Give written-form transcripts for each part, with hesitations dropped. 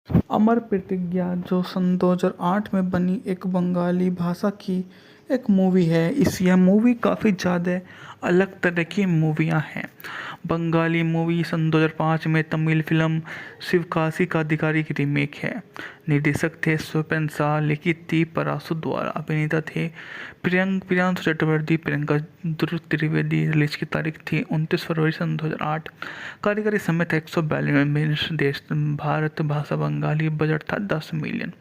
अमर प्रतिज्ञा जो सन 2008 में बनी एक बंगाली भाषा की एक मूवी है। यह मूवी काफ़ी ज़्यादा अलग तरह की मूवियाँ हैं। बंगाली मूवी सन 2005 में तमिल फिल्म शिवकाशी का आधिकारिक रीमेक है। निर्देशक थे स्वपन शाह, लिखित थी पराशु द्वारा, अभिनेता थे प्रियांशु चक्रवर्ती, प्रियंका त्रिवेदी। रिलीज की तारीख थी 29 फरवरी सन 2008। कार्यकारी समय था 142 देश भारत भाषा बंगाली। बजट था 10 मिलियन।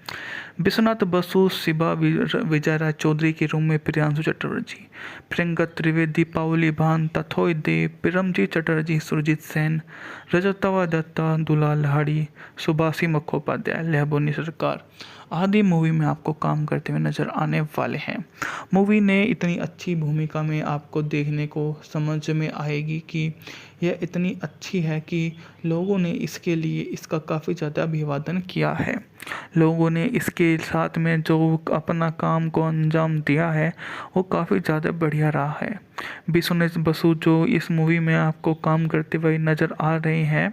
विश्वनाथ बसु, शिबा विजय राय चौधरी के रूम में प्रियांशु चटर्जी, प्रियंका त्रिवेदी, पाउली भान, तथोय देव, पिरमजीत चटर्जी, सुरजीत सेन, रजतवा दत्ता, दुलाल लहाड़ी, सुभाषी मुखोपाध्याय, लहबोनी सरकार आदि मूवी में आपको काम करते हुए नजर आने वाले हैं। मूवी ने इतनी अच्छी भूमिका में आपको देखने को समझ में आएगी कि यह इतनी अच्छी है कि लोगों ने इसके लिए इसका काफ़ी ज़्यादा अभिवादन किया है। लोगों ने इसके साथ में जो अपना काम को अंजाम दिया है वो काफ़ी ज़्यादा बढ़िया रहा है। विश्वनाथ बसु जो इस मूवी में आपको काम करते हुए नज़र आ रहे हैं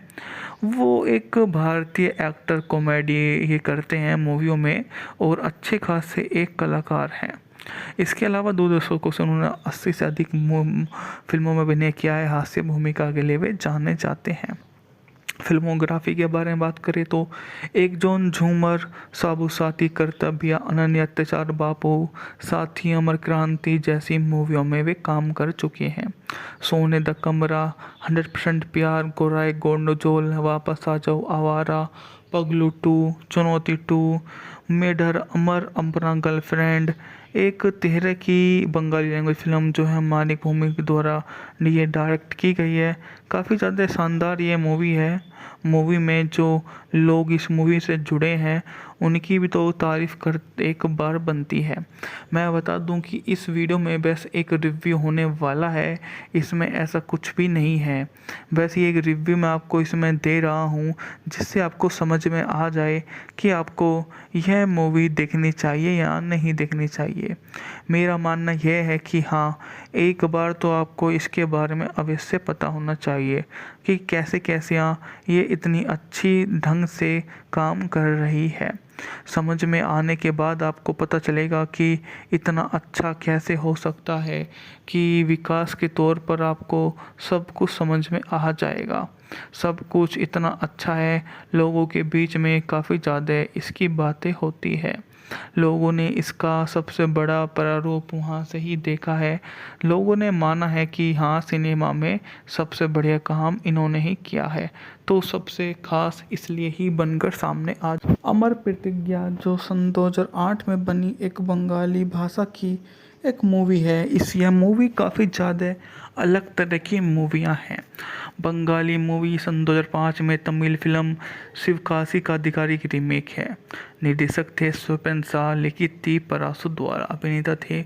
वो एक भारतीय एक्टर, कॉमेडी ये करते हैं मूवियों में और अच्छे खासे एक कलाकार हैं। इसके अलावा 2 दशकों से उन्होंने 80 से अधिक फिल्मों में अभिनय किया है। हास्य भूमिका के लिए वे जाने जाते हैं। फिल्मोग्राफी के बारे में बात करें तो एक जॉन झूमर, साबु साथी, कर्तव्य, अनन्य अत्याचार, बापू, साथी, अमर क्रांति जैसी मूवियों में वे काम कर चुके हैं। सोने द कमरा, 100% प्यार, गोराई गोंडोजोल, वापस आ जाओ, आवारा, पगलू 2, चुनौती 2, मेढर, अमर, अपना गर्लफ्रेंड, एक तिहरे की बंगाली लैंग्वेज फिल्म जो है मानिक भूमि के द्वारा ये डायरेक्ट की गई है। काफ़ी ज़्यादा शानदार ये मूवी है। मूवी में जो लोग इस मूवी से जुड़े हैं उनकी भी तो तारीफ़ कर एक बार बनती है। मैं बता दूं कि इस वीडियो में बस एक रिव्यू होने वाला है, इसमें ऐसा कुछ भी नहीं है। बस ये एक रिव्यू मैं आपको इसमें दे रहा हूँ जिससे आपको समझ में आ जाए कि आपको यह मूवी देखनी चाहिए या नहीं देखनी चाहिए। मेरा मानना यह है कि हाँ, एक बार तो आपको इसके बारे में अवश्य पता होना चाहिए कि कैसे कैसे ये इतनी अच्छी ढंग से काम कर रही है। समझ में आने के बाद आपको पता चलेगा कि इतना अच्छा कैसे हो सकता है कि विकास के तौर पर आपको सब कुछ समझ में आ जाएगा। सब कुछ इतना अच्छा है, लोगों के बीच में काफ़ी ज़्यादा इसकी बातें होती है। लोगों ने इसका सबसे बड़ा प्रारूप वहाँ से ही देखा है। लोगों ने माना है कि हाँ, सिनेमा में सबसे बढ़िया काम इन्होंने ही किया है, तो सबसे खास इसलिए ही बनकर सामने आज अमर प्रतिज्ञा जो सन 2008 में बनी एक बंगाली भाषा की एक मूवी है। यह मूवी काफ़ी ज़्यादा अलग तरह की मूवियाँ हैं। बंगाली मूवी सन 2005 में तमिल फिल्म शिवकाशी का आधिकारिक रीमेक है। निर्देशक थे स्वपन शाह, लिखित थी पराशु द्वारा, अभिनेता थे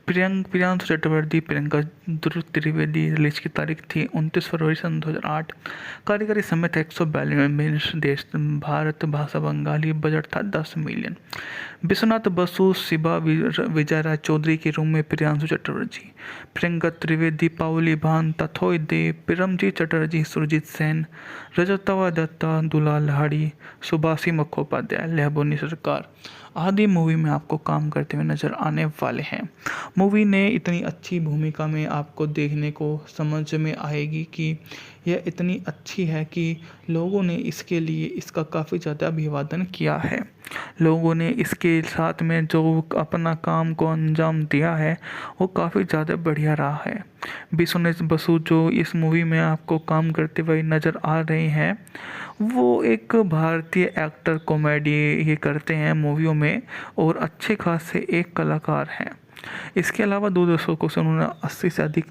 प्रियांशु चक्रवर्ती, प्रियंका त्रिवेदी। रिलीज की तारीख थी 29 फरवरी सन 2008। कार्यकारी समय था 142 देश भारत भाषा बंगाली। बजट था 10 मिलियन। विश्वनाथ बसु, शिबा विजय राय चौधरी के रूम में प्रियांशु चटर्जी, प्रियंका त्रिवेदी, पाउली भान, तथोय देव, पिरमजीत चटर्जी, सुरजीत सेन, रजतवा दत्ता, दुलाल लहाड़ी, सुभाषी मुखोपाध्याय, लहबोनी सरकार आदि मूवी में आपको काम करते हुए नजर आने वाले हैं। मूवी ने इतनी अच्छी भूमिका में आपको देखने को समझ में आएगी कि यह इतनी अच्छी है कि लोगों ने इसके लिए इसका काफ़ी ज़्यादा अभिवादन किया है। लोगों ने इसके साथ में जो अपना काम को अंजाम दिया है वो काफ़ी ज़्यादा बढ़िया रहा है। विश्वनाथ बसु जो इस मूवी में आपको काम करते हुए नज़र आ रहे हैं वो एक भारतीय एक्टर, कॉमेडी ये करते हैं मूवियों में और अच्छे खासे एक कलाकार हैं। इसके अलावा 2 दशकों से उन्होंने 80 से अधिक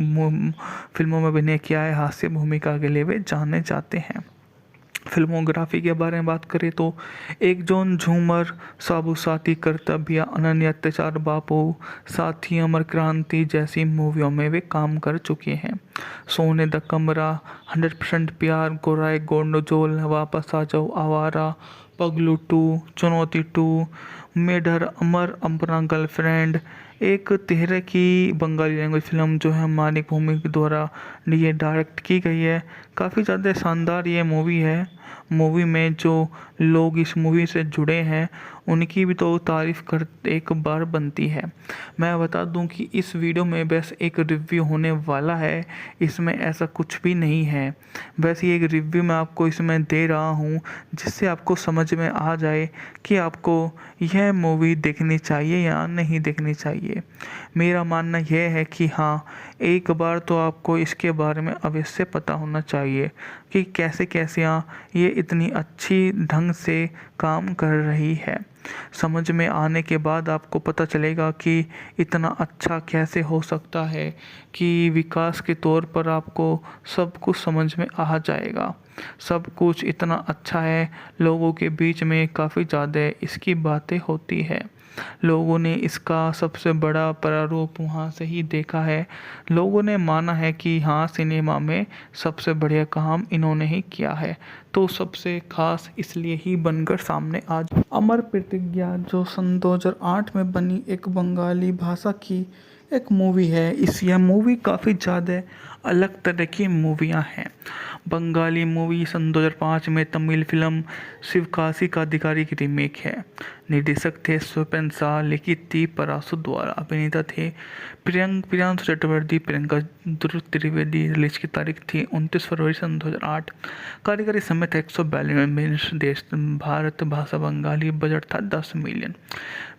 फिल्मों में अभिनय किया है। हास्य भूमिका के लिए वे जाने जाते हैं। फिल्मोग्राफी के बारे में बात करें तो एक जॉन झूमर, साबु साथी, कर्तव्य, अनन्य अत्याचार, बापू, साथी, अमर क्रांति जैसी मूवियों में वे काम कर चुके हैं। सोने द कमरा, 100% प्यार, गोराई गोंडोजोल, वापस आ जाओ, आवारा, पगलू 2, चुनौती 2, मेढर, अमर, अपना गर्लफ्रेंड, एक तिहरे की बंगाली लैंग्वेज फिल्म जो है मानिक भूमि के द्वारा ये डायरेक्ट की गई है। काफ़ी ज़्यादा शानदार ये मूवी है। मूवी में जो लोग इस मूवी से जुड़े हैं उनकी भी तो तारीफ़ कर एक बार बनती है। मैं बता दूं कि इस वीडियो में बस एक रिव्यू होने वाला है, इसमें ऐसा कुछ भी नहीं है। बस ये एक रिव्यू मैं आपको इसमें दे रहा हूँ जिससे आपको समझ में आ जाए कि आपको यह मूवी देखनी चाहिए या नहीं देखनी चाहिए। मेरा मानना यह है कि हाँ, एक बार तो आपको इसके बारे में अवश्य पता होना चाहिए कि कैसे कैसे ये इतनी अच्छी ढंग से काम कर रही है। समझ में आने के बाद आपको पता चलेगा कि इतना अच्छा कैसे हो सकता है कि विकास के तौर पर आपको सब कुछ समझ में आ जाएगा। सब कुछ इतना अच्छा है, लोगों के बीच में काफ़ी ज़्यादा इसकी बातें होती है। लोगों ने इसका सबसे बड़ा प्रारूप वहाँ से ही देखा है। लोगों ने माना है कि हाँ, सिनेमा में सबसे बढ़िया काम इन्होंने ही किया है, तो सबसे खास इसलिए ही बनकर सामने आज अमर प्रतिज्ञा जो सन 2008 में बनी एक बंगाली भाषा की एक मूवी है। यह मूवी काफ़ी ज़्यादा अलग तरह की मूवियाँ हैं। बंगाली मूवी सन 2005 में तमिल फिल्म शिवकाशी का आधिकारिक रीमेक है। निर्देशक थे स्वपन शाह, लिखित थी पराशु द्वारा, अभिनेता थे प्रियांशु चक्रवर्ती, प्रियंका त्रिवेदी। रिलीज की तारीख थी 29 फरवरी सन 2008। कार्यकारी समय था 142 मिनट। देश भारत, भाषा बंगाली, बजट था 10 मिलियन।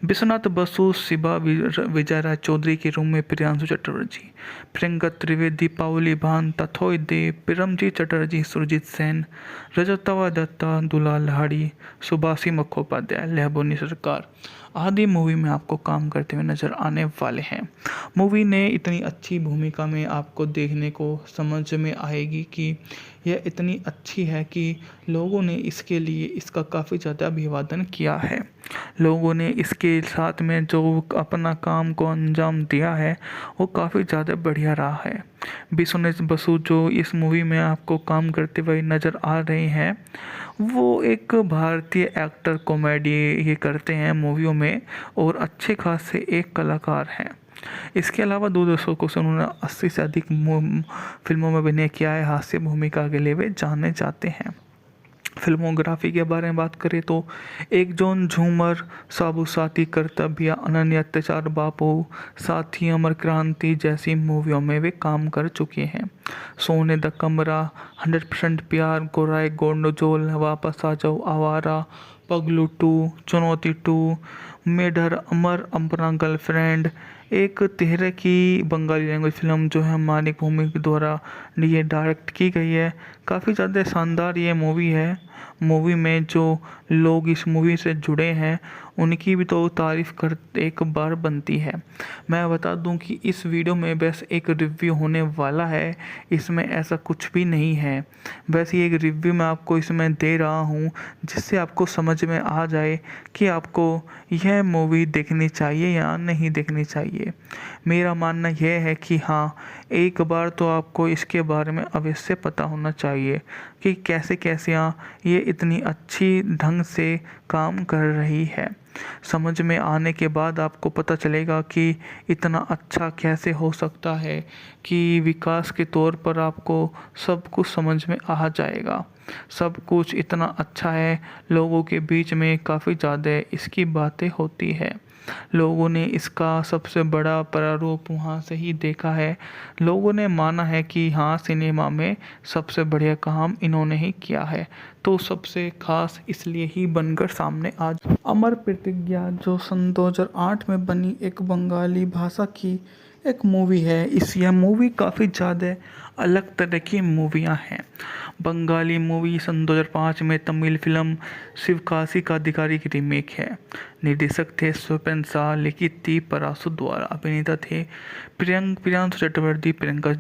विश्वनाथ बसु, शिबा विजय राय चौधरी के रूम में प्रियांशु चक्रवर्ती, प्रियंका त्रिवेदी, पावली भान, तथोय देव, पिरमजीत चटर्जी, सुरजीत सेन, रजतवा दत्ता, दुलाल लाहिड़ी, सुभाषी मुखोपाध्याय, लहबोनी सरकार आदि मूवी में आपको काम करते हुए नजर आने वाले हैं। मूवी ने इतनी अच्छी भूमिका में आपको देखने को समझ में आएगी कि यह इतनी अच्छी है कि लोगों ने इसके लिए इसका काफ़ी ज़्यादा अभिवादन किया है। लोगों ने इसके साथ में जो अपना काम को अंजाम दिया है वो काफ़ी ज़्यादा बढ़िया रहा है। विश्वनाथ बसु जो इस मूवी में आपको काम करते हुए नज़र आ रहे हैं, वो एक भारतीय एक्टर, कॉमेडी ये करते हैं मूवियों में और अच्छे खासे एक कलाकार हैं। इसके अलावा दो दशकों से उन्होंने 80 से अधिक फिल्मों में अभिनय किया है। हास्य भूमिका के लिए वे जाने जाते हैं। फिल्मोग्राफी के बारे में बात करें तो एक जॉन झूमर, साबु साथी, कर्तव्य, अनन्य अत्याचार, बापू, साथी, अमर क्रांति जैसी मूवियों में वे काम कर चुके हैं। सोने द कमरा, 100% प्यार, गोराई गोंडोजोल, वापस आ जाओ, आवारा, पगलू 2, चुनौती 2, मेढर, अमर, अपना गर्लफ्रेंड, एक तिहरे की बंगाली लैंग्वेज फिल्म जो है मानिक भूमि के द्वारा ये डायरेक्ट की गई है। काफ़ी ज़्यादा शानदार ये मूवी है। मूवी में जो लोग इस मूवी से जुड़े हैं उनकी भी तो तारीफ़ कर एक बार बनती है। मैं बता दूं कि इस वीडियो में बस एक रिव्यू होने वाला है, इसमें ऐसा कुछ भी नहीं है। बस ये एक रिव्यू मैं आपको इसमें दे रहा हूँ जिससे आपको समझ में आ जाए कि आपको यह मूवी देखनी चाहिए या नहीं देखनी चाहिए। मेरा मानना यह है कि हाँ, एक बार तो आपको इसके बारे में अवश्य पता होना चाहिए कि कैसे कैसे ये इतनी अच्छी ढंग से काम कर रही है। समझ में आने के बाद आपको पता चलेगा कि इतना अच्छा कैसे हो सकता है कि विकास के तौर पर आपको सब कुछ समझ में आ जाएगा। सब कुछ इतना अच्छा है, लोगों के बीच में काफ़ी ज़्यादा इसकी बातें होती है। लोगों ने इसका सबसे बड़ा प्रारूप वहाँ से ही देखा है। लोगों ने माना है कि हाँ, सिनेमा में सबसे बढ़िया काम इन्होंने ही किया है, तो सबसे खास इसलिए ही बनकर सामने आज अमर प्रतिज्ञा जो सन 2008 में बनी एक बंगाली भाषा की एक मूवी है। यह मूवी काफ़ी ज़्यादा अलग तरह की मूवियाँ हैं। बंगाली मूवी सन 2005 में तमिल फिल्म शिवकाशी का आधिकारिक रीमेक है। निर्देशक थे स्वपन शाह, लिखित थी पराशु द्वारा, अभिनेता थे प्रियांशु चक्रवर्ती, प्रियंका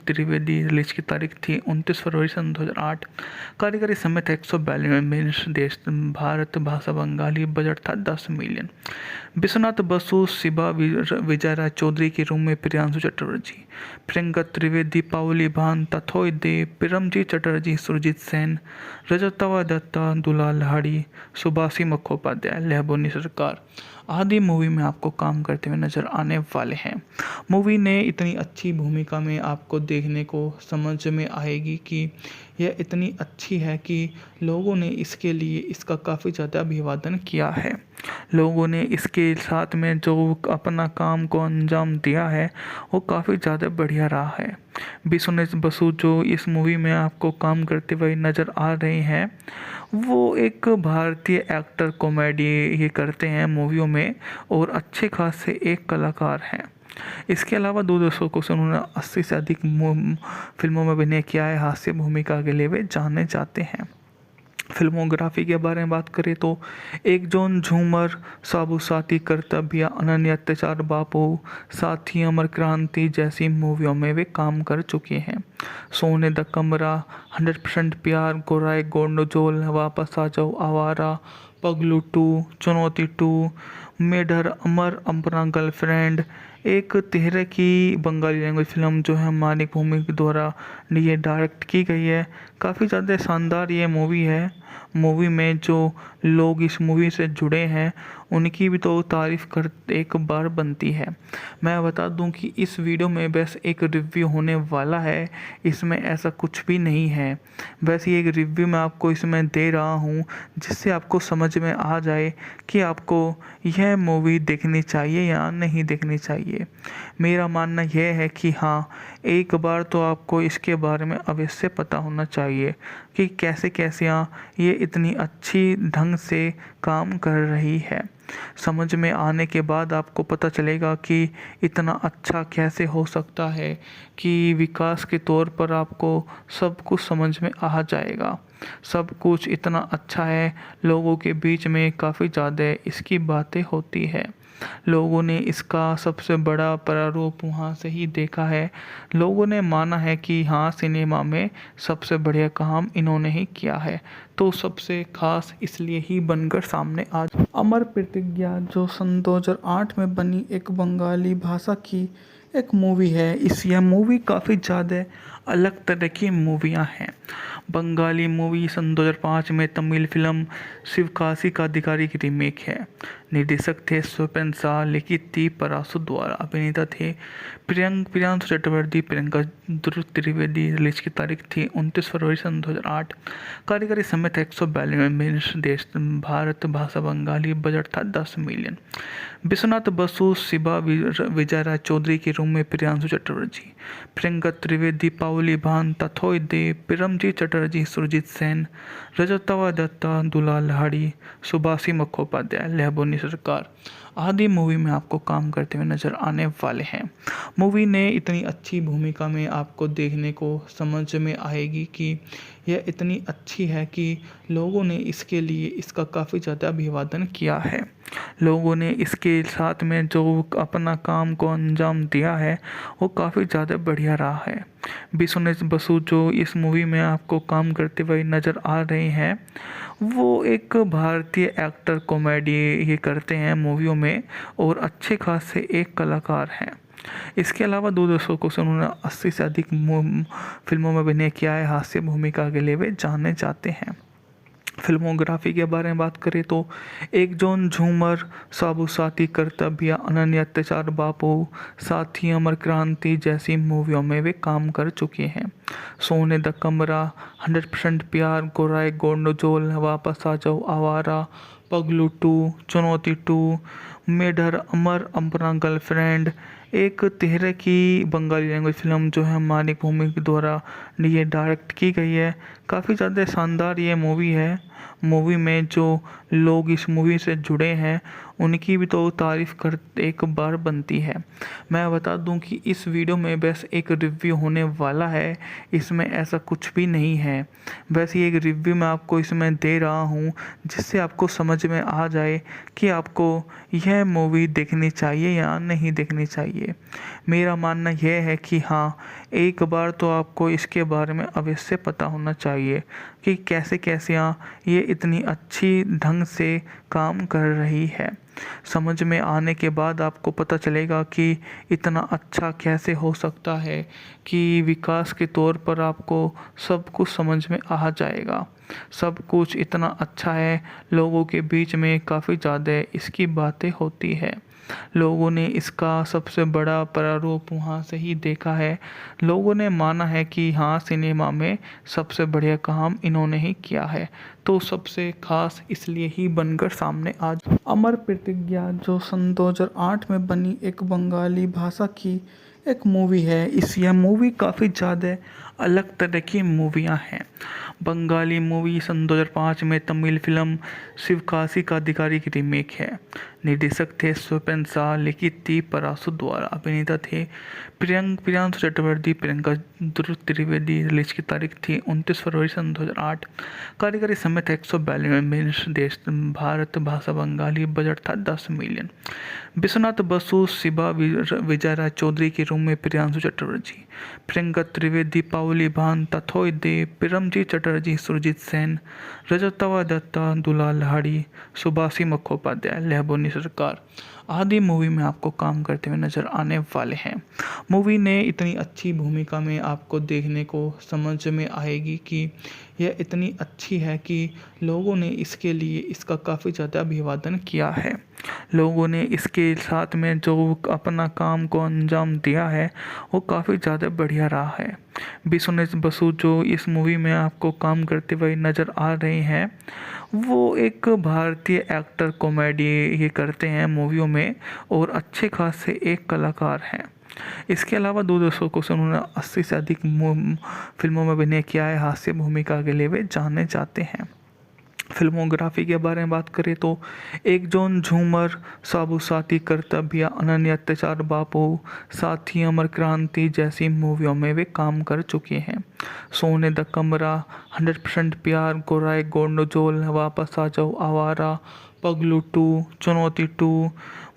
त्रिवेदी। रिलीज की तारीख थी 29 फरवरी सन 2008। कार्यकारी समय था 142 मिनट। देश भारत, भाषा बंगाली, बजट था 10 मिलियन। विश्वनाथ बसु, शिबा विजय राय चौधरी के रूम में प्रियांशु चक्रवर्ती, प्रियंका त्रिवेदी, पावली पाउली भान तथोय देव पिरमजी चटर्जी सुरजीत सेन रजतवा दत्ता दुलाल लहाड़ी सुभाषी मुखोपाध्याय लहबोनी सरकार आदि मूवी में आपको काम करते हुए नजर आने वाले हैं। मूवी ने इतनी अच्छी भूमिका में आपको देखने को समझ में आएगी कि यह इतनी अच्छी है कि लोगों ने इसके लिए इसका काफ़ी ज़्यादा अभिवादन किया है। लोगों ने इसके साथ में जो अपना काम को अंजाम दिया है वो काफ़ी ज़्यादा बढ़िया रहा है। बिस्वास बसु जो इस मूवी में आपको काम करते हुए नज़र आ रहे हैं वो एक भारतीय एक्टर कॉमेडी ये करते हैं मूवियों में और अच्छे खासे एक कलाकार हैं। इसके अलावा दो दशकों से उन्होंने 80 से अधिक फिल्मों में अभिनय किया है। हास्य भूमिका के लिए वे जाने जाते हैं। फिल्मोग्राफी के बारे में बात करें तो एक जॉन झूमर, साबु साथी, कर्तव्य, अनन्य अत्याचार, बापू, साथी, अमर क्रांति जैसी मूवियों में वे काम कर चुके हैं। सोने द कमरा, 100% प्यार, गोराई गोंडोजोल, वापस आ जाओ, आवारा, पगलू 2, चुनौती 2, मेढर, अमर, अपना गर्लफ्रेंड, एक तिहरे की बंगाली लैंग्वेज फिल्म जो है मानिक भूमि के द्वारा ये डायरेक्ट की गई है। काफ़ी ज़्यादा शानदार ये मूवी है। मूवी में जो लोग इस मूवी से जुड़े हैं उनकी भी तो तारीफ़ कर एक बार बनती है। मैं बता दूं कि इस वीडियो में बस एक रिव्यू होने वाला है, इसमें ऐसा कुछ भी नहीं है। बस ये एक रिव्यू मैं आपको इसमें दे रहा हूँ जिससे आपको समझ में आ जाए कि आपको यह मूवी देखनी चाहिए या नहीं देखनी चाहिए। मेरा मानना यह है कि हाँ, एक बार तो आपको इसके बारे में अवश्य पता होना चाहिए कि कैसे कैसे ये इतनी अच्छी ढंग से काम कर रही है। समझ में आने के बाद आपको पता चलेगा कि इतना अच्छा कैसे हो सकता है कि विकास के तौर पर आपको सब कुछ समझ में आ जाएगा। सब कुछ इतना अच्छा है, लोगों के बीच में काफ़ी ज़्यादा इसकी बातें होती है। लोगों ने इसका सबसे बड़ा प्रारूप वहाँ से ही देखा है। लोगों ने माना है कि हाँ, सिनेमा में सबसे बढ़िया काम इन्होंने ही किया है, तो सबसे खास इसलिए ही बनकर सामने आज अमर प्रतिज्ञा जो सन 2008 में बनी एक बंगाली भाषा की एक मूवी है। यह मूवी काफ़ी ज़्यादा अलग तरह की मूवियाँ हैं। बंगाली मूवी सन 2005 में तमिल फिल्म शिवकाशी का अधिकारी की रीमेक है। निर्देशक थे स्वपन शाह, लिखित थी पराशु द्वारा, अभिनेता थे प्रियांशु चक्रवर्ती, प्रियंका त्रिवेदी। रिलीज की तारीख थी 29 फरवरी सन 2008। कार्यकारी समय था 142 मिनट। देश भारत, भाषा बंगाली, बजट था 10 मिलियन। विश्वनाथ बसु, शिबा विजय राय चौधरी के रूम में प्रियांशु चक्रवर्ती, प्रियंका त्रिवेदी, पाउली भान तथोय देव, पिरमजी चटर्जी, सुरजीत सेन, रजतवा दत्ता, दुलाल लहाड़ी, सुभाषी मुखोपाध्याय, लहबोनी सरकार आदि मूवी में आपको काम करते हुए नजर आने वाले हैं। मूवी ने इतनी अच्छी भूमिका में आपको देखने को समझ में आएगी कि यह इतनी अच्छी है कि लोगों ने इसके लिए इसका काफ़ी ज़्यादा अभिवादन किया है। लोगों ने इसके साथ में जो अपना काम को अंजाम दिया है वो काफ़ी ज़्यादा बढ़िया रहा है। बिस्वास बसु जो इस मूवी में आपको काम करते हुए नज़र आ रहे हैं वो एक भारतीय एक्टर कॉमेडी ये करते हैं मूवियों में और अच्छे खासे एक कलाकार हैं। इसके अलावा दो दशकों से उन्होंने 80 से अधिक फिल्मों में अभिनय किया है। हास्य भूमिका के लिए वे जाने जाते हैं। फिल्मोग्राफी के बारे में बात करें तो एक जॉन झूमर, साबु साथी, कर्तव्य, अनन्य अत्याचार, बापू, साथी, अमर क्रांति जैसी मूवियों में वे काम कर चुके हैं। सोने द कमरा, 100% प्यार, गोराई गोंडोजोल, वापस आ जाओ, आवारा, पगलू 2, चुनौती 2, मेढर, अमर, अपना गर्लफ्रेंड, एक तिहरे की बंगाली लैंग्वेज फिल्म जो है मानिक भूमि के द्वारा ये डायरेक्ट की गई है। काफ़ी ज़्यादा शानदार ये मूवी है। मूवी में जो लोग इस मूवी से जुड़े हैं उनकी भी तो तारीफ़ कर एक बार बनती है। मैं बता दूं कि इस वीडियो में बस एक रिव्यू होने वाला है, इसमें ऐसा कुछ भी नहीं है। बस ये एक रिव्यू मैं आपको इसमें दे रहा हूँ जिससे आपको समझ में आ जाए कि आपको यह मूवी देखनी चाहिए या नहीं देखनी चाहिए। मेरा मानना यह है कि हाँ, एक बार तो आपको इसके बारे में अवश्य पता होना चाहिए कि कैसे कैसे ये इतनी अच्छी ढंग से काम कर रही है। समझ में आने के बाद आपको पता चलेगा कि इतना अच्छा कैसे हो सकता है कि विकास के तौर पर आपको सब कुछ समझ में आ जाएगा। सब कुछ इतना अच्छा है, लोगों के बीच में काफ़ी ज़्यादा इसकी बातें होती है। लोगों ने इसका सबसे बड़ा प्रारूप वहाँ से ही देखा है। लोगों ने माना है कि हाँ, सिनेमा में सबसे बढ़िया काम इन्होंने ही किया है, तो सबसे खास इसलिए ही बनकर सामने आज अमर प्रतिज्ञा जो सन 2008 में बनी एक बंगाली भाषा की एक मूवी है। यह मूवी काफ़ी ज़्यादा अलग तरह की मूवियाँ हैं। बंगाली मूवी सन 2005 में तमिल फिल्म शिवकाशी का अधिकारी की रीमेक है। निर्देशक थे स्वपन शाह, लिखित थी पराशु द्वारा, अभिनेता थे प्रियांशु चक्रवर्ती, प्रियंका त्रिवेदी। रिलीज की तारीख थी 29 फरवरी सन 2008। कार्यकारी समय था 142 मिनट। देश भारत, भाषा बंगाली, बजट था 10 मिलियन। विश्वनाथ बसु, शिबा विजय राय चौधरी के रूम में प्रियांशु चक्रवर्ती, प्रियंका त्रिवेदी, पाउली भान, तथोय देव, पिरमजीत चटर्जी, सुरजीत सेन, रजतवा दत्ता, दुलाल हाड़ी, सुभाषी मुखोपाध्याय, लहबोनी सरकार आदि मूवी में आपको काम करते हुए नजर आने वाले हैं। मूवी ने इतनी अच्छी भूमिका में आपको देखने को समझ में आएगी कि यह इतनी अच्छी है कि लोगों ने इसके लिए इसका काफ़ी ज़्यादा अभिवादन किया है। लोगों ने इसके साथ में जो अपना काम को अंजाम दिया है वो काफ़ी ज़्यादा बढ़िया रहा है। विश्वनाथ बसु जो इस मूवी में आपको काम करते हुए नज़र आ रहे हैं, वो एक भारतीय एक्टर, कॉमेडी ये करते हैं मूवियों में और अच्छे खासे एक कलाकार हैं। इसके अलावा दो दशकों से उन्होंने 80 से अधिक फिल्मों में अभिनय किया है। हास्य भूमिका के लिए वे जाने जाते हैं। फिल्मोग्राफी के बारे में बात करें तो एक जॉन झूमर, साबु साथी, कर्तव्य, अनन्य अत्याचार, बापू, साथी, अमर क्रांति जैसी मूवियों में वे काम कर चुके हैं। सोने द कमरा, 100% प्यार, गोराई गोंडोजोल, वापस आ जाओ, आवारा, पगलू 2, चुनौती 2,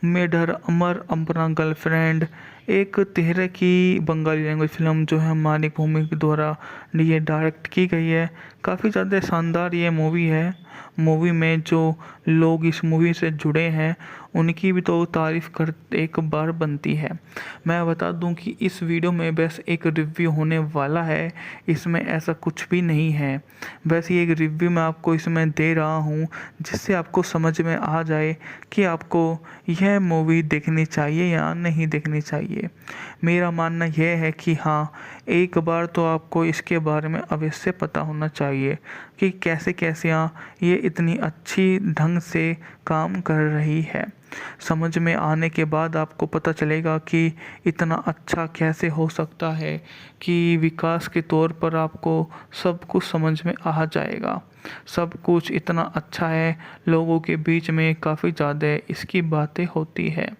मेढर, अमर, अपना गर्लफ्रेंड, एक तेहरे की बंगाली लैंग्वेज फिल्म जो है मानिक भूमि के द्वारा ये डायरेक्ट की गई है। काफ़ी ज़्यादा शानदार ये मूवी है। मूवी में जो लोग इस मूवी से जुड़े हैं उनकी भी तो तारीफ़ कर एक बार बनती है। मैं बता दूं कि इस वीडियो में बस एक रिव्यू होने वाला है, इसमें ऐसा कुछ भी नहीं है। बस ये एक रिव्यू मैं आपको इसमें दे रहा हूँ जिससे आपको समझ में आ जाए कि आपको यह मूवी देखनी चाहिए या नहीं देखनी चाहिए। मेरा मानना यह है कि हाँ, एक बार तो आपको इसके बारे में अवश्य पता होना चाहिए कि कैसे कैसे ये इतनी अच्छी ढंग से काम कर रही है। समझ में आने के बाद आपको पता चलेगा कि इतना अच्छा कैसे हो सकता है कि विकास के तौर पर आपको सब कुछ समझ में आ जाएगा। सब कुछ इतना अच्छा है, लोगों के बीच में काफ़ी ज़्यादा इसकी बातें होती है।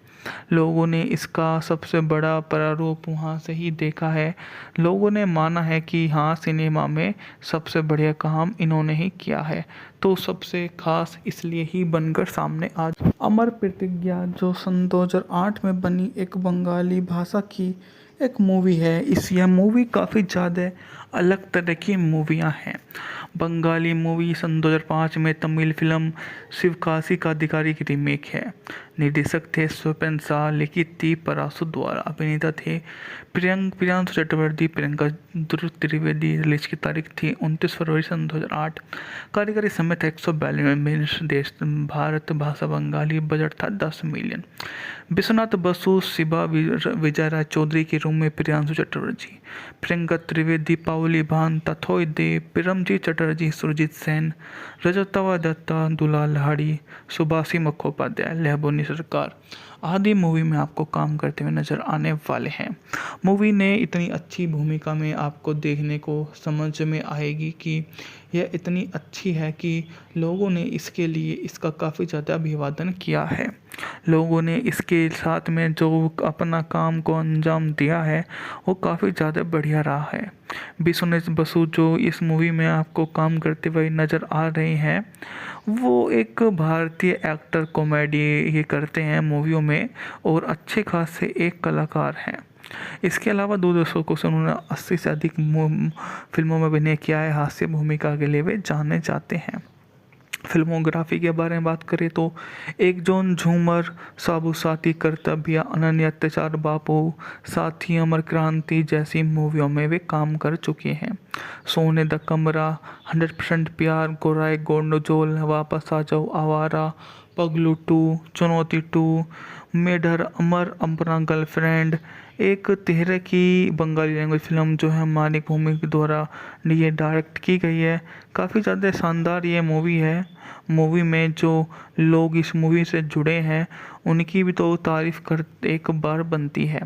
लोगों ने इसका सबसे बड़ा प्रारूप वहाँ से ही देखा है। लोगों ने माना है कि हाँ, सिनेमा में सबसे बढ़िया काम इन्होंने ही किया है, तो सबसे खास इसलिए ही बनकर सामने आज अमर प्रतिज्ञा जो सन 2008 में बनी एक बंगाली भाषा की एक मूवी है। यह मूवी काफ़ी ज़्यादा अलग तरह की मूवियाँ हैं। बंगाली मूवी सन 2005 में तमिल फिल्म शिवकाशी का अधिकारी की रीमेक है। निर्देशक थे स्वपन शाह, लिखित थी पराशु द्वारा, अभिनेता थे प्रियांशु चक्रवर्ती, प्रियंका त्रिवेदी। रिलीज की तारीख थी 29 फरवरी सन 2008। कार्यकारी समय था 142 मिनट। देश भारत, भाषा बंगाली, बजट था 10 मिलियन। विश्वनाथ बसु, शिबा विजय राय चौधरी के रूम में प्रियांशु चक्रवर्ती, प्रियंका त्रिवेदी, पाउली भान, तथोय देव, पिरमजीत चटर्जी, सुरजीत सेन, रजतवा दत्ता, दुलाल हाड़ी, सुभाषी मुखोपाध्याय, लहबोनी सरकार आदि मूवी में आपको काम करते हुए नजर आने वाले हैं। मूवी ने इतनी अच्छी भूमिका में आपको देखने को समझ में आएगी कि यह इतनी अच्छी है कि लोगों ने इसके लिए इसका काफ़ी ज़्यादा अभिवादन किया है। लोगों ने इसके साथ में जो अपना काम को अंजाम दिया है वो काफ़ी ज़्यादा बढ़िया रहा है। विश्वनाथ बसु जो इस मूवी में आपको काम करते हुए नज़र आ रहे हैं, वो एक भारतीय एक्टर, कॉमेडी ये करते हैं मूवियों में और अच्छे खासे एक कलाकार हैं। इसके अलावा दूरदर्शकों से उन्होंने 80 से अधिक फिल्मों में अभिनय किया है। हास्य भूमिका के लिए वे जाने जाते हैं। फिल्मोग्राफी के बारे में बात करें तो एक जॉन झूमर, साबु साथी, कर्तव्य, अनन्य अत्याचार, बापू, साथी, अमर क्रांति जैसी मूवियों में वे काम कर चुके हैं। सोने द कमरा, 100% प्यार, गोराई गोंडोजोल, वापस आ जाओ, आवारा, पगलू 2, चुनौती 2, मेढर, अमर, अपना गर्लफ्रेंड, एक तिहरे की बंगाली लैंग्वेज फिल्म जो है मानिक भूमि के द्वारा ये डायरेक्ट की गई है। काफ़ी ज़्यादा शानदार ये मूवी है। मूवी में जो लोग इस मूवी से जुड़े हैं उनकी भी तो तारीफ़ कर एक बार बनती है।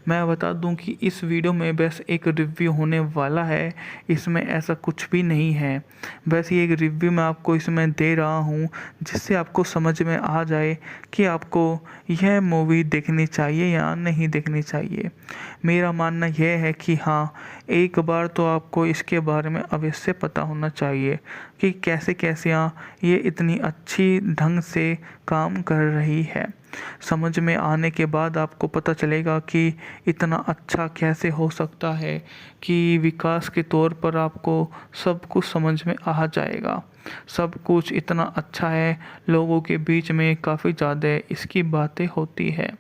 मैं बता दूं कि इस वीडियो में बस एक रिव्यू होने वाला है, इसमें ऐसा कुछ भी नहीं है। बस ये एक रिव्यू मैं आपको इसमें दे रहा हूँ जिससे आपको समझ में आ जाए कि आपको यह मूवी देखनी चाहिए या नहीं देखनी चाहिए। मेरा मानना यह है कि हाँ, एक बार तो आपको इसके बारे में अवश्य पता होना चाहिए कि कैसे कैसे ये इतनी अच्छी ढंग से काम कर रही है। समझ में आने के बाद आपको पता चलेगा कि इतना अच्छा कैसे हो सकता है कि विकास के तौर पर आपको सब कुछ समझ में आ जाएगा। सब कुछ इतना अच्छा है, लोगों के बीच में काफ़ी ज़्यादा इसकी बातें होती है।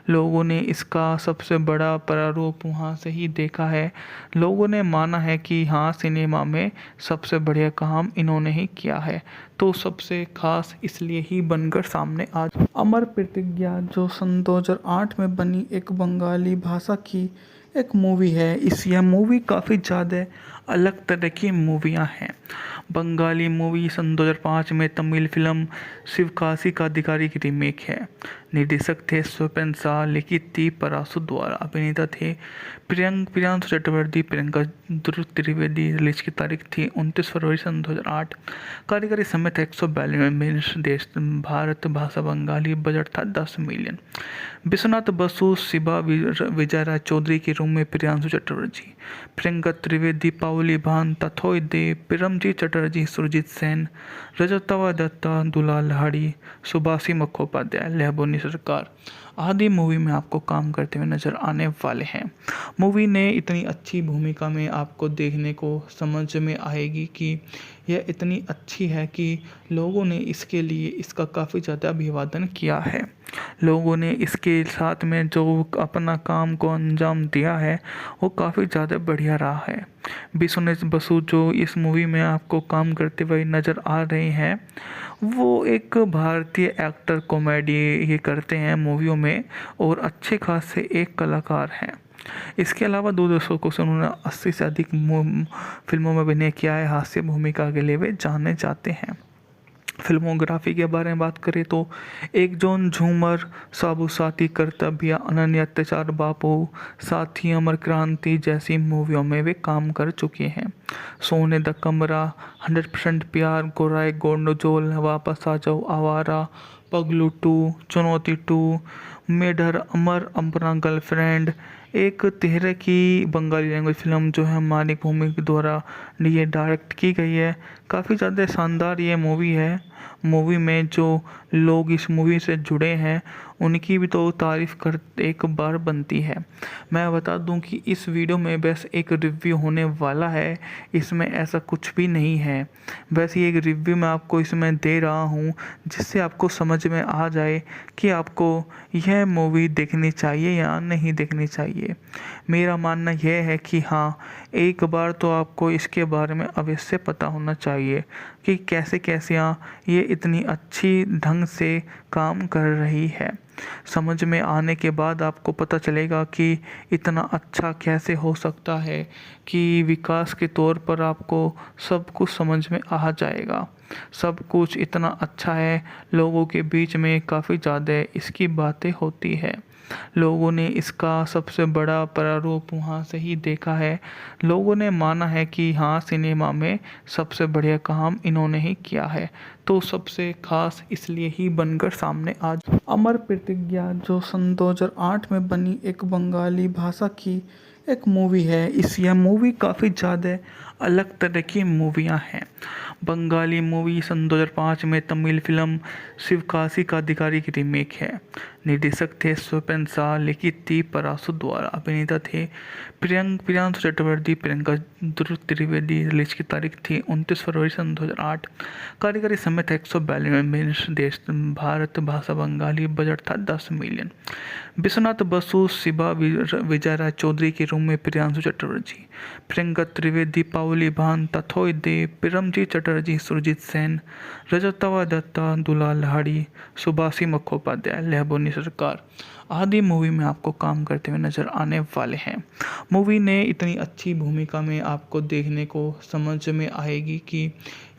लोगों ने इसका सबसे बड़ा प्रारूप वहाँ से ही देखा है। लोगों ने माना है कि हाँ, सिनेमा में सबसे बढ़िया काम इन्होंने ही किया है, तो सबसे खास इसलिए ही बनकर सामने आज अमर प्रतिज्ञा जो सन 2008 में बनी एक बंगाली भाषा की एक मूवी है। यह मूवी काफ़ी ज़्यादा अलग तरह की मूवियाँ हैं। बंगाली मूवी सन 2005 में तमिल फिल्म शिवकाशी का आधिकारिक रीमेक है। निर्देशक थे स्वपन शाह, लिखित थी पराशु द्वारा, अभिनेता थे प्रियांशु चक्रवर्ती, प्रियंका त्रिवेदी। रिलीज की तारीख थी 29 फरवरी सन 2008। कार्यकारी समय था 142 मिनट। देश भारत, भाषा बंगाली, बजट था 10 मिलियन। विश्वनाथ बसु, शिबा, विजय राय चौधरी के रूम में प्रियांशु चटर्जी, प्रियंका त्रिवेदी, पाउली भान, तथोय देव, पिरमजीत चटर्जी, सुरजीत सेन, रजतवा दत्ता, दुलाल लहाड़ी, सुभाषी मुखोपाध्याय, लहबोनी सरकार आदि मूवी में आपको काम करते हुए नजर आने वाले हैं। मूवी ने इतनी अच्छी भूमिका में आपको देखने को समझ में आएगी कि यह इतनी अच्छी है कि लोगों ने इसके लिए इसका काफ़ी ज़्यादा अभिवादन किया है। लोगों ने इसके साथ में जो अपना काम को अंजाम दिया है वो काफ़ी ज़्यादा बढ़िया रहा है। विश्वनाथ बसु जो इस मूवी में आपको काम करते हुए नज़र आ रहे हैं, वो एक भारतीय एक्टर, कॉमेडी ये करते हैं मूवियों में और अच्छे खासे एक कलाकार हैं। इसके अलावा दूरदर्शकों से उन्होंने 80 से अधिक फिल्मों में अभिनय किया है। हास्य भूमिका के लिए वे जाने जाते हैं। फिल्मोग्राफी के बारे में बात करें तो एक जॉन झूमर, साबु साथी, कर्तव्य, अनन्य अत्याचार, बापू, साथी, अमर क्रांति जैसी मूवियों में वे काम कर चुके हैं। सोने द कमरा, 100% प्यार, गोराई गोंडोजोल, वापस आ जाओ, आवारा, पगलू 2, चुनौती 2, मेढर, अमर, अपना गर्लफ्रेंड, एक तिहरे की बंगाली लैंग्वेज फिल्म जो है मानिक भूमि के द्वारा ये डायरेक्ट की गई है। काफ़ी ज़्यादा शानदार ये मूवी है। मूवी में जो लोग इस मूवी से जुड़े हैं उनकी भी तो तारीफ़ कर एक बार बनती है। मैं बता दूं कि इस वीडियो में बस एक रिव्यू होने वाला है, इसमें ऐसा कुछ भी नहीं है। बस ये एक रिव्यू मैं आपको इसमें दे रहा हूँ जिससे आपको समझ में आ जाए कि आपको यह मूवी देखनी चाहिए या नहीं देखनी चाहिए। मेरा मानना यह है कि हाँ, एक बार तो आपको इसके बारे में अवश्य पता होना चाहिए कि कैसे कैसे ये इतनी अच्छी ढंग से काम कर रही है। समझ में आने के बाद आपको पता चलेगा कि इतना अच्छा कैसे हो सकता है कि विकास के तौर पर आपको सब कुछ समझ में आ जाएगा। सब कुछ इतना अच्छा है, लोगों के बीच में काफ़ी ज़्यादा इसकी बातें होती है। लोगों ने इसका सबसे बड़ा प्रारूप वहाँ से ही देखा है। लोगों ने माना है कि हाँ, सिनेमा में सबसे बढ़िया काम इन्होंने ही किया है, तो सबसे खास इसलिए ही बनकर सामने आज अमर प्रतिज्ञा जो सन 2008 में बनी एक बंगाली भाषा की एक मूवी है। यह मूवी काफ़ी ज़्यादा अलग तरह की मूवियाँ हैं। बंगाली मूवी सन 2005 में तमिल फिल्म शिवकाशी का अधिकारी की रीमेक है। निर्देशक थे स्वपन शाह, लिखित थी पराशु द्वारा, अभिनेता थे प्रियांशु चक्रवर्ती, प्रियंका त्रिवेदी। रिलीज की तारीख थी 29 फरवरी सन 2008। कार्यकारी समय था 142 मिनट। देश भारत, भाषा बंगाली, बजट था 10 मिलियन। विश्वनाथ बसु, शिबा विजय राय चौधरी के रूम में प्रियांशु चटर्जी, प्रियंका त्रिवेदी, पाउली भान, तथोय देव, पिरमजीत चटर्जी, सुरजीत सेन, रजतवा दत्ता, दुलाल लाड़ी, सुभाषी मुखोपाध्याय, लहबोनी सरकार आदि मूवी में आपको काम करते हुए नजर आने वाले हैं। मूवी ने इतनी अच्छी भूमिका में आपको देखने को समझ में आएगी कि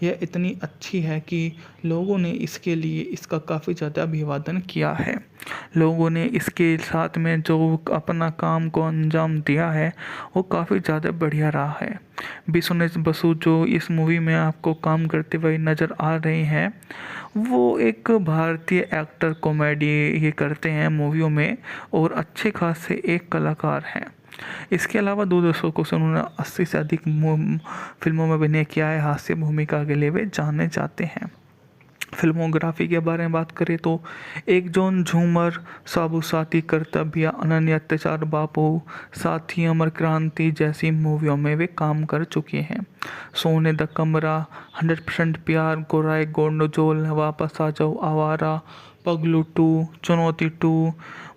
यह इतनी अच्छी है कि लोगों ने इसके लिए इसका काफ़ी ज़्यादा अभिवादन किया है। लोगों ने इसके साथ में जो अपना काम को अंजाम दिया है वो काफ़ी ज़्यादा बढ़िया रहा है। विश्वनाथ बसु जो इस मूवी में आपको काम करते हुए नज़र आ रहे हैं वो एक भारतीय एक्टर, कॉमेडी ये करते हैं मूवियों में और अच्छे खासे एक कलाकार हैं। इसके अलावा दो दशकों से उन्होंने 80 से अधिक फिल्मों में अभिनय किया है। हास्य भूमिका के लिए वे जाने जाते हैं। फिल्मोग्राफी के बारे में बात करें तो एक जॉन झूमर, साबु साथी, कर्तव्य, अनन्य अत्याचार, बापू, साथी, अमर क्रांति जैसी मूवियों में वे काम कर चुके हैं। सोने द कमरा, 100% प्यार, गोराई गोंडोजोल, वापस आ जाओ, आवारा, पगलू 2, चुनौती 2,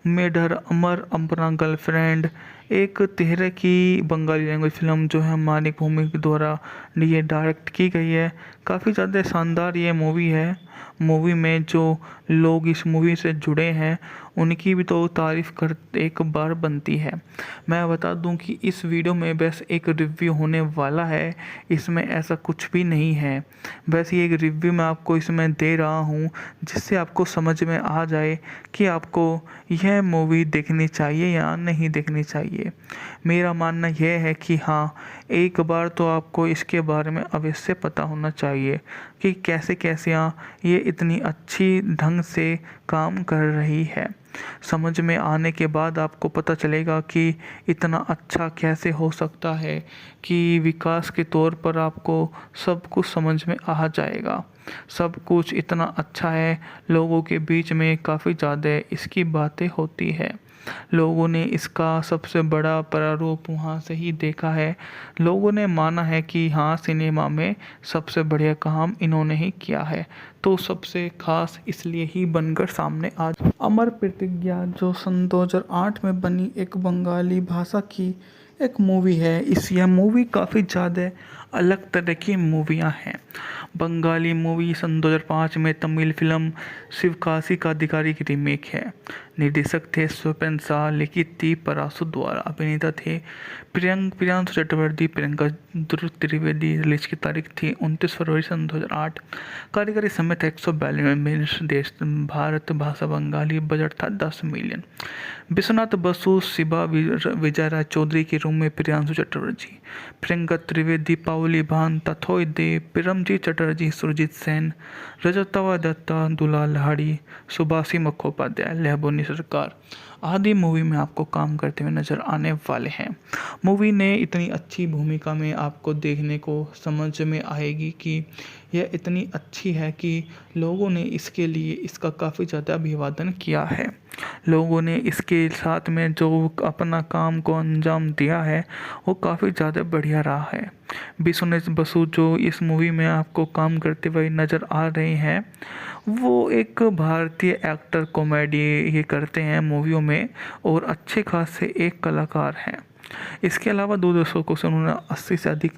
मेढर, अमर, अपना गर्लफ्रेंड, एक तेहरे की बंगाली लैंग्वेज फिल्म जो है मानिक भूमि के द्वारा ये डायरेक्ट की गई है। काफ़ी ज़्यादा शानदार ये मूवी है। मूवी में जो लोग इस मूवी से जुड़े हैं उनकी भी तो तारीफ़ कर एक बार बनती है। मैं बता दूं कि इस वीडियो में बस एक रिव्यू होने वाला है, इसमें ऐसा कुछ भी नहीं है। बस ये एक रिव्यू मैं आपको इसमें दे रहा हूँ जिससे आपको समझ में आ जाए कि आपको यह मूवी देखनी चाहिए या नहीं देखनी चाहिए। मेरा मानना यह है कि हाँ, एक बार तो आपको इसके बारे में अवश्य पता होना चाहिए कि कैसे कैसे ये इतनी अच्छी ढंग से काम कर रही है। समझ में आने के बाद आपको पता चलेगा कि इतना अच्छा कैसे हो सकता है कि विकास के तौर पर आपको सब कुछ समझ में आ जाएगा। सब कुछ इतना अच्छा है, लोगों के बीच में काफ़ी ज़्यादा इसकी बातें होती है। लोगों ने इसका सबसे बड़ा प्रारूप वहाँ से ही देखा है। लोगों ने माना है कि हाँ, सिनेमा में सबसे बढ़िया काम इन्होंने ही किया है, तो सबसे खास इसलिए ही बनकर सामने आज अमर प्रतिज्ञा जो सन 2008 में बनी एक बंगाली भाषा की एक मूवी है। यह मूवी काफ़ी ज़्यादा अलग तरह की मूवियाँ हैं। बंगाली मूवी सन 2005 में तमिल फिल्म शिवकाशी का अधिकारी की रीमेक है। निर्देशक थे स्वपन शाह, लिखित थी पराशु द्वारा, अभिनेता थे प्रियांशु चक्रवर्ती, प्रियंका त्रिवेदी। रिलीज की तारीख थी 29 फरवरी सन 2008। कार्यकारी समय था 142 मिनट। देश भारत, भाषा बंगाली, बजट था 10 मिलियन। विश्वनाथ बसु, शिबा विजय राय चौधरी के रूम में प्रियांशु चटर्जी, प्रियंका त्रिवेदी, पाउली भान, तथोय देव, पिरमजीत चटर्जी, सुरजीत सेन, रजतवा दत्ता, दुलाल लाड़ी, सुभाषी मुखोपाध्याय, लहबोनी सरकार आदि मूवी में आपको काम करते हुए नजर आने वाले हैं। मूवी ने इतनी अच्छी भूमिका में आपको देखने को समझ में आएगी कि यह इतनी अच्छी है कि लोगों ने इसके लिए इसका काफ़ी ज़्यादा अभिवादन किया है। लोगों ने इसके साथ में जो अपना काम को अंजाम दिया है वो काफ़ी ज़्यादा बढ़िया रहा है। विश्वनाथ बसु जो इस मूवी में आपको काम करते हुए नज़र आ रहे हैं वो एक भारतीय एक्टर, कॉमेडी ये करते हैं मूवियों में और अच्छे खासे एक कलाकार हैं। इसके अलावा दो दशकों से उन्होंने 80 से अधिक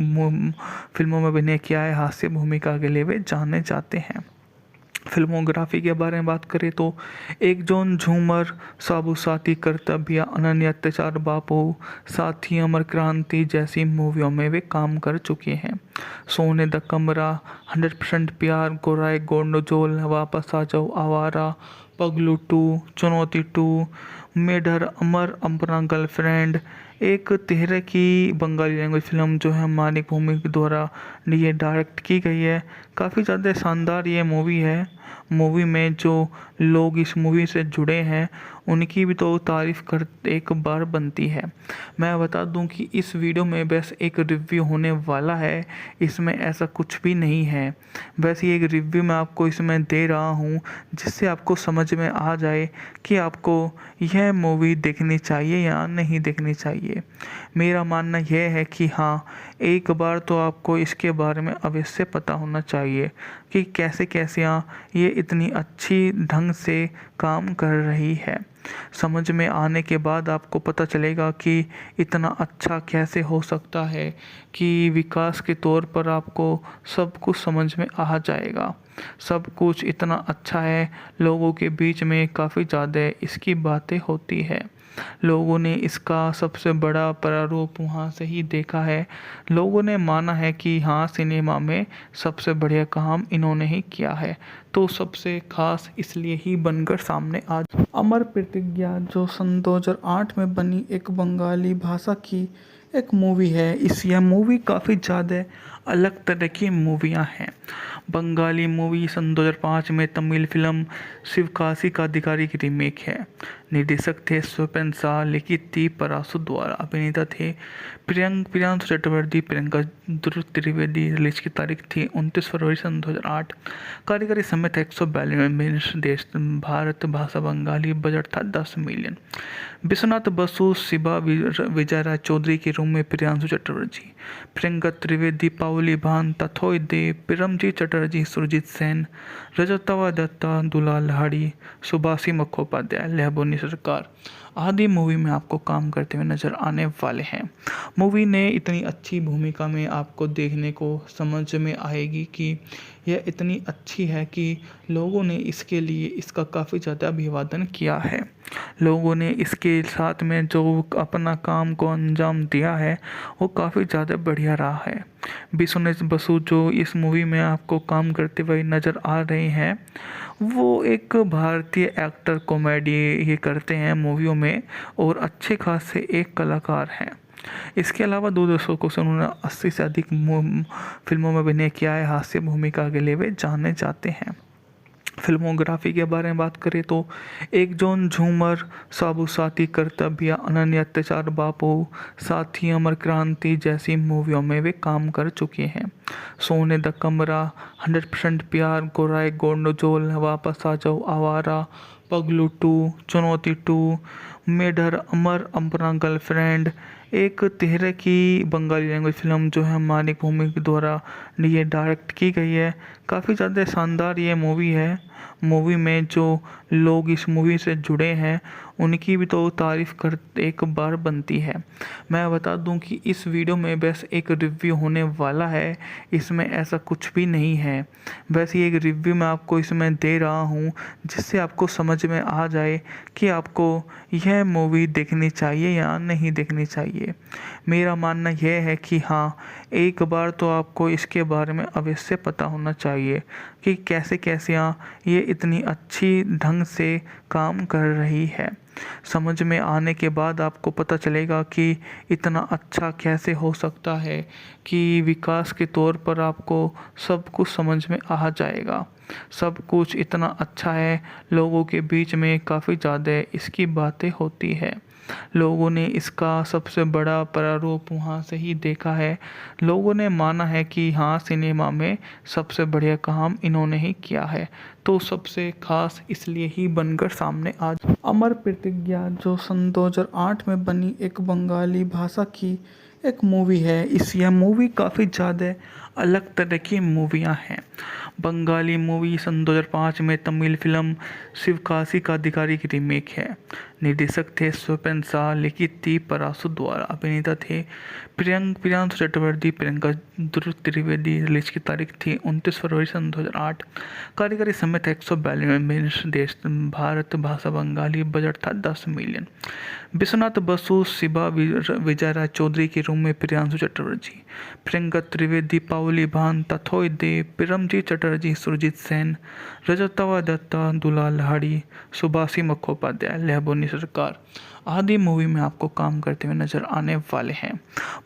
फिल्मों में अभिनय किया है। हास्य भूमिका के लिए वे जाने जाते हैं। फिल्मोग्राफी के बारे में बात करें तो एक जॉन झूमर, साबु साथी, कर्तव्य, अनन्य अत्याचार, बापू, साथी, अमर क्रांति जैसी मूवियों में वे काम कर चुके हैं। सोने द कमरा, 100% प्यार, गोराई गोंडोजोल, वापस आ जाओ, आवारा, पगलू 2, चुनौती 2, मेढर, अमर, अपना गर्लफ्रेंड, एक तेहरे की बंगाली लैंग्वेज फिल्म जो है मानिक भूमि के द्वारा ये डायरेक्ट की गई है। काफ़ी ज़्यादा शानदार ये मूवी है। मूवी में जो लोग इस मूवी से जुड़े हैं उनकी भी तो तारीफ़ कर एक बार बनती है। मैं बता दूं कि इस वीडियो में बस एक रिव्यू होने वाला है, इसमें ऐसा कुछ भी नहीं है। बस ये एक रिव्यू मैं आपको इसमें दे रहा हूँ जिससे आपको समझ में आ जाए कि आपको यह मूवी देखनी चाहिए या नहीं देखनी चाहिए। मेरा मानना यह है कि हाँ, एक बार तो आपको इसके बारे में अवश्य पता होना चाहिए कि कैसे कैसे ये इतनी अच्छी ढंग से काम कर रही है। समझ में आने के बाद आपको पता चलेगा कि इतना अच्छा कैसे हो सकता है कि विकास के तौर पर आपको सब कुछ समझ में आ जाएगा। सब कुछ इतना अच्छा है, लोगों के बीच में काफ़ी ज़्यादा इसकी बातें होती है। लोगों ने इसका सबसे बड़ा प्रारूप वहाँ से ही देखा है। लोगों ने माना है कि हाँ, सिनेमा में सबसे बढ़िया काम इन्होंने ही किया है, तो सबसे खास इसलिए ही बनकर सामने आज अमर प्रतिज्ञा जो सन 2008 में बनी एक बंगाली भाषा की एक मूवी है। यह मूवी काफ़ी ज़्यादा अलग तरह की मूवियाँ हैं। बंगाली मूवी सन 2005 में तमिल फिल्म शिवकाशी का अधिकारी की रीमेक है। निर्देशक थे स्वपन शाह, लिखित थी पराशु द्वारा, अभिनेता थे प्रियांशु चक्रवर्ती, प्रियंका त्रिवेदी। रिलीज की तारीख थी 29 फरवरी सन 2008। कार्यकारी समय था 142 मिनट। देश भारत, भाषा बंगाली, बजट था 10 मिलियन। विश्वनाथ बसु, शिबा विजय राय चौधरी के रूम में प्रियांशु चटर्जी, प्रियंका त्रिवेदी, पाउली भान, तथोय देव, पिरमजीत चटर्जी, सुरजीत सेन, रजतवा दत्ता, दुलाल लाड़ी, सुभाषी मुखोपाध्याय, लहबोनी सरकार आदि मूवी में आपको काम करते हुए नजर आने वाले हैं। मूवी ने इतनी अच्छी भूमिका में आपको देखने को समझ में आएगी कि यह इतनी अच्छी है कि लोगों ने इसके लिए इसका काफ़ी ज़्यादा अभिवादन किया है। लोगों ने इसके साथ में जो अपना काम को अंजाम दिया है वो काफ़ी ज़्यादा बढ़िया रहा है। विश्वनाथ बसु जो इस मूवी में आपको काम करते हुए नज़र आ रहे हैं, वो एक भारतीय एक्टर, कॉमेडी ये करते हैं मूवियों में और अच्छे खासे एक कलाकार हैं। इसके अलावा 2 दशकों से उन्होंने 80 से अधिक फिल्मों में अभिनय किया है। हास्य भूमिका के लिए वे जाने जाते हैं। फिल्मोग्राफी के बारे में बात करें तो एक जॉन झूमर, साबु साथी, कर्तव्य, अनन्य अत्याचार, बापू, साथी, अमर क्रांति जैसी मूवियों में वे काम कर चुके हैं। सोने द कमरा, 100% प्यार, गोराई गोंडोजोल, वापस आ जाओ, आवारा, पगलू 2, चुनौती 2, मेढर, अमर, अपना गर्लफ्रेंड, एक तिहरे की बंगाली लैंग्वेज फिल्म जो है मानिक भूमि के द्वारा ये डायरेक्ट की गई है। काफ़ी ज़्यादा शानदार ये मूवी है। मूवी में जो लोग इस मूवी से जुड़े हैं उनकी भी तो तारीफ़ कर एक बार बनती है। मैं बता दूं कि इस वीडियो में बस एक रिव्यू होने वाला है, इसमें ऐसा कुछ भी नहीं है। बस ये एक रिव्यू मैं आपको इसमें दे रहा हूँ जिससे आपको समझ में आ जाए कि आपको यह मूवी देखनी चाहिए या नहीं देखनी चाहिए। मेरा मानना यह है कि हाँ, एक बार तो आपको इसके बारे में अवश्य पता होना चाहिए कि कैसे कैसे ये इतनी अच्छी ढंग से काम कर रही है। समझ में आने के बाद आपको पता चलेगा कि इतना अच्छा कैसे हो सकता है कि विकास के तौर पर आपको सब कुछ समझ में आ जाएगा। सब कुछ इतना अच्छा है, लोगों के बीच में काफ़ी ज़्यादा इसकी बातें होती है। लोगों ने इसका सबसे बड़ा प्रारूप वहाँ से ही देखा है। लोगों ने माना है कि हाँ, सिनेमा में सबसे बढ़िया काम इन्होंने ही किया है, तो सबसे खास इसलिए ही बनकर सामने आज अमर प्रतिज्ञा जो सन 2008 में बनी एक बंगाली भाषा की एक मूवी है। यह मूवी काफ़ी ज़्यादा अलग तरह की मूवियाँ हैं। बंगाली मूवी सन 2005 में तमिल फिल्म शिवकाशी का अधिकारी की रीमेक है। निर्देशक थे स्वपन शाह, लिखित थी पराशु द्वारा, अभिनेता थे प्रियांशु चक्रवर्ती, प्रियंका त्रिवेदी। रिलीज की तारीख थी 29 फरवरी सन 2008। कार्यकारी समय था 142 मिनट। देश भारत, भाषा बंगाली, बजट था 10 मिलियन। विश्वनाथ बसु, शिबा विजय राय चौधरी के रूम में प्रियांशु चटर्जी, प्रियंका त्रिवेदी, पाउली भान, तथोय देव, पिरमजीत चटर्जी, सुरजीत सेन, रजतवा दत्ता, दुलाल लाड़ी, सुभाषी मुखोपाध्याय, लहबोनी सरकार आदि मूवी में आपको काम करते हुए नज़र आने वाले हैं।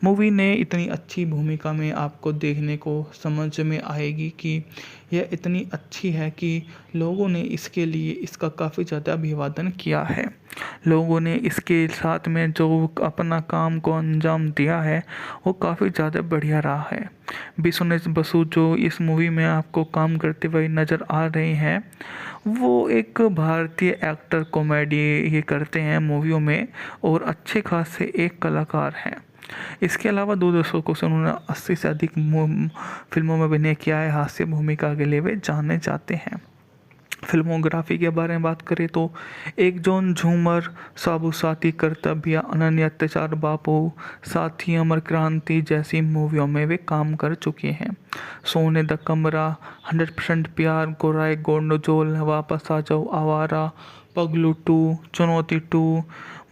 मूवी ने इतनी अच्छी भूमिका में आपको देखने को समझ में आएगी कि यह इतनी अच्छी है कि लोगों ने इसके लिए इसका काफ़ी ज़्यादा अभिवादन किया है। लोगों ने इसके साथ में जो अपना काम को अंजाम दिया है वो काफ़ी ज़्यादा बढ़िया रहा है। बिस्वास बसु जो इस मूवी में आपको काम करते हुए नज़र आ रहे हैं, वो एक भारतीय एक्टर कॉमेडी ये करते हैं मूवियों में और अच्छे खासे एक कलाकार हैं। इसके अलावा 2 दशकों से उन्होंने 80 से अधिक फिल्मों में अभिनय किया है। हास्य भूमिका के लिए वे जाने जाते हैं। फिल्मोग्राफी के बारे में बात करें तो एक जॉन झूमर, साबु साथी, कर्तव्य, अनन्य अत्याचार, बापू, साथी, अमर क्रांति जैसी मूवियों में वे काम कर चुके हैं। सोने द कमरा, 100% प्यार, गोराई गोंडोजोल, वापस आ जाओ, आवारा, पगलू 2, चुनौती 2,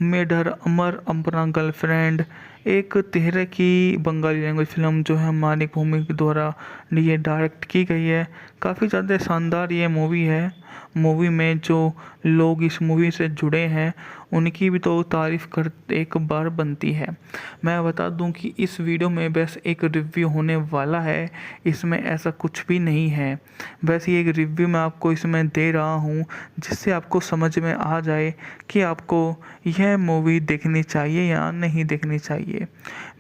मेढर, अमर, अपना गर्लफ्रेंड, एक तिहरे की बंगाली लैंग्वेज फिल्म जो है मानिक भूमि के द्वारा ये डायरेक्ट की गई है। काफ़ी ज़्यादा शानदार ये मूवी है। मूवी में जो लोग इस मूवी से जुड़े हैं उनकी भी तो तारीफ़ कर एक बार बनती है। मैं बता दूं कि इस वीडियो में बस एक रिव्यू होने वाला है, इसमें ऐसा कुछ भी नहीं है। बस ये एक रिव्यू मैं आपको इसमें दे रहा हूँ जिससे आपको समझ में आ जाए कि आपको यह मूवी देखनी चाहिए या नहीं देखनी चाहिए।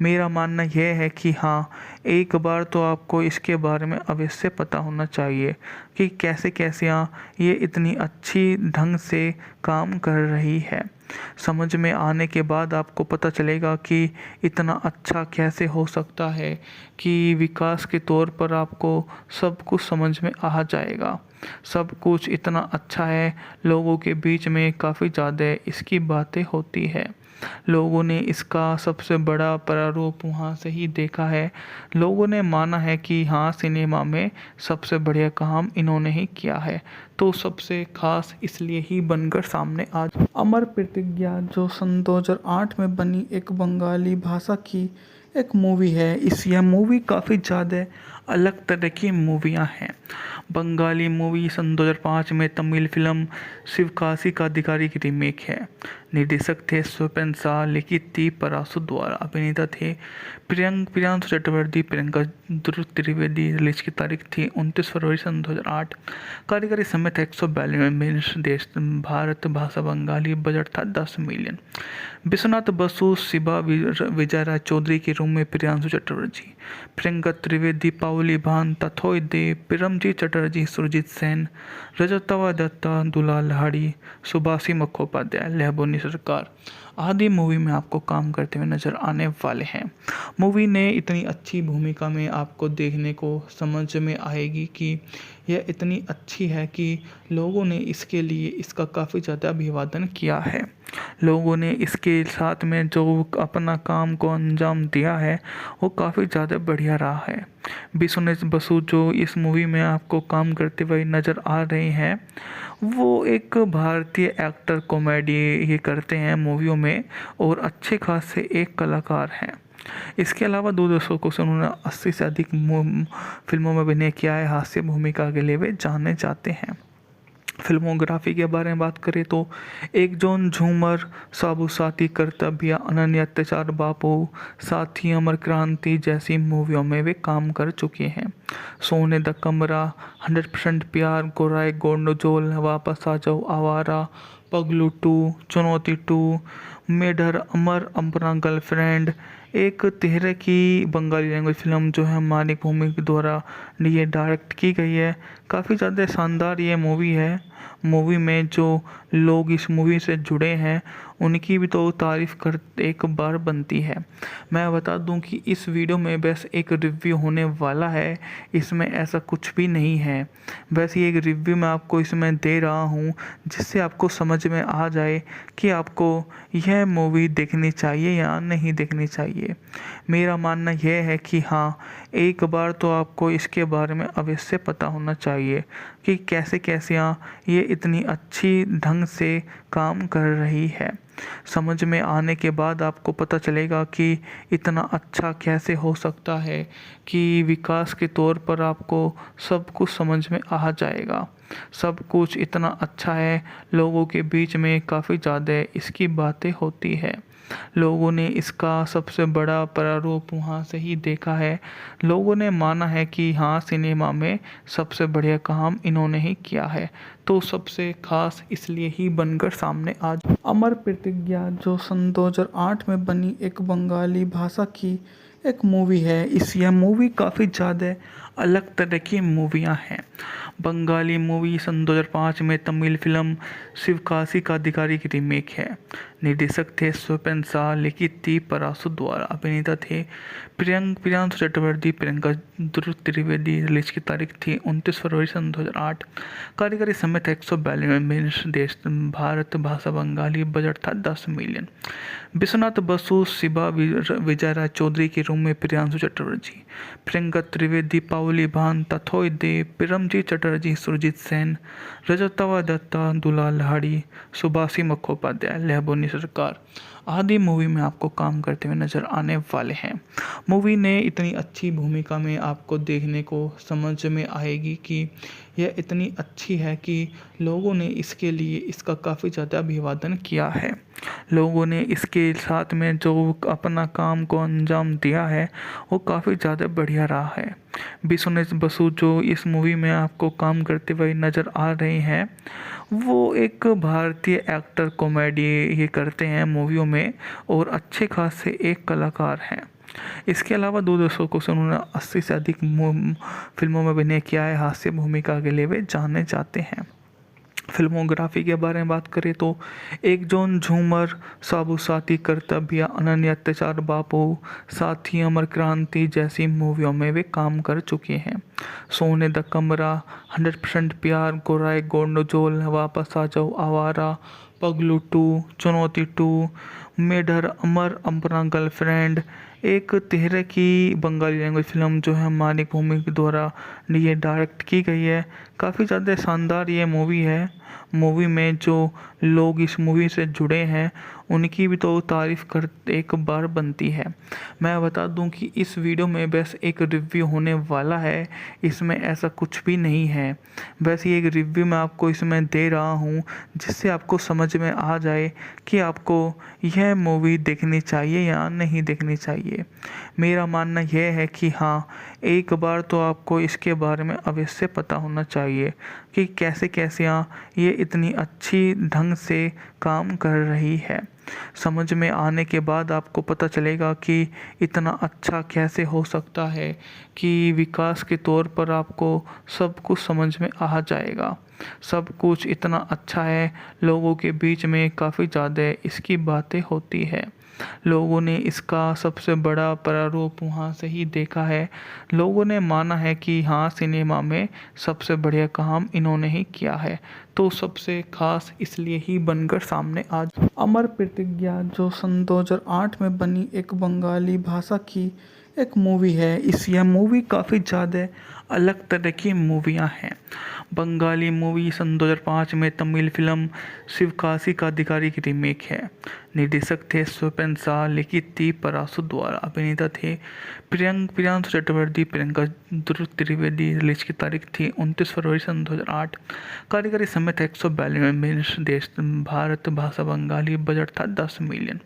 मेरा मानना यह है कि हाँ, एक बार तो आपको इसके बारे में अवश्य पता होना चाहिए कि कैसे कैसे ये इतनी अच्छी ढंग से काम कर रही है। समझ में आने के बाद आपको पता चलेगा कि इतना अच्छा कैसे हो सकता है कि विकास के तौर पर आपको सब कुछ समझ में आ जाएगा। सब कुछ इतना अच्छा है, लोगों के बीच में काफ़ी ज़्यादा इसकी बातें होती है। लोगों ने इसका सबसे बड़ा प्रारूप वहाँ से ही देखा है। लोगों ने माना है कि हाँ, सिनेमा में सबसे बढ़िया काम इन्होंने ही किया है, तो सबसे खास इसलिए ही बनकर सामने आज अमर प्रतिज्ञा जो सन 2008 में बनी एक बंगाली भाषा की एक मूवी है। यह मूवी काफ़ी ज़्यादा अलग तरह की मूवियाँ हैं। बंगाली मूवी सन 2005 में तमिल फिल्म शिवकाशी का अधिकारी की रीमेक है। निर्देशक थे स्वपन शाह, लिखित थी पराशु द्वारा, अभिनेता थे प्रियांशु चक्रवर्ती, प्रियंका त्रिवेदी। रिलीज की तारीख थी 29 फरवरी सन 2008। कार्यकारी समय था 142 मिनट। देश भारत, भाषा बंगाली, बजट था 10 मिलियन। विश्वनाथ बसु, शिबा, विजय राय चौधरी के रूम में प्रियांशु चटर्जी, प्रियंका त्रिवेदी, पाउली भान, तथोय देव, पिरमजीत चटर्जी, सुरजीत सेन, रजतवा दत्ता, दुलाल लहाड़ी, सुभाषी मुखोपाध्याय, लहबोनी सरकार आदि मूवी में आपको काम करते हुए नजर आने वाले हैं। मूवी ने इतनी अच्छी भूमिका में आपको देखने को समझ में आएगी कि यह इतनी अच्छी है कि लोगों ने इसके लिए इसका काफ़ी ज़्यादा अभिवादन किया है। लोगों ने इसके साथ में जो अपना काम को अंजाम दिया है वो काफ़ी ज़्यादा बढ़िया रहा है। बिस्वास बसु जो इस मूवी में आपको काम करते हुए नज़र आ रहे हैं, वो एक भारतीय एक्टर कॉमेडी ये करते हैं मूवियों में और अच्छे खासे एक कलाकार हैं। इसके अलावा 2 दशकों से उन्होंने 80 से अधिक फिल्मों में अभिनय किया है। हास्य भूमिका के लिए वे जाने जाते हैं। फिल्मोग्राफी के बारे में बात करें तो एक जॉन झूमर, साबु साथी, कर्तव्य, अनन्य अत्याचार, बापू, साथी, अमर क्रांति जैसी मूवियों में वे काम कर चुके हैं। सोने द कमरा, 100% प्यार, गोराई गोंडोजोल, वापस आ जाओ, आवारा, पगलू 2, चुनौती 2, मेढर, अमर, अपना गर्लफ्रेंड, एक तिहरे की बंगाली लैंग्वेज फिल्म जो है मानिक भूमि के द्वारा ये डायरेक्ट की गई है। काफ़ी ज़्यादा शानदार ये मूवी है। मूवी में जो लोग इस मूवी से जुड़े हैं उनकी भी तो तारीफ़ कर एक बार बनती है। मैं बता दूं कि इस वीडियो में बस एक रिव्यू होने वाला है, इसमें ऐसा कुछ भी नहीं है। बस ये एक रिव्यू मैं आपको इसमें दे रहा हूँ जिससे आपको समझ में आ जाए कि आपको यह मूवी देखनी चाहिए या नहीं देखनी चाहिए। मेरा मानना यह है कि हाँ, एक बार तो आपको इसके बारे में अवश्य पता होना चाहिए कि कैसे कैसे ये इतनी अच्छी ढंग से काम कर रही है। समझ में आने के बाद आपको पता चलेगा कि इतना अच्छा कैसे हो सकता है कि विकास के तौर पर आपको सब कुछ समझ में आ जाएगा। सब कुछ इतना अच्छा है, लोगों के बीच में काफ़ी ज़्यादा इसकी बातें होती है। लोगों ने इसका सबसे बड़ा प्रारूप वहाँ से ही देखा है। लोगों ने माना है कि हाँ, सिनेमा में सबसे बढ़िया काम इन्होंने ही किया है, तो सबसे खास इसलिए ही बनकर सामने आज अमर प्रतिज्ञा जो सन 2008 में बनी एक बंगाली भाषा की एक मूवी है। यह मूवी काफ़ी ज़्यादा अलग तरह की मूवियाँ हैं। बंगाली मूवी सन 2005 में तमिल फिल्म शिवकाशी का आधिकारिक रीमेक है। निर्देशक थे स्वपन शाह, लिखित थी पराशु द्वारा, अभिनेता थे प्रियांशु चक्रवर्ती, प्रियंका त्रिवेदी। रिलीज की तारीख थी 29 फरवरी सन 2008। कार्यकारी समय था 142 मिनट। देश भारत, भाषा बंगाली, बजट था 10 मिलियन। विश्वनाथ बसु, शिबा विजय राय चौधरी के रूम में प्रियांशु चक्रवर्ती, प्रियंका त्रिवेदी, पावली भान, तथोय देव, पिरमजीत चटर्जी, सुरजीत सेन, रजतवा दत्ता, दुलाल लहाड़ी, सुभाषी मुखोपाध्याय, लहबोनी सरकार आदि मूवी में आपको काम करते हुए नजर आने वाले हैं। मूवी ने इतनी अच्छी भूमिका में आपको देखने को समझ में आएगी कि यह इतनी अच्छी है कि लोगों ने इसके लिए इसका काफ़ी ज़्यादा अभिवादन किया है। लोगों ने इसके साथ में जो अपना काम को अंजाम दिया है वो काफ़ी ज़्यादा बढ़िया रहा है। विश्वनाथ बसु जो इस मूवी में आपको काम करते हुए नज़र आ रहे हैं, वो एक भारतीय एक्टर, कॉमेडी ये करते हैं मूवियों में और अच्छे खासे एक कलाकार हैं। इसके अलावा 2 दशकों से उन्होंने 80 से अधिक फिल्मों में अभिनय किया है। हास्य भूमिका के लिए वे जाने जाते हैं। फिल्मोग्राफी के बारे में बात करें तो एक जॉन झूमर, साबु साथी, कर्तव्य, अनन्य अत्याचार, बापू, साथी, अमर क्रांति जैसी मूवियों में वे काम कर चुके हैं। सोने द कमरा, 100% प्यार, गोराई गोंडोजोल, वापस आ जाओ, आवारा, पगलू 2, चुनौती 2, मेढर, अमर, अपना गर्लफ्रेंड, एक तिहरे की बंगाली लैंग्वेज फिल्म जो है मानिक भूमि के द्वारा ये डायरेक्ट की गई है। काफ़ी ज़्यादा शानदार ये मूवी है। मूवी में जो लोग इस मूवी से जुड़े हैं उनकी भी तो तारीफ़ कर एक बार बनती है। मैं बता दूं कि इस वीडियो में बस एक रिव्यू होने वाला है, इसमें ऐसा कुछ भी नहीं है। बस ये एक रिव्यू मैं आपको इसमें दे रहा हूँ जिससे आपको समझ में आ जाए कि आपको यह मूवी देखनी चाहिए या नहीं देखनी चाहिए। मेरा मानना यह है कि हाँ, एक बार तो आपको इसके बारे में अवश्य पता होना चाहिए कि कैसे कैसे ये इतनी अच्छी ढंग से काम कर रही है। समझ में आने के बाद आपको पता चलेगा कि इतना अच्छा कैसे हो सकता है कि विकास के तौर पर आपको सब कुछ समझ में आ जाएगा। सब कुछ इतना अच्छा है, लोगों के बीच में काफ़ी ज़्यादा इसकी बातें होती है। लोगों ने इसका सबसे बड़ा प्रारूप वहाँ से ही देखा है। लोगों ने माना है कि हाँ, सिनेमा में सबसे बढ़िया काम इन्होंने ही किया है, तो सबसे खास इसलिए ही बनकर सामने आज अमर प्रतिज्ञा जो सन 2008 में बनी एक बंगाली भाषा की एक मूवी है। यह मूवी काफ़ी ज़्यादा अलग तरह की मूवियाँ हैं। बंगाली मूवी सन 2005 में तमिल फिल्म शिवकाशी का आधिकारिक रीमेक है। निर्देशक थे स्वपन शाह, लिखित थी पराशु द्वारा, अभिनेता थे प्रियांशु चक्रवर्ती, प्रियंका त्रिवेदी। रिलीज की तारीख थी 29 फरवरी सन 2008। कार्यकारी समय था 142 मिनट। देश भारत, भाषा बंगाली, बजट था 10 मिलियन।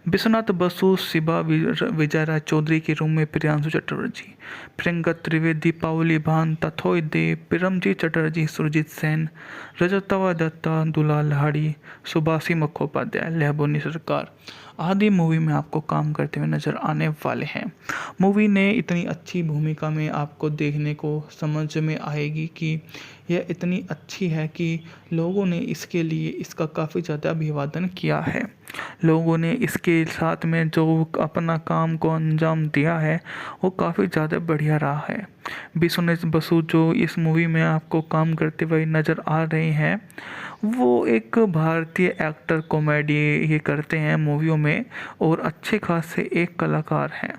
विश्वनाथ बसु, शिबा विजय राय चौधरी के रूम में प्रियांशु चक्रवर्ती, प्रियंका त्रिवेदी, पावली भान, तथोय देव, पिरमजीत चटर्जी, सुरजीत सेन, रजतवा दत्ता, दुलाल लहाड़ी, सुभाषी मुखोपाध्याय, लहबोनी सरकार आदि मूवी में आपको काम करते हुए नजर आने वाले हैं। मूवी ने इतनी अच्छी भूमिका में आपको देखने को समझ में आएगी कि यह इतनी अच्छी है कि लोगों ने इसके लिए इसका काफ़ी ज़्यादा अभिवादन किया है। लोगों ने इसके साथ में जो अपना काम को अंजाम दिया है वो काफ़ी ज़्यादा बढ़िया रहा है। विश्वनाथ बसु जो इस मूवी में आपको काम करते हुए नज़र आ रहे हैं, वो एक भारतीय एक्टर, कॉमेडी ये करते हैं मूवियों में और अच्छे खासे एक कलाकार हैं।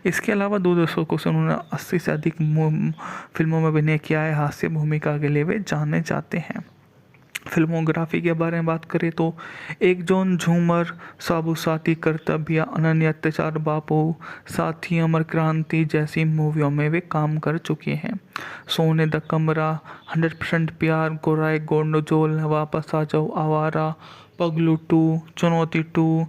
इसके अलावा 2 दशकों से उन्होंने 80 से अधिक फिल्मों में अभिनय किया है। हास्य भूमिका के लिए वे जाने जाते हैं। फिल्मोग्राफी के बारे में बात करें तो एक जॉन झूमर, साबुसाती, कर्तव्य, अनन्य अत्याचार, बापू, साथी, अमर क्रांति जैसी मूवियों में वे काम कर चुके हैं। सोने द कमरा, 100% प्यार, गोराई गोंडोजोल, वापस आ जाओ, आवारा, पगलू 2, चुनौती 2,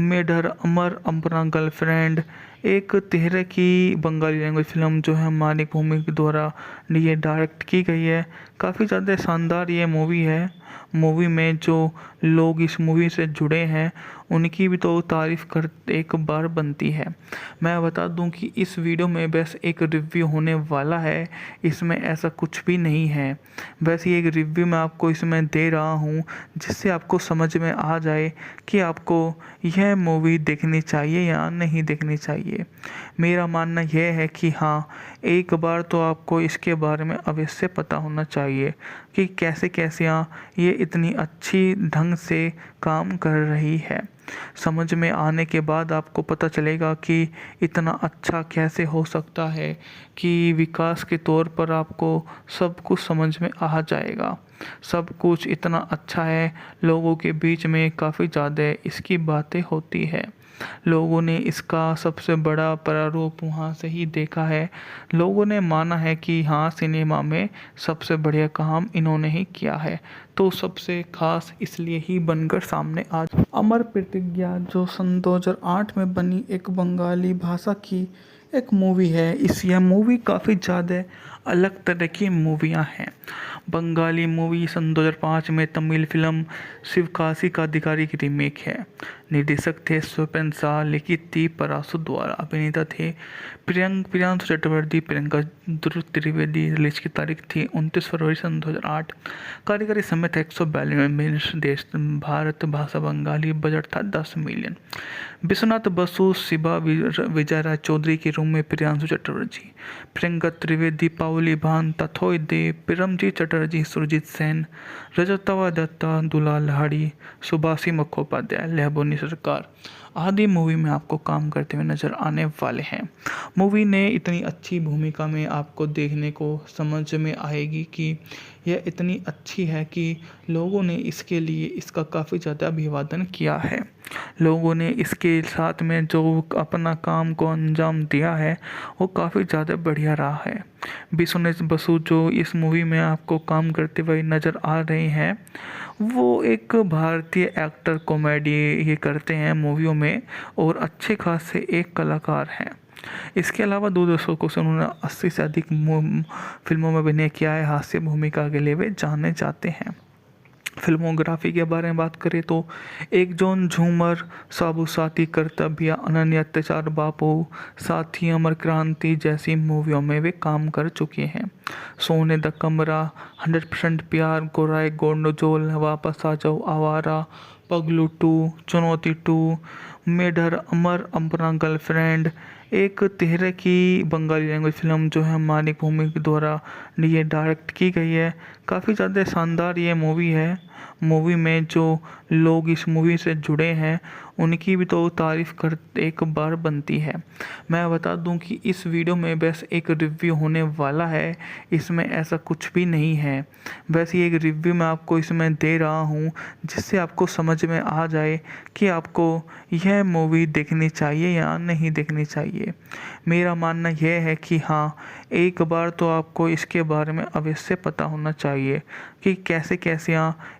मेढर, अमर, अपना गर्लफ्रेंड, एक तिहरे की बंगाली लैंग्वेज फिल्म जो है मानिक भौमिक द्वारा ये डायरेक्ट की गई है। काफ़ी ज़्यादा शानदार ये मूवी है। मूवी में जो लोग इस मूवी से जुड़े हैं उनकी भी तो तारीफ़ कर एक बार बनती है। मैं बता दूं कि इस वीडियो में बस एक रिव्यू होने वाला है, इसमें ऐसा कुछ भी नहीं है। बस ये एक रिव्यू मैं आपको इसमें दे रहा हूँ जिससे आपको समझ में आ जाए कि आपको यह मूवी देखनी चाहिए या नहीं देखनी चाहिए। मेरा मानना यह है कि हाँ, एक बार तो आपको इसके बारे में अवश्य पता होना चाहिए कि कैसे कैसे ये इतनी अच्छी ढंग से काम कर रही है। समझ में आने के बाद आपको पता चलेगा कि इतना अच्छा कैसे हो सकता है कि विकास के तौर पर आपको सब कुछ समझ में आ जाएगा। सब कुछ इतना अच्छा है, लोगों के बीच में काफ़ी ज़्यादा इसकी बातें होती है। लोगों ने इसका सबसे बड़ा प्रारूप वहाँ से ही देखा है। लोगों ने माना है कि हाँ, सिनेमा में सबसे बढ़िया काम इन्होंने ही किया है, तो सबसे खास इसलिए ही बनकर सामने आज अमर प्रतिज्ञा जो सन 2008 में बनी एक बंगाली भाषा की एक मूवी है। यह मूवी काफ़ी ज़्यादा अलग तरह की मूवियाँ हैं। बंगाली मूवी सन 2005 में तमिल फिल्म शिवकाशी का आधिकारिक रीमेक है। निर्देशक थे स्वपन शाह, लिखित थी पराशु द्वारा, अभिनेता थे प्रियांशु चक्रवर्ती, प्रियंका त्रिवेदी। रिलीज की तारीख थी 29 फरवरी सन 2008। कार्यकारी समय था 142 मिनट। देश भारत, भाषा बंगाली, बजट था 10 मिलियन। विश्वनाथ बसु, शिबा, विजय राय चौधरी के रूम में प्रियांशु चटर्जी, प्रियंका त्रिवेदी, पाउली भान, तथोय देव, पिरमजीत चटर्जी, सुरजीत सेन, रजतवा दत्ता, दुलाल लहाड़ी, सुभाषी मुखोपाध्याय, लहबोनी सरकार आदि मूवी में आपको काम करते हुए नजर आने वाले हैं। मूवी ने इतनी अच्छी भूमिका में आपको देखने को समझ में आएगी कि यह इतनी अच्छी है कि लोगों ने इसके लिए इसका काफ़ी ज़्यादा अभिवादन किया है। लोगों ने इसके साथ में जो अपना काम को अंजाम दिया है वो काफ़ी ज़्यादा बढ़िया रहा है। विश्वनाथ बसु जो इस मूवी में आपको काम करते हुए नज़र आ रहे हैं, वो एक भारतीय एक्टर, कॉमेडी ये करते हैं मूवियों में और अच्छे खासे एक कलाकार हैं। इसके अलावा 2 दशकों से उन्होंने 80 से अधिक फिल्मों में अभिनय किया है। हास्य भूमिका के लिए वे जाने जाते हैं। फिल्मोग्राफी के बारे में बात करें तो एक जॉन झूमर, साबुसाती, कर्तव्य, अनन्य अत्याचार, बापू, साथी, अमर क्रांति जैसी मूवियों में वे काम कर चुके हैं। सोने द कमरा, 100% प्यार, गोराई गोंडोजोल, वापस आ जाओ, आवारा, पगलू 2, चुनौती 2, मेढर, अमर, अपना गर्लफ्रेंड, एक तिहरे की बंगाली लैंग्वेज फिल्म जो है मानिक भौमिक द्वारा ये डायरेक्ट की गई है। काफ़ी ज़्यादा शानदार ये मूवी है। मूवी में जो लोग इस मूवी से जुड़े हैं उनकी भी तो तारीफ़ कर एक बार बनती है। मैं बता दूं कि इस वीडियो में बस एक रिव्यू होने वाला है, इसमें ऐसा कुछ भी नहीं है। बस ये एक रिव्यू मैं आपको इसमें दे रहा हूँ जिससे आपको समझ में आ जाए कि आपको यह मूवी देखनी चाहिए या नहीं देखनी चाहिए। मेरा मानना यह है कि हाँ, एक बार तो आपको इसके बारे में अवश्य पता होना चाहिए कि कैसे कैसे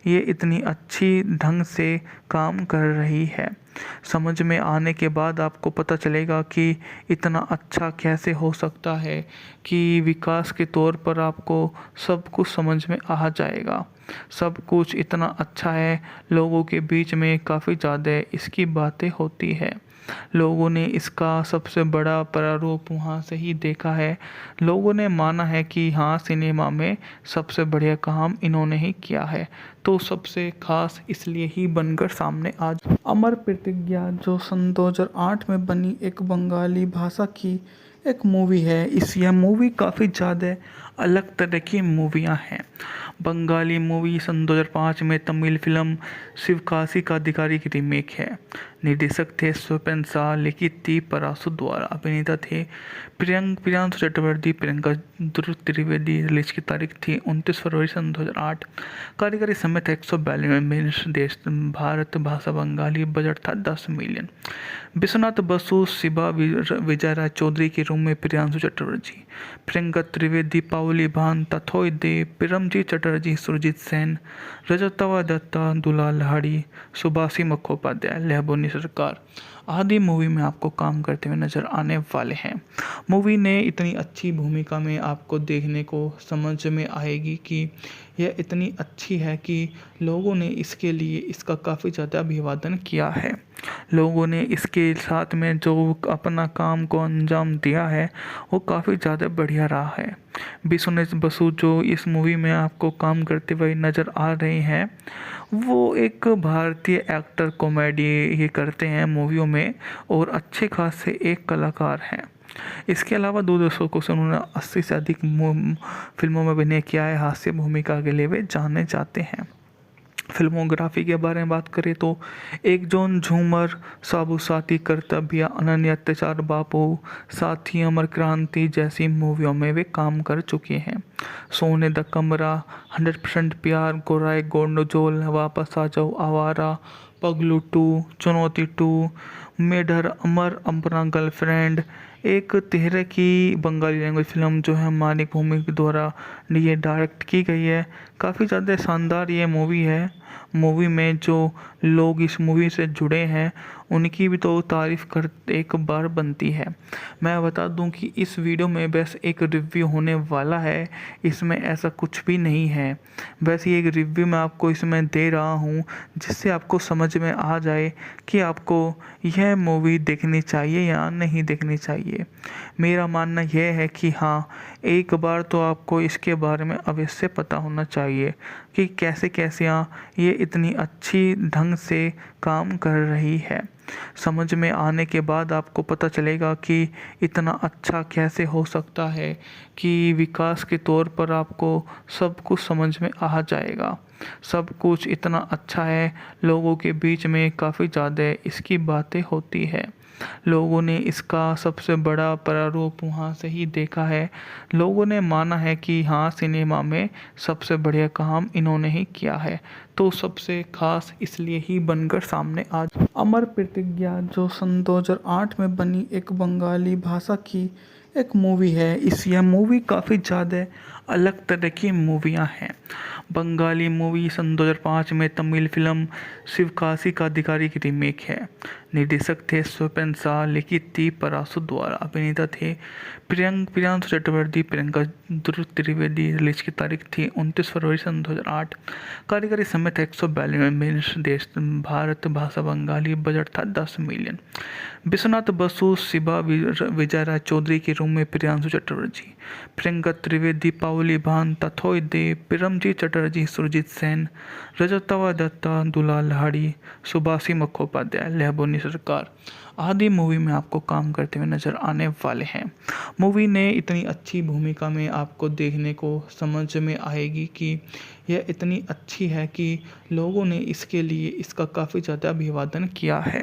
ये इतनी अच्छी ढंग से काम कर रही है। समझ में आने के बाद आपको पता चलेगा कि इतना अच्छा कैसे हो सकता है कि विकास के तौर पर आपको सब कुछ समझ में आ जाएगा। सब कुछ इतना अच्छा है, लोगों के बीच में काफ़ी ज़्यादा इसकी बातें होती है। लोगों ने इसका सबसे बड़ा प्रारूप वहाँ से ही देखा है। लोगों ने माना है कि हाँ, सिनेमा में सबसे बढ़िया काम इन्होंने ही किया है, तो सबसे खास इसलिए ही बनकर सामने आज अमर प्रतिज्ञा जो सन 2008 में बनी एक बंगाली भाषा की एक मूवी है। यह मूवी काफ़ी ज़्यादा अलग तरह की मूवियाँ हैं। बंगाली मूवी सन 2005 में तमिल फिल्म शिवकाशी का अधिकारी की रीमेक है। निर्देशक थे स्वपन शाह, लिखित थी पराशु द्वारा, अभिनेता थे प्रियांशु चक्रवर्ती, प्रियंका त्रिवेदी। रिलीज की तारीख थी 29 फरवरी सन 2008। कार्यकारी समय था 142 मिनट। देश भारत, भाषा बंगाली, बजट था 10 मिलियन। विश्वनाथ बसु, शिबा विजय राय चौधरी के रूम में प्रियांशु चटर्जी, प्रियंका त्रिवेदी, पाउली भान, तथोय देव, पिरमजीत चटर्जी, सुरजीत सेन, रजतवा दत्ता, दुलाल लहाड़ी, सुभाषी मुखोपाध्याय, लहबोनी सरकार आदि मूवी में आपको काम करते हुए नजर आने वाले हैं। मूवी ने इतनी अच्छी भूमिका में आपको देखने को समझ में आएगी कि यह इतनी अच्छी है कि लोगों ने इसके लिए इसका काफ़ी ज़्यादा अभिवादन किया है। लोगों ने इसके साथ में जो अपना काम को अंजाम दिया है वो काफ़ी ज़्यादा बढ़िया रहा है। विश्वनाथ बसु जो इस मूवी में आपको काम करते हुए नज़र आ रहे हैं वो एक भारतीय एक्टर, कॉमेडी ये करते हैं मूवियों में और अच्छे खासे एक कलाकार हैं। इसके अलावा 2 दशकों से उन्होंने 80 से अधिक फिल्मों में अभिनय किया है। हास्य भूमिका के लिए वे जाने जाते हैं। फिल्मोग्राफी के बारे में बात करें तो एक जॉन झूमर, साबु साथी, कर्तव्य, अनन्य अत्याचार, बापू, साथी, अमर क्रांति जैसी मूवियों में वे काम कर चुके हैं। सोने द कमरा, 100% प्यार, गोराई गोंडोजोल, वापस आ जाओ, आवारा, पगलू 2, चुनौती 2, मेढर, अमर, अपना गर्लफ्रेंड, एक तिहरे की बंगाली लैंग्वेज फिल्म जो है मानिक भौमिक द्वारा ये डायरेक्ट की गई है। काफ़ी ज़्यादा शानदार ये मूवी है। मूवी में जो लोग इस मूवी से जुड़े हैं उनकी भी तो तारीफ़ कर एक बार बनती है। मैं बता दूं कि इस वीडियो में बस एक रिव्यू होने वाला है, इसमें ऐसा कुछ भी नहीं है। बस ये एक रिव्यू मैं आपको इसमें दे रहा हूँ जिससे आपको समझ में आ जाए कि आपको यह मूवी देखनी चाहिए या नहीं देखनी चाहिए। मेरा मानना यह है कि हाँ, एक बार तो आपको इसके बारे में अवश्य पता होना चाहिए कि कैसे कैसे ये इतनी अच्छी ढंग से काम कर रही है। समझ में आने के बाद आपको पता चलेगा कि इतना अच्छा कैसे हो सकता है कि विकास के तौर पर आपको सब कुछ समझ में आ जाएगा। सब कुछ इतना अच्छा है, लोगों के बीच में काफ़ी ज़्यादा इसकी बातें होती है। लोगों ने इसका सबसे बड़ा प्रारूप वहाँ से ही देखा है। लोगों ने माना है कि हाँ, सिनेमा में सबसे बढ़िया काम इन्होंने ही किया है, तो सबसे खास इसलिए ही बनकर सामने आज अमर प्रतिज्ञा जो सन 2008 में बनी एक बंगाली भाषा की एक मूवी है। यह मूवी काफ़ी ज़्यादा अलग तरह की मूवियाँ हैं। बंगाली मूवी सन 2005 में तमिल फिल्म शिवकाशी का अधिकारी की रीमेक है। निर्देशक थे स्वपन शाह, लिखित थी पराशु द्वारा, अभिनेता थे प्रियांशु चक्रवर्ती, प्रियंका त्रिवेदी। रिलीज की तारीख थी 29 फरवरी सन 2008। कार्यकारी समय था 142 मिनट। देश भारत, भाषा बंगाली, बजट था 10 मिलियन। विश्वनाथ बसु, शिबा विजय राय चौधरी के रूम में प्रियांशु चटर्जी, प्रियंका त्रिवेदी, पाउली भान, तथोय देव, पिरमजीत चटर्जी, सुरजीत सेन, रजतवा दत्ता, दुलाल लहाड़ी, सुभाषी मुखोपाध्याय, लहबोनी सरकार आदि मूवी में आपको काम करते हुए नजर आने वाले हैं। मूवी ने इतनी अच्छी भूमिका में आपको देखने को समझ में आएगी कि यह इतनी अच्छी है कि लोगों ने इसके लिए इसका काफ़ी ज़्यादा अभिवादन किया है।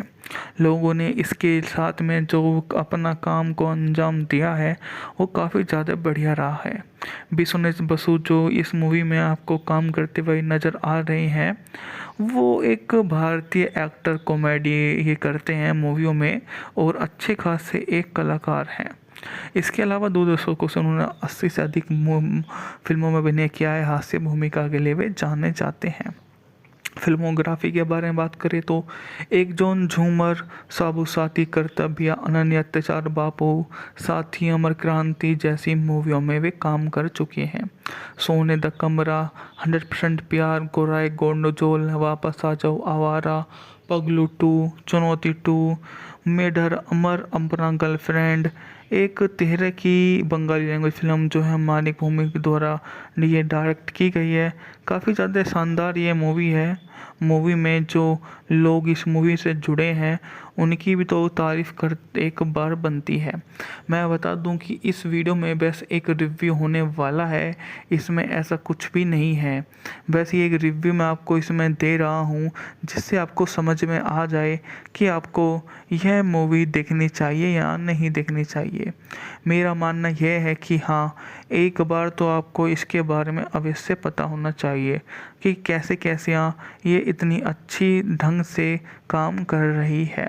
लोगों ने इसके साथ में जो अपना काम को अंजाम दिया है वो काफ़ी ज़्यादा बढ़िया रहा है। विश्वनाथ बसु जो इस मूवी में आपको काम करते हुए नज़र आ रहे हैं वो एक भारतीय एक्टर, कॉमेडी ये करते हैं मूवियों में और अच्छे खासे एक कलाकार हैं। इसके अलावा 2 दशकों से उन्होंने 80 से अधिक फिल्मों में अभिनय किया है। हास्य भूमिका के लिए वे जाने जाते हैं। फिल्मोग्राफी के बारे में बात करें तो एक जॉन झूमर, साबु साथी, कर्तव्य, अनन्य अत्याचार, बापू, साथी, अमर क्रांति जैसी मूवियों में वे काम कर चुके हैं। सोने द कमरा, 100% प्यार, गोराई गोंडोजोल, वापस आ जाओ, आवारा, पगलू 2, चुनौती 2, मेढर, अमर, अपना गर्लफ्रेंड, एक तिहरे की बंगाली लैंग्वेज फिल्म जो है मानिक भौमिक द्वारा ये डायरेक्ट की गई है। काफ़ी ज़्यादा शानदार ये मूवी है। मूवी में जो लोग इस मूवी से जुड़े हैं उनकी भी तो तारीफ़ कर एक बार बनती है। मैं बता दूं कि इस वीडियो में बस एक रिव्यू होने वाला है, इसमें ऐसा कुछ भी नहीं है। बस ये एक रिव्यू मैं आपको इसमें दे रहा हूँ जिससे आपको समझ में आ जाए कि आपको यह मूवी देखनी चाहिए या नहीं देखनी चाहिए। मेरा मानना यह है कि हाँ, एक बार तो आपको इसके बारे में अवश्य पता होना चाहिए कि कैसे कैसे ये इतनी अच्छी ढंग से काम कर रही है।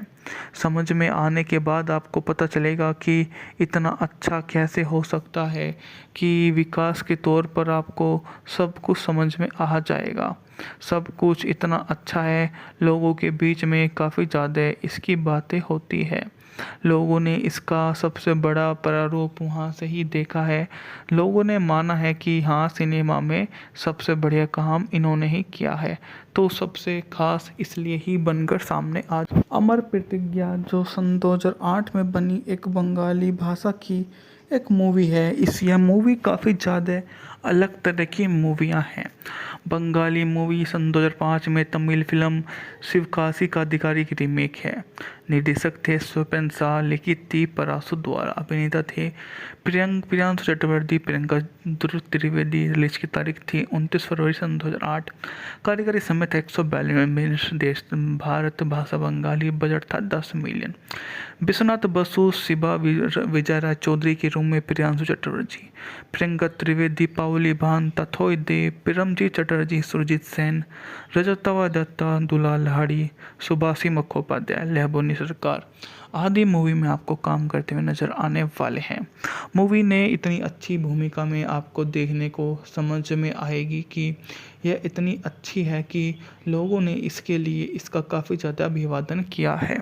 समझ में आने के बाद आपको पता चलेगा कि इतना अच्छा कैसे हो सकता है कि विकास के तौर पर आपको सब कुछ समझ में आ जाएगा। सब कुछ इतना अच्छा है, लोगों के बीच में काफ़ी ज़्यादा इसकी बातें होती है। लोगों ने इसका सबसे बड़ा प्रारूप वहाँ से ही देखा है। लोगों ने माना है कि हाँ, सिनेमा में सबसे बढ़िया काम इन्होंने ही किया है, तो सबसे खास इसलिए ही बनकर सामने आज अमर प्रतिज्ञा जो सन 2008 में बनी एक बंगाली भाषा की एक मूवी है। यह मूवी काफ़ी ज़्यादा अलग तरह की मूवियाँ हैं। बंगाली मूवी सन 2005 में तमिल फिल्म शिवकाशी का आधिकारिक रीमेक है। निर्देशक थे स्वपन शाह, लिखित थी पराशु द्वारा, अभिनेता थे प्रियांशु चक्रवर्ती, प्रियंका त्रिवेदी। रिलीज की तारीख थी 29 फरवरी सन 2008। कार्यकारी समय था 142 मिनट। देश भारत, भाषा बंगाली, बजट था 10 मिलियन। विश्वनाथ बसु, शिबा विजय राय चौधरी के रूम में प्रियांशु चटर्जी, प्रियंका त्रिवेदी, पावली भान, तथोय देव, पिरमजीत चटर्जी, सुरजीत सेन, रजतवा दत्ता, दुलाल लहाड़ी, सुभाषी मुखोपाध्याय, लहबोनी सरकार आदि मूवी में आपको काम करते हुए नजर आने वाले हैं। मूवी ने इतनी अच्छी भूमिका में आपको देखने को समझ में आएगी कि यह इतनी अच्छी है कि लोगों ने इसके लिए इसका काफ़ी ज़्यादा अभिवादन किया है।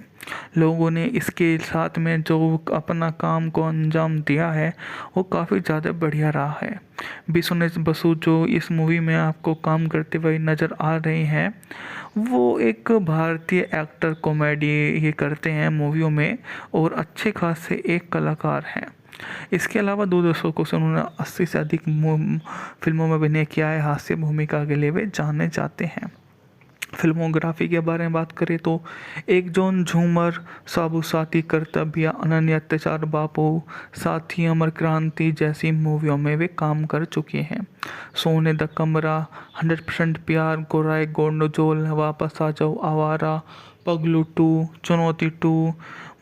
लोगों ने इसके साथ में जो अपना काम को अंजाम दिया है वो काफ़ी ज़्यादा बढ़िया रहा है। विश्वनाथ बसु जो इस मूवी में आपको काम करते हुए नज़र आ रहे हैं, वो एक भारतीय एक्टर, कॉमेडी ये करते हैं मूवियों में और अच्छे खासे एक कलाकार हैं। इसके अलावा 2 दशकों से उन्होंने 80 से अधिक फिल्मों में अभिनय किया है। हास्य भूमिका के लिए वे जाने जाते हैं। फिल्मोग्राफी के बारे में बात करें तो एक जॉन झूमर, साबु साथी, कर्तव्य, अनन्य अत्याचार, बापू, साथी, अमर क्रांति जैसी मूवियों में वे काम कर चुके हैं। सोने द कमरा, 100% प्यार, गोराई गोंडोजोल, वापस आ जाओ, आवारा, पगलू 2, चुनौती 2,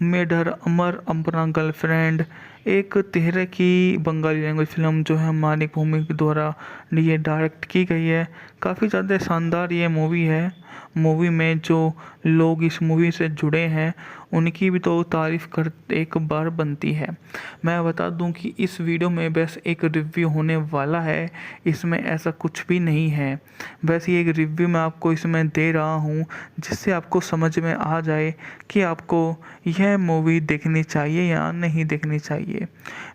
मेढर, अमर, अपना गर्लफ्रेंड, एक तिहरे की बंगाली लैंग्वेज फिल्म जो है मानिक भूमि के द्वारा ये डायरेक्ट की गई है। काफ़ी ज़्यादा शानदार ये मूवी है। मूवी में जो लोग इस मूवी से जुड़े हैं उनकी भी तो तारीफ़ कर एक बार बनती है। मैं बता दूं कि इस वीडियो में बस एक रिव्यू होने वाला है, इसमें ऐसा कुछ भी नहीं है। बस ये एक रिव्यू मैं आपको इसमें दे रहा हूँ जिससे आपको समझ में आ जाए कि आपको यह मूवी देखनी चाहिए या नहीं देखनी चाहिए।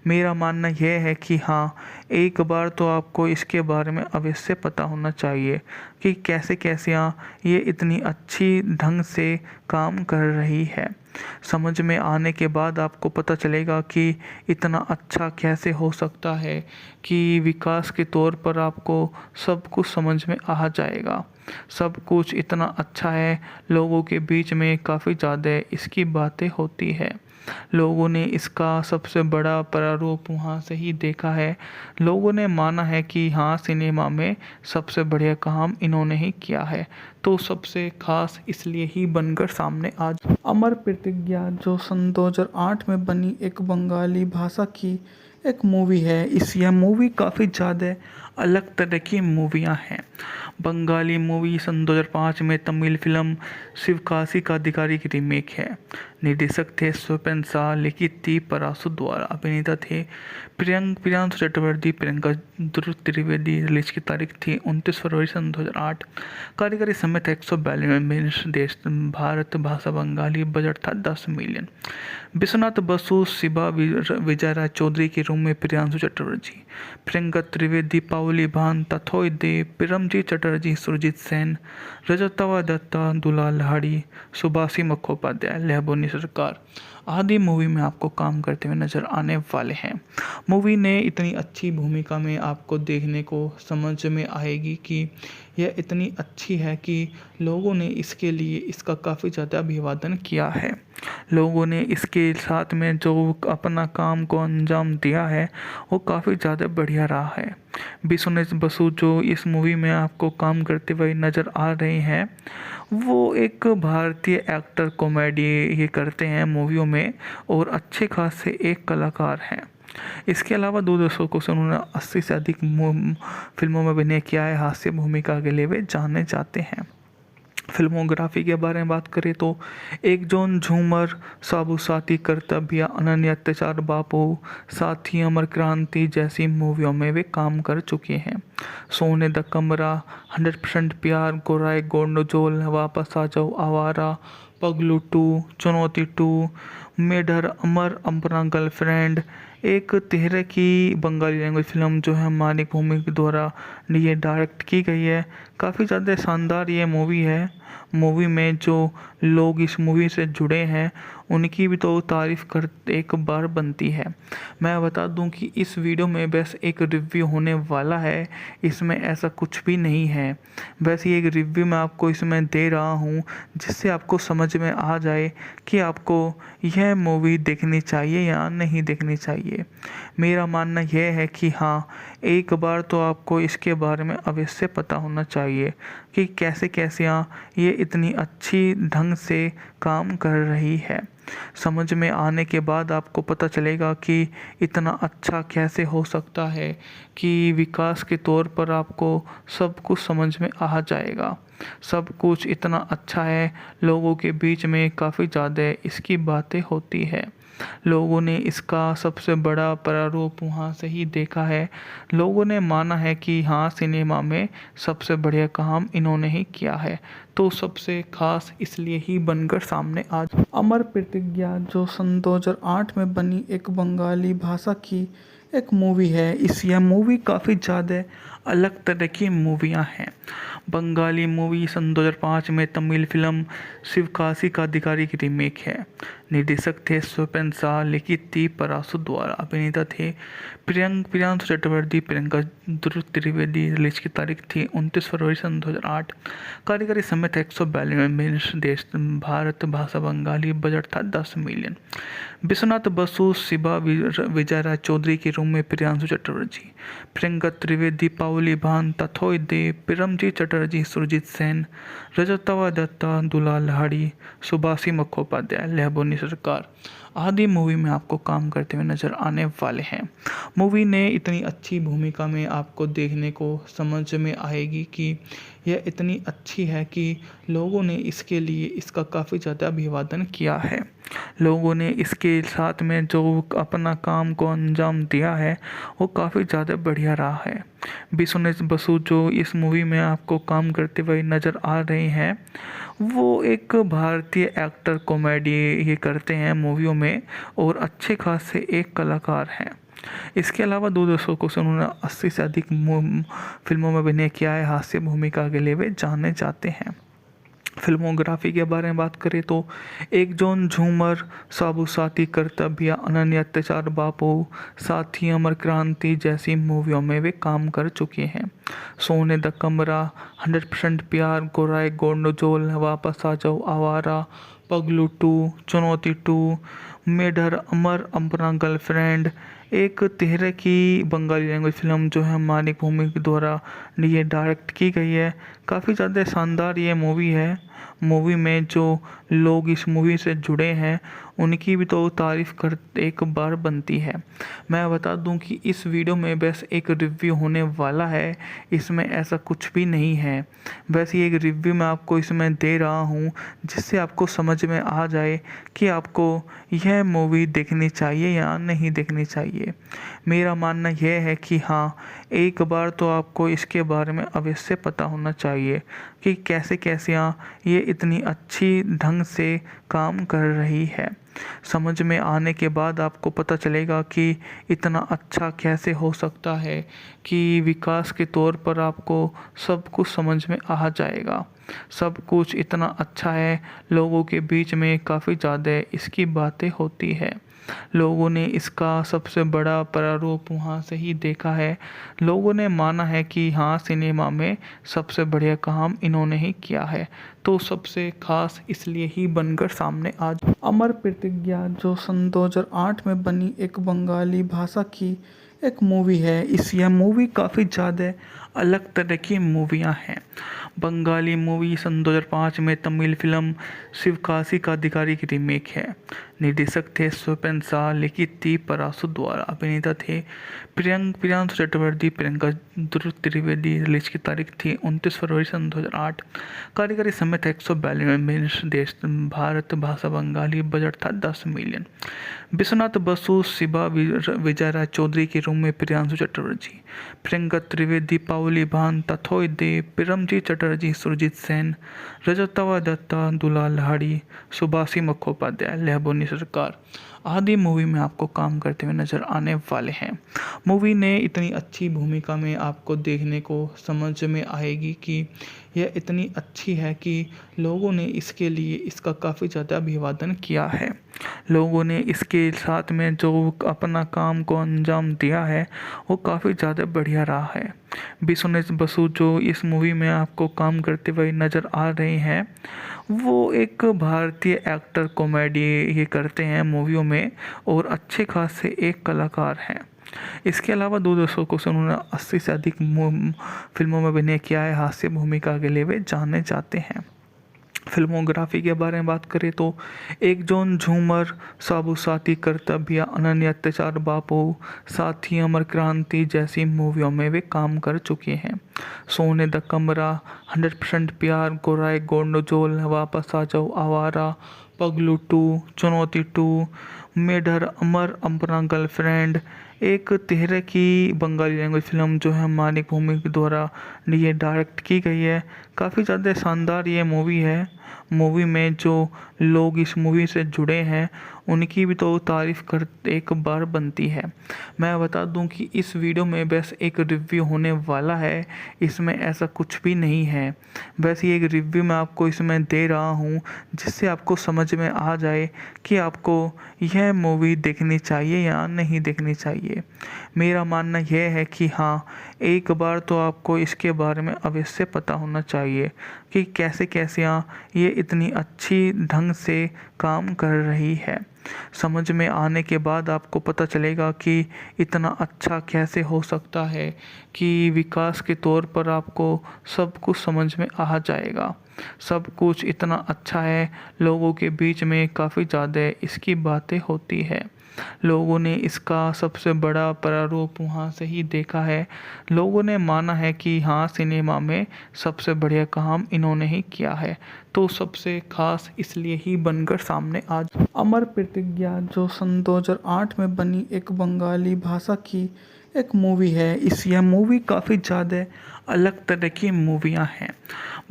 मेरा मानना यह है कि हाँ, एक बार तो आपको इसके बारे में अवश्य पता होना चाहिए कि कैसे कैसे ये इतनी अच्छी ढंग से काम कर रही है। समझ में आने के बाद आपको पता चलेगा कि इतना अच्छा कैसे हो सकता है कि विकास के तौर पर आपको सब कुछ समझ में आ जाएगा। सब कुछ इतना अच्छा है, लोगों के बीच में काफ़ी ज़्यादा इसकी बातें होती है। लोगों ने इसका सबसे बड़ा प्रारूप वहाँ से ही देखा है। लोगों ने माना है कि हाँ, सिनेमा में सबसे बढ़िया काम इन्होंने ही किया है, तो सबसे खास इसलिए ही बनकर सामने आज अमर प्रतिज्ञा जो सन 2008 में बनी एक बंगाली भाषा की एक मूवी है। यह मूवी काफ़ी ज़्यादा अलग तरह की मूवियाँ हैं। बंगाली मूवी सन 2005 में तमिल फिल्म शिवकाशी का आधिकारिक रीमेक है। निर्देशक थे स्वपन शाह, लिखित थी पराशु द्वारा, अभिनेता थे प्रियांशु चक्रवर्ती, प्रियंका त्रिवेदी। रिलीज की तारीख थी 29 फरवरी सन 2008। कार्यकारी समय था 142 मिनट। देश भारत, भाषा बंगाली, बजट था 10 मिलियन। विश्वनाथ बसु, शिबा विजय राय चौधरी के रूम रूम में प्रियांशु चटर्जी, प्रियंका त्रिवेदी, पाउली भान, तथोय देव, पिरमजीत चटर्जी, सुरजीत सेन, रजतवा दत्ता, दुलाल लाहिड़ी, सुभाषी मुखोपाध्याय, लहबोनी सरकार आदि मूवी में आपको काम करते हुए नजर आने वाले हैं। मूवी ने इतनी अच्छी भूमिका में आपको देखने को समझ में आएगी कि यह इतनी अच्छी है कि लोगों ने इसके लिए इसका काफ़ी ज़्यादा अभिवादन किया है। लोगों ने इसके साथ में जो अपना काम को अंजाम दिया है वो काफ़ी ज़्यादा बढ़िया रहा है। बिस्वास बसु जो इस मूवी में आपको काम करते हुए नज़र आ रहे हैं, वो एक भारतीय एक्टर, कॉमेडी ये करते हैं मूवियों में और अच्छे खासे एक कलाकार हैं। इसके अलावा 2 दशकों से उन्होंने 80 से अधिक फिल्मों में अभिनय किया है। हास्य भूमिका के लिए वे जाने जाते हैं। फिल्मोग्राफी के बारे में बात करें तो एक जॉन झूमर, साबु साथी, कर्तव्य, अनन्य अत्याचार, बापू, साथी, अमर क्रांति जैसी मूवियों में वे काम कर चुके हैं। सोने द कमरा, 100% प्यार, गोराई गोंडोजोल, वापस आ जाओ, आवारा, पगलू 2, चुनौती 2, मेढर, अमर, अपना गर्लफ्रेंड, एक तेहरे की बंगाली लैंग्वेज फिल्म जो है मानिक भौमिक द्वारा ये डायरेक्ट की गई है। काफ़ी ज़्यादा शानदार ये मूवी है। मूवी में जो लोग इस मूवी से जुड़े हैं उनकी भी तो तारीफ़ कर एक बार बनती है। मैं बता दूं कि इस वीडियो में बस एक रिव्यू होने वाला है, इसमें ऐसा कुछ भी नहीं है। बस ये एक रिव्यू मैं आपको इसमें दे रहा हूँ जिससे आपको समझ में आ जाए कि आपको यह मूवी देखनी चाहिए या नहीं देखनी चाहिए। मेरा मानना यह है कि हाँ, एक बार तो आपको इसके बारे में अवश्य पता होना चाहिए कि कैसे कैसे ये इतनी अच्छी ढंग से काम कर रही है। समझ में आने के बाद आपको पता चलेगा कि इतना अच्छा कैसे हो सकता है कि विकास के तौर पर आपको सब कुछ समझ में आ जाएगा। सब कुछ इतना अच्छा है, लोगों के बीच में काफ़ी ज़्यादा इसकी बातें होती है। लोगों ने इसका सबसे बड़ा प्रारूप वहाँ से ही देखा है। लोगों ने माना है कि हाँ, सिनेमा में सबसे बढ़िया काम इन्होंने ही किया है, तो सबसे खास इसलिए ही बनकर सामने आज अमर प्रतिज्ञा जो सन 2008 में बनी एक बंगाली भाषा की एक मूवी है। यह मूवी काफ़ी ज़्यादा अलग तरह की मूवियाँ हैं। बंगाली मूवी सन 2005 में तमिल फिल्म शिवकाशी का अधिकारी की रीमेक है। निर्देशक थे स्वपन शाह, लिखित थी पराशु द्वारा, अभिनेता थे प्रियांशु चटर्जी, प्रियंका त्रिवेदी। रिलीज की तारीख थी 29 फरवरी सन 2008। कार्यकारी समय था 142 मिनट। देश भारत, भाषा बंगाली, बजट था 10 मिलियन। विश्वनाथ बसु, शिबा, विजय राय चौधरी के रूम में प्रियांशु चटर्जी, प्रियंका त्रिवेदी, पाउली भान, तथोय देव, पिरमजीत चटर्जी, सुरजीत सेन, रजतवा दत्ता, दुलाल लाहिड़ी, सुभाषी मुखोपाध्याय, लहबोनी सरकार आदि मूवी में आपको काम करते हुए नजर आने वाले हैं। मूवी ने इतनी अच्छी भूमिका में आपको देखने को समझ में आएगी कि यह इतनी अच्छी है कि लोगों ने इसके लिए इसका काफ़ी ज़्यादा अभिवादन किया है। लोगों ने इसके साथ में जो अपना काम को अंजाम दिया है वो काफ़ी ज़्यादा बढ़िया रहा है। बिस्वास बसु जो इस मूवी में आपको काम करते हुए नज़र आ रहे हैं, वो एक भारतीय एक्टर, कॉमेडी ये करते हैं मूवियों में और अच्छे खासे एक कलाकार हैं। इसके अलावा 2 दशकों से उन्होंने 80 से अधिक फिल्मों में अभिनय किया है। हास्य भूमिका के लिए वे जाने जाते हैं। फिल्मोग्राफी के बारे में बात करें तो एक जॉन झूमर, साबु साथी, कर्तव्य, अनन्य अत्याचार, बापू, साथी, अमर क्रांति जैसी मूवियों में वे काम कर चुके हैं। सोने द कमरा, 100% प्यार, गोराई गोंडोजोल, वापस आ जाओ, आवारा, पगलू 2, चुनौती 2, मेढर, अमर, अपना गर्लफ्रेंड, एक तेहरे की बंगाली लैंग्वेज फिल्म जो है मानिक भौमिक द्वारा ये डायरेक्ट की गई है। काफ़ी ज़्यादा शानदार ये मूवी है। मूवी में जो लोग इस मूवी से जुड़े हैं उनकी भी तो तारीफ़ कर एक बार बनती है। मैं बता दूं कि इस वीडियो में बस एक रिव्यू होने वाला है, इसमें ऐसा कुछ भी नहीं है। बस ये एक रिव्यू मैं आपको इसमें दे रहा हूँ जिससे आपको समझ में आ जाए कि आपको यह मूवी देखनी चाहिए या नहीं देखनी चाहिए। मेरा मानना यह है कि हाँ, एक बार तो आपको इसके बारे में अवश्य पता होना चाहिए कि कि कैसे कैसे ये इतनी अच्छी ढंग से काम कर रही है। समझ में आने के बाद आपको पता चलेगा कि इतना अच्छा कैसे हो सकता है कि विकास के तौर पर आपको सब कुछ समझ में आ जाएगा। सब कुछ इतना अच्छा है, लोगों के बीच में काफ़ी ज़्यादा इसकी बातें होती है। लोगों ने इसका सबसे बड़ा प्रारूप वहाँ से ही देखा है। लोगों ने माना है कि हाँ, सिनेमा में सबसे बढ़िया काम इन्होंने ही किया है, तो सबसे खास इसलिए ही बनकर सामने आज अमर प्रतिज्ञा जो सन 2008 में बनी एक बंगाली भाषा की एक मूवी है। यह मूवी काफ़ी ज़्यादा अलग तरह की मूवियाँ हैं। बंगाली मूवी सन 2005 में तमिल फिल्म शिवकाशी का अधिकारी की रीमेक है। निर्देशक थे स्वपन शाह, लिखित थी पराशु द्वारा, अभिनेता थे प्रियांशु चक्रवर्ती, प्रियंका त्रिवेदी। रिलीज की तारीख थी 29 फरवरी सन 2008। कार्यकारी समय था 142 मिनट। देश भारत, भाषा बंगाली, बजट था 10 मिलियन। विश्वनाथ बसु, शिबा विजय राय चौधरी के रूम में प्रियांशु चटर्जी, प्रियंका त्रिवेदी, पाउली भान, तथोय देव, पिरमजीत चटर्जी, सुरजीत सेन, रजतवा दत्ता, दुलाल लहाड़ी, सुभाषी मुखोपाध्याय, लहबोनी सरकार आदि मूवी में आपको काम करते हुए नजर आने वाले हैं। मूवी ने इतनी अच्छी भूमिका में आपको देखने को समझ में आएगी कि यह इतनी अच्छी है कि लोगों ने इसके लिए इसका काफ़ी ज़्यादा अभिवादन किया है। लोगों ने इसके साथ में जो अपना काम को अंजाम दिया है वो काफ़ी ज़्यादा बढ़िया रहा है। विश्वनाथ बसु जो इस मूवी में आपको काम करते हुए नज़र आ रहे हैं, वो एक भारतीय एक्टर, कॉमेडी ये करते हैं मूवियों में और अच्छे खासे एक कलाकार हैं। इसके अलावा 2 दशकों से उन्होंने 80 से अधिक फिल्मों में अभिनय किया है। हास्य भूमिका के लिए वे जाने जाते हैं। फिल्मोग्राफी के बारे में बात करें तो एक जॉन झूमर, साबु साथी, कर्तव्य, अनन्य अत्याचार, बापू, साथी, अमर क्रांति जैसी मूवियों में वे काम कर चुके हैं। सोने द कमरा, 100% प्यार, गोराई गोंडोजोल, वापस आ जाओ, आवारा, पगलू 2, चुनौती 2, मेढर, अमर, अपना गर्लफ्रेंड, एक तिहरे की बंगाली लैंग्वेज फिल्म जो है मानिक भूमि के द्वारा ये डायरेक्ट की गई है। काफ़ी ज़्यादा शानदार ये मूवी है। मूवी में जो लोग इस मूवी से जुड़े हैं उनकी भी तो तारीफ़ कर एक बार बनती है। मैं बता दूं कि इस वीडियो में बस एक रिव्यू होने वाला है, इसमें ऐसा कुछ भी नहीं है। बस ये एक रिव्यू मैं आपको इसमें दे रहा हूँ जिससे आपको समझ में आ जाए कि आपको यह मूवी देखनी चाहिए या नहीं देखनी चाहिए। मेरा मानना यह है कि हाँ, एक बार तो आपको इसके बारे में अवश्य पता होना चाहिए कि कैसे कैसे ये इतनी अच्छी ढंग से काम कर रही है। समझ में आने के बाद आपको पता चलेगा कि इतना अच्छा कैसे हो सकता है कि विकास के तौर पर आपको सब कुछ समझ में आ जाएगा। सब कुछ इतना अच्छा है, लोगों के बीच में काफ़ी ज़्यादा इसकी बातें होती है। लोगों ने इसका सबसे बड़ा प्रारूप वहाँ से ही देखा है। लोगों ने माना है कि हाँ, सिनेमा में सबसे बढ़िया काम इन्होंने ही किया है, तो सबसे खास इसलिए ही बनकर सामने आज अमर प्रतिज्ञा जो सन 2008 में बनी एक बंगाली भाषा की एक मूवी है। यह मूवी काफ़ी ज़्यादा अलग तरह की मूवियाँ हैं।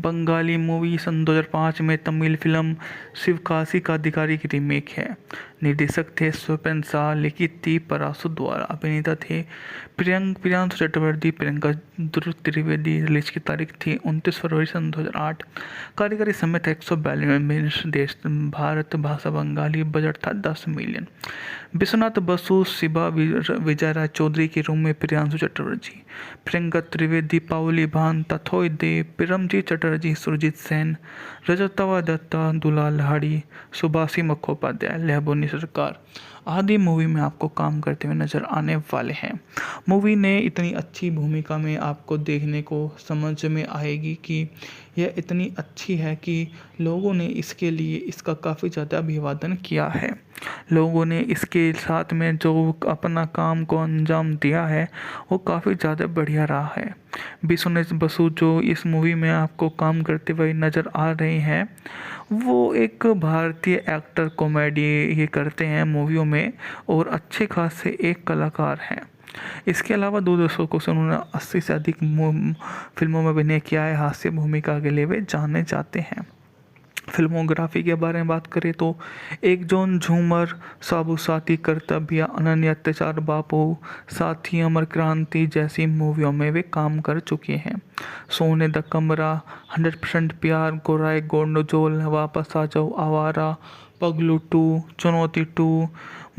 बंगाली मूवी सन 2005 में तमिल फिल्म शिवकाशी का अधिकारी की रीमेक है। निर्देशक थे स्वपन शाह, लिखित थी पराशु द्वारा, अभिनेता थे प्रियांशु चक्रवर्ती, प्रियंका त्रिवेदी। रिलीज की तारीख थी 29 फरवरी सन 2008। कार्यकारी समय था 142 मिनट। देश भारत, भाषा बंगाली, बजट था 10 मिलियन। विश्वनाथ बसु, शिबा विजय राय चौधरी के रूम में प्रियांशु चटर्जी, प्रियंका त्रिवेदी, पाउली भान, तथोय देव, पिरमजीत चटर्जी, सुरजीत सेन, रजतवा दत्ता, दुलाल लहाड़ी, सुभाषी मुखोपाध्याय, लहबोनी सरकार आदि मूवी में आपको काम करते हुए नजर आने वाले हैं। मूवी ने इतनी अच्छी भूमिका में आपको देखने को समझ में आएगी कि यह इतनी अच्छी है कि लोगों ने इसके लिए इसका काफ़ी ज़्यादा अभिवादन किया है। लोगों ने इसके साथ में जो अपना काम को अंजाम दिया है वो काफ़ी ज़्यादा बढ़िया रहा है। विश्वनाथ बसु जो इस मूवी में आपको काम करते हुए नज़र आ रहे हैं, वो एक भारतीय एक्टर, कॉमेडी ये करते हैं मूवियों में और अच्छे खासे एक कलाकार हैं। इसके अलावा 2 दशकों से उन्होंने 80 से अधिक फिल्मों में अभिनय किया है। हास्य भूमिका के लिए वे जाने जाते हैं। फिल्मोग्राफी के बारे में बात करें तो एक जॉन झूमर, साबु साथी, कर्तव्य, अनन्य अत्याचार, बापू, साथी, अमर क्रांति जैसी मूवियों में वे काम कर चुके हैं। सोने द कमरा, 100% प्यार, गोराई गोंडोजोल, वापस आ जाओ, आवारा, पगलू 2, चुनौती 2,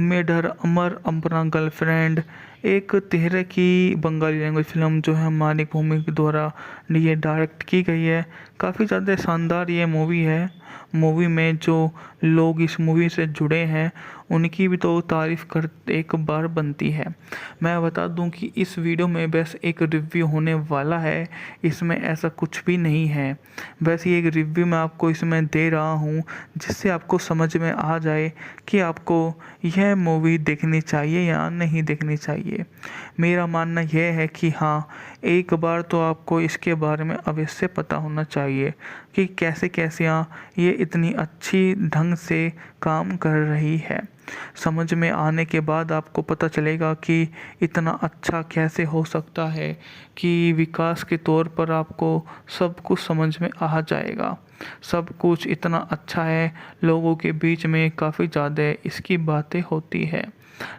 मेढर, अमर, अपना गर्लफ्रेंड, एक तिहरे की बंगाली लैंग्वेज फिल्म जो है मानिक भूमि के द्वारा ये डायरेक्ट की गई है। काफ़ी ज़्यादा शानदार ये मूवी है। मूवी में जो लोग इस मूवी से जुड़े हैं उनकी भी तो तारीफ़ कर एक बार बनती है। मैं बता दूं कि इस वीडियो में बस एक रिव्यू होने वाला है, इसमें ऐसा कुछ भी नहीं है। बस ये एक रिव्यू मैं आपको इसमें दे रहा हूँ जिससे आपको समझ में आ जाए कि आपको यह मूवी देखनी चाहिए या नहीं देखनी चाहिए। मेरा मानना यह है कि हाँ, एक बार तो आपको इसके बारे में अवश्य पता होना चाहिए कि कैसे कैसे ये इतनी अच्छी ढंग से काम कर रही है। समझ में आने के बाद आपको पता चलेगा कि इतना अच्छा कैसे हो सकता है कि विकास के तौर पर आपको सब कुछ समझ में आ जाएगा। सब कुछ इतना अच्छा है, लोगों के बीच में काफ़ी ज़्यादा इसकी बातें होती है।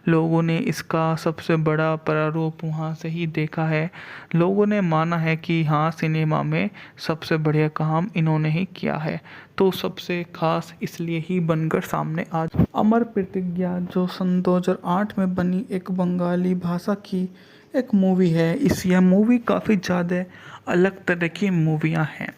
लोगों ने इसका सबसे बड़ा प्रारूप वहाँ से ही देखा है। लोगों ने माना है कि हाँ, सिनेमा में सबसे बढ़िया काम इन्होंने ही किया है, तो सबसे खास इसलिए ही बनकर सामने आज अमर प्रतिज्ञा जो सन 2008 में बनी एक बंगाली भाषा की एक मूवी है। यह मूवी काफ़ी ज़्यादा अलग तरह की मूवियाँ हैं।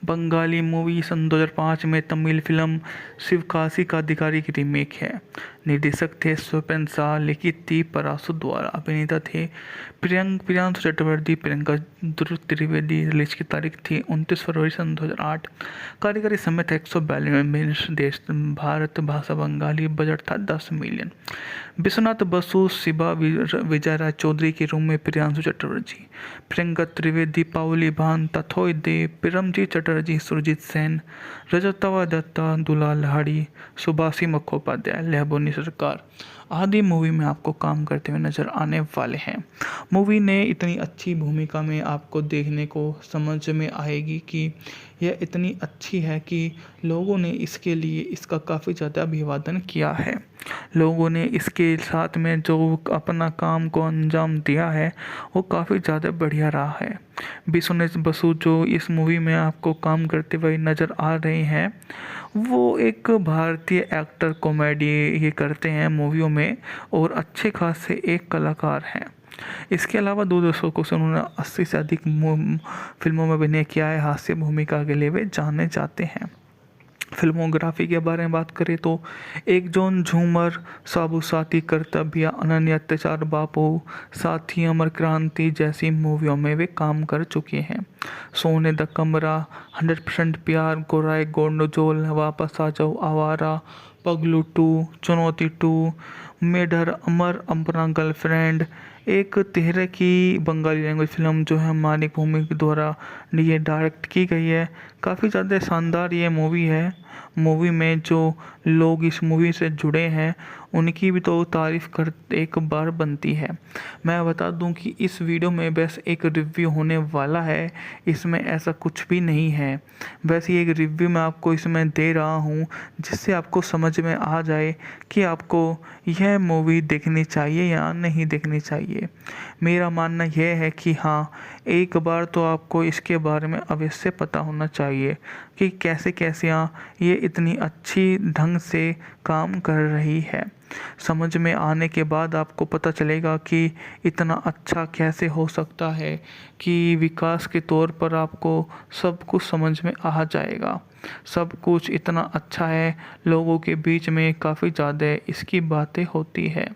बंगाली मूवी सन 2005 में तमिल फिल्म शिवकाशी का अधिकारी की रीमेक है। निर्देशक थे स्वपन शाह, लिखित थी पराशु द्वारा, अभिनेता थे प्रियांशु चक्रवर्ती, प्रियंका त्रिवेदी। रिलीज की तारीख थी 29 फरवरी सन 2008। कार्यकारी समय था 142 मिनट। देश भारत, भाषा बंगाली, बजट था 10 मिलियन। विश्वनाथ बसु, शिबा, विजय राय चौधरी के रूम में प्रियांशु चटर्जी, प्रियंका त्रिवेदी, पाउली भान, तथोय देव, पिरमजीत चटर्जी, सुरजीत सेन, रजतवा दत्ता, दुलाल हाड़ी, सुभाषी मुखोपाध्याय, लहबोनी सरकार आदि मूवी में आपको काम करते हुए नजर आने वाले हैं। मूवी ने इतनी अच्छी भूमिका में आपको देखने को समझ में आएगी कि यह इतनी अच्छी है कि लोगों ने इसके लिए इसका काफ़ी ज़्यादा अभिवादन किया है। लोगों ने इसके साथ में जो अपना काम को अंजाम दिया है वो काफ़ी ज़्यादा बढ़िया रहा है। विश्वनाथ बसु जो इस मूवी में आपको काम करते हुए नज़र आ रहे हैं वो एक भारतीय एक्टर, कॉमेडी ये करते हैं मूवियों में और अच्छे खासे एक कलाकार हैं। इसके अलावा 2 दशकों से उन्होंने 80 से अधिक फिल्मों में अभिनय किया है। हास्य भूमिका के लिए वे जाने जाते हैं। फिल्मोग्राफी के बारे में बात करें तो एक जॉन झूमर, साबु साथी, कर्तव्य, अनन्य अत्याचार, बापू, साथी, अमर क्रांति जैसी मूवियों में वे काम कर चुके हैं। सोने द कमरा, 100% प्यार, गोराई गोंडोजोल, वापस आ जाओ, आवारा, पगलू 2, चुनौती 2, मेढर, अमर, अपना गर्लफ्रेंड, एक तिहरे की बंगाली लैंग्वेज फिल्म जो है मानिक भूमि के द्वारा ये डायरेक्ट की गई है। काफ़ी ज़्यादा शानदार ये मूवी है। मूवी में जो लोग इस मूवी से जुड़े हैं उनकी भी तो तारीफ़ कर एक बार बनती है। मैं बता दूं कि इस वीडियो में बस एक रिव्यू होने वाला है, इसमें ऐसा कुछ भी नहीं है। बस ये एक रिव्यू मैं आपको इसमें दे रहा हूँ जिससे आपको समझ में आ जाए कि आपको यह मूवी देखनी चाहिए या नहीं देखनी चाहिए। मेरा मानना यह है कि हाँ, एक बार तो आपको इसके बारे में अवश्य पता होना चाहिए कि कैसे कैसे ये इतनी अच्छी ढंग से काम कर रही है। समझ में आने के बाद आपको पता चलेगा कि इतना अच्छा कैसे हो सकता है कि विकास के तौर पर आपको सब कुछ समझ में आ जाएगा। सब कुछ इतना अच्छा है, लोगों के बीच में काफ़ी ज़्यादा इसकी बातें होती है।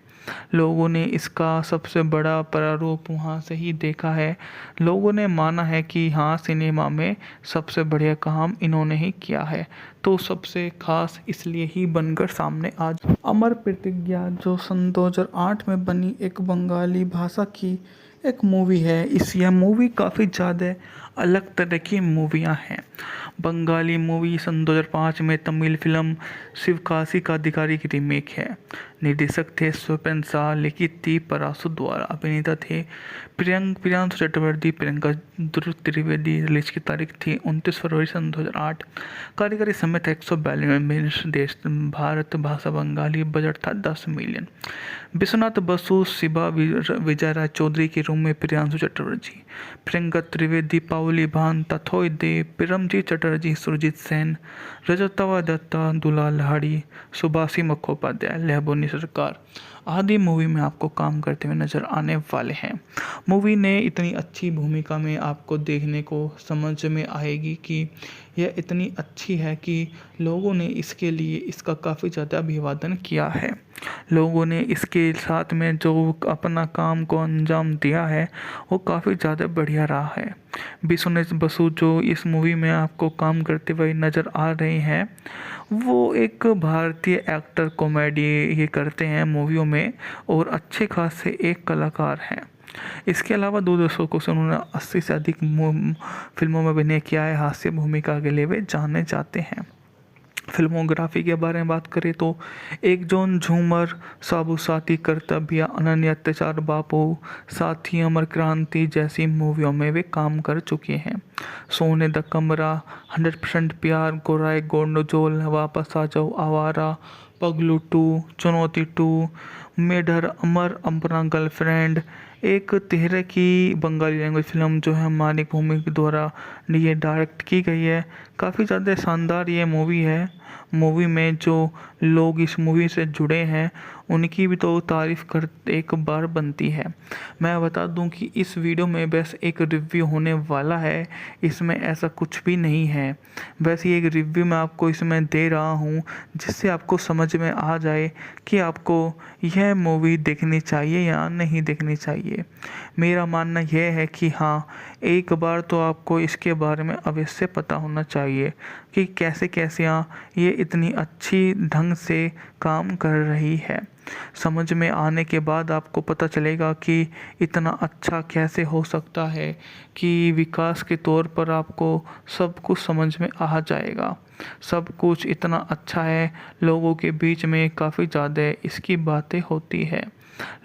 लोगों ने इसका सबसे बड़ा प्रारूप वहाँ से ही देखा है। लोगों ने माना है कि हाँ, सिनेमा में सबसे बढ़िया काम इन्होंने ही किया है, तो सबसे खास इसलिए ही बनकर सामने आज अमर प्रतिज्ञा जो सन 2008 में बनी एक बंगाली भाषा की एक मूवी है। यह मूवी काफ़ी ज़्यादा अलग तरह की मूवियाँ हैं। बंगाली मूवी सन 2005 में तमिल फिल्म शिवकाशी का अधिकारी की रीमेक है। निर्देशक थे स्वपन शाह, लिखित थी पराशु द्वारा, अभिनेता थे प्रियांशु चक्रवर्ती, प्रियंका त्रिवेदी। रिलीज की तारीख थी 29 फरवरी सन 2008। कार्यकारी समय था 192 देश भारत, भाषा बंगाली, बजट था 10 मिलियन। विश्वनाथ बसु, शिबा विजय राय चौधरी के रूम में प्रियांशु चटर्जी, प्रियंका त्रिवेदी, पाउली भान, तथोय देव, पिरमजीत चटर्जी, सुरजीत सेन, रजतवा दत्ता, दुलाल लाहिड़ी, सुभाषी मुखोपाध्याय, लहबोनी सरकार आदि मूवी में आपको काम करते हुए नजर आने वाले हैं। मूवी ने इतनी अच्छी भूमिका में आपको देखने को समझ में आएगी कि यह इतनी अच्छी है कि लोगों ने इसके लिए इसका काफ़ी ज़्यादा अभिवादन किया है। लोगों ने इसके साथ में जो अपना काम को अंजाम दिया है वो काफ़ी ज़्यादा बढ़िया रहा है। विश्वनाथ बसु जो इस मूवी में आपको काम करते हुए नज़र आ रहे हैं, वो एक भारतीय एक्टर, कॉमेडी ये करते हैं मूवियों में और अच्छे खासे एक कलाकार हैं। इसके अलावा 2 दशकों से उन्होंने 80 से अधिक फिल्मों में अभिनय किया है। हास्य भूमिका के लिए वे जाने जाते हैं। फिल्मोग्राफी के बारे में बात करें तो एक जोन झूमर, साबु साथी, कर्तव्य, अनन्य अत्याचार, बापू, साथी, अमर क्रांति जैसी मूवियों में वे काम कर चुके हैं। सोने द कमरा, 100% प्यार, गोराई गोंडोजोल, वापस आ जाओ, आवारा, पगलू 2, चुनौती 2, मेढर, अमर, अपना गर्लफ्रेंड, एक तिहरे की बंगाली लैंग्वेज फिल्म जो है मानिक भूमि के द्वारा ये डायरेक्ट की गई है। काफ़ी ज़्यादा शानदार ये मूवी है। मूवी में जो लोग इस मूवी से जुड़े हैं उनकी भी तो तारीफ़ कर एक बार बनती है। मैं बता दूं कि इस वीडियो में बस एक रिव्यू होने वाला है, इसमें ऐसा कुछ भी नहीं है। बस ये एक रिव्यू मैं आपको इसमें दे रहा हूँ जिससे आपको समझ में आ जाए कि आपको यह मूवी देखनी चाहिए या नहीं देखनी चाहिए। मेरा मानना यह है कि हाँ, एक बार तो आपको इसके बारे में अवश्य पता होना चाहिए कि कैसे कैसे ये इतनी अच्छी ढंग से काम कर रही है। समझ में आने के बाद आपको पता चलेगा कि इतना अच्छा कैसे हो सकता है कि विकास के तौर पर आपको सब कुछ समझ में आ जाएगा। सब कुछ इतना अच्छा है, लोगों के बीच में काफ़ी ज़्यादा इसकी बातें होती है।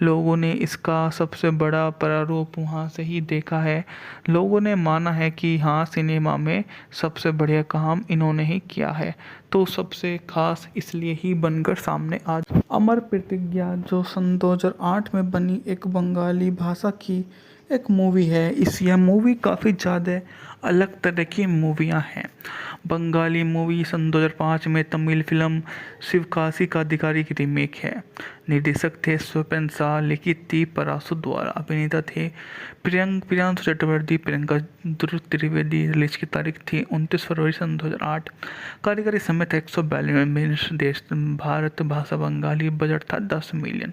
लोगों ने इसका सबसे बड़ा प्रारूप वहाँ से ही देखा है। लोगों ने माना है कि हाँ, सिनेमा में सबसे बढ़िया काम इन्होंने ही किया है, तो सबसे खास इसलिए ही बनकर सामने आज अमर प्रतिज्ञा जो सन 2008 में बनी एक बंगाली भाषा की एक मूवी है। यह मूवी काफ़ी ज़्यादा अलग तरह की मूवियाँ हैं। बंगाली मूवी सन 2005 में तमिल फिल्म शिवकाशी का अधिकारी की रीमेक है। निर्देशक थे स्वपन शाह, लिखित थी पराशु द्वारा, अभिनेता थे प्रियांशु चक्रवर्ती, प्रियंका त्रिवेदी। रिलीज की तारीख थी 29 फरवरी सन 2008। कार्यकारी समय था 192 देश भारत, भाषा बंगाली, बजट था 10 मिलियन।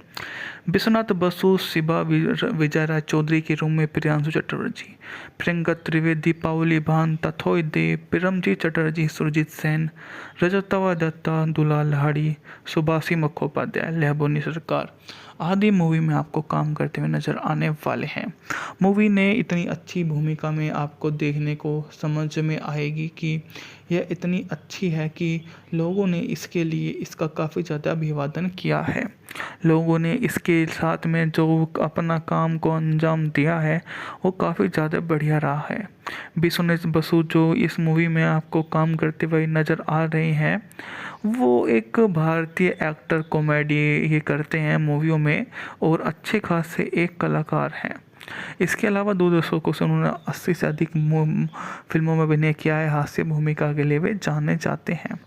विश्वनाथ बसु, शिबा विजय राय चौधरी के रूम में प्रियांशु चटर्जी, प्रियंका त्रिवेदी, पाउली भान, तथोय देव, पिरमजीत चटर्जी, सुरजीत सेन, रजतवा दत्ता, दुलाल लाहिड़ी, सुभाषी मुखोपाध्याय, लहबोनी सरकार आदि मूवी में आपको काम करते हुए नजर आने वाले हैं। मूवी ने इतनी अच्छी भूमिका में आपको देखने को समझ में आएगी कि यह इतनी अच्छी है कि लोगों ने इसके लिए इसका काफ़ी ज़्यादा अभिवादन किया है। लोगों ने इसके साथ में जो अपना काम को अंजाम दिया है वो काफ़ी ज़्यादा बढ़िया रहा है। विश्वनाथ बसु जो इस मूवी में आपको काम करते हुए नज़र आ रहे हैं, वो एक भारतीय एक्टर, कॉमेडी ये करते हैं मूवियों में और अच्छे खासे एक कलाकार हैं। इसके अलावा 2 दशकों से उन्होंने 80 से अधिक फिल्मों में अभिनय किया है। हास्य भूमिका के लिए वे जाने जाते हैं।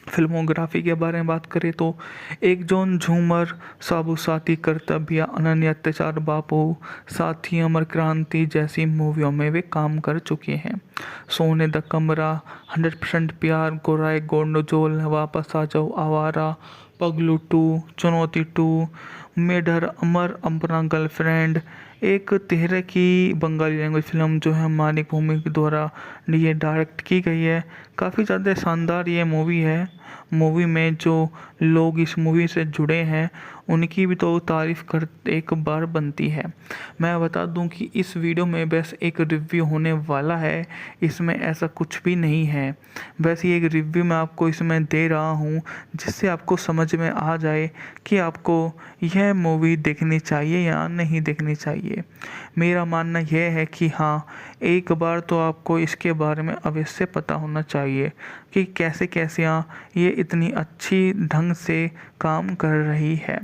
फिल्मोग्राफी के बारे में बात करें तो एक जोन झूमर, साबु साथी, कर्तव्य, अनन्य अत्याचार, बापू, साथी, अमर क्रांति जैसी मूवियों में वे काम कर चुके हैं। सोने द कमरा, 100% प्यार, गोराई गोंडोजोल, वापस आ जाओ, आवारा, पगलू 2, चुनौती 2, मेढर, अमर, अपना गर्लफ्रेंड, एक तिहरे की बंगाली लैंग्वेज फिल्म जो है मानिक भूमि के द्वारा ये डायरेक्ट की गई है। काफ़ी ज़्यादा शानदार ये मूवी है। मूवी में जो लोग इस मूवी से जुड़े हैं उनकी भी तो तारीफ़ कर एक बार बनती है। मैं बता दूं कि इस वीडियो में बस एक रिव्यू होने वाला है, इसमें ऐसा कुछ भी नहीं है। बस ये एक रिव्यू मैं आपको इसमें दे रहा हूँ जिससे आपको समझ में आ जाए कि आपको यह मूवी देखनी चाहिए या नहीं देखनी चाहिए। मेरा मानना यह है कि हाँ, एक बार तो आपको इसके बारे में अवश्य पता होना चाहिए कि कैसे कैसे ये इतनी अच्छी ढंग से काम कर रही है।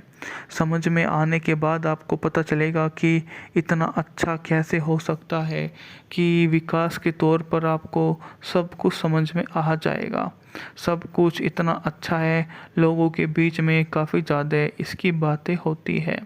समझ में आने के बाद आपको पता चलेगा कि इतना अच्छा कैसे हो सकता है कि विकास के तौर पर आपको सब कुछ समझ में आ जाएगा। सब कुछ इतना अच्छा है, लोगों के बीच में काफ़ी ज़्यादा इसकी बातें होती है।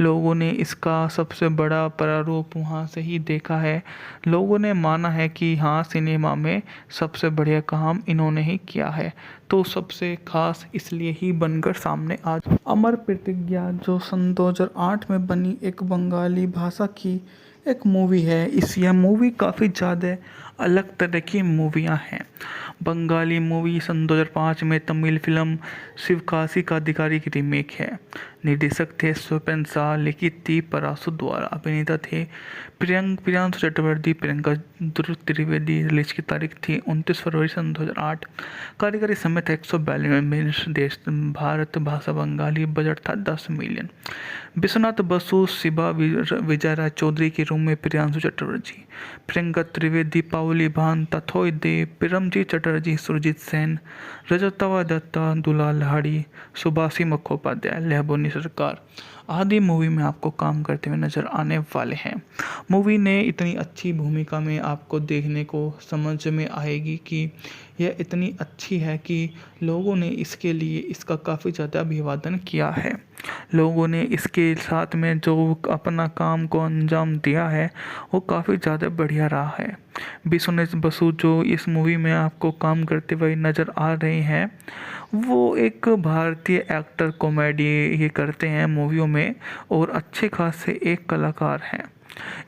लोगों ने इसका सबसे बड़ा प्रारूप वहाँ से ही देखा है। लोगों ने माना है कि हाँ, सिनेमा में सबसे बढ़िया काम इन्होंने ही किया है, तो सबसे खास इसलिए ही बनकर सामने आज अमर प्रतिज्ञा जो सन 2008 में बनी एक बंगाली भाषा की एक मूवी है। यह मूवी काफ़ी ज़्यादा अलग तरह की मूवियाँ हैं। बंगाली मूवी सन 2005 में तमिल फिल्म शिवकाशी का अधिकारी की रीमेक है। निर्देशक थे स्वपन शाह, लिखित थी पराशु द्वारा, अभिनेता थे प्रियांशु चक्रवर्ती, प्रियंका त्रिवेदी। रिलीज की तारीख थी 29 फरवरी सन 2008। कार्यकारी समय था 142 मिनट। देश भारत, भाषा बंगाली, बजट था 10 मिलियन। विश्वनाथ बसु, शिबा विजय राय चौधरी के रूम में प्रियांशु चक्रवर्ती, प्रियंका त्रिवेदी, पाउली भान, तथोय देव, पिरमजीत चटर्जी, सुरजीत सेन, रजतवा दत्ता, दुलाल हाड़ी, सुभाषी मुखोपाध्याय, लहबोनी सरकार आदि मूवी में आपको काम करते हुए नजर आने वाले हैं। मूवी ने इतनी अच्छी भूमिका में आपको देखने को समझ में आएगी कि यह इतनी अच्छी है कि लोगों ने इसके लिए इसका काफ़ी ज़्यादा अभिवादन किया है। लोगों ने इसके साथ में जो अपना काम को अंजाम दिया है वो काफ़ी ज़्यादा बढ़िया रहा है। विश्वनाथ बसु जो इस मूवी में आपको काम करते हुए नज़र आ रहे हैं, वो एक भारतीय एक्टर, कॉमेडी ये करते हैं मूवियों में और अच्छे खासे एक कलाकार हैं।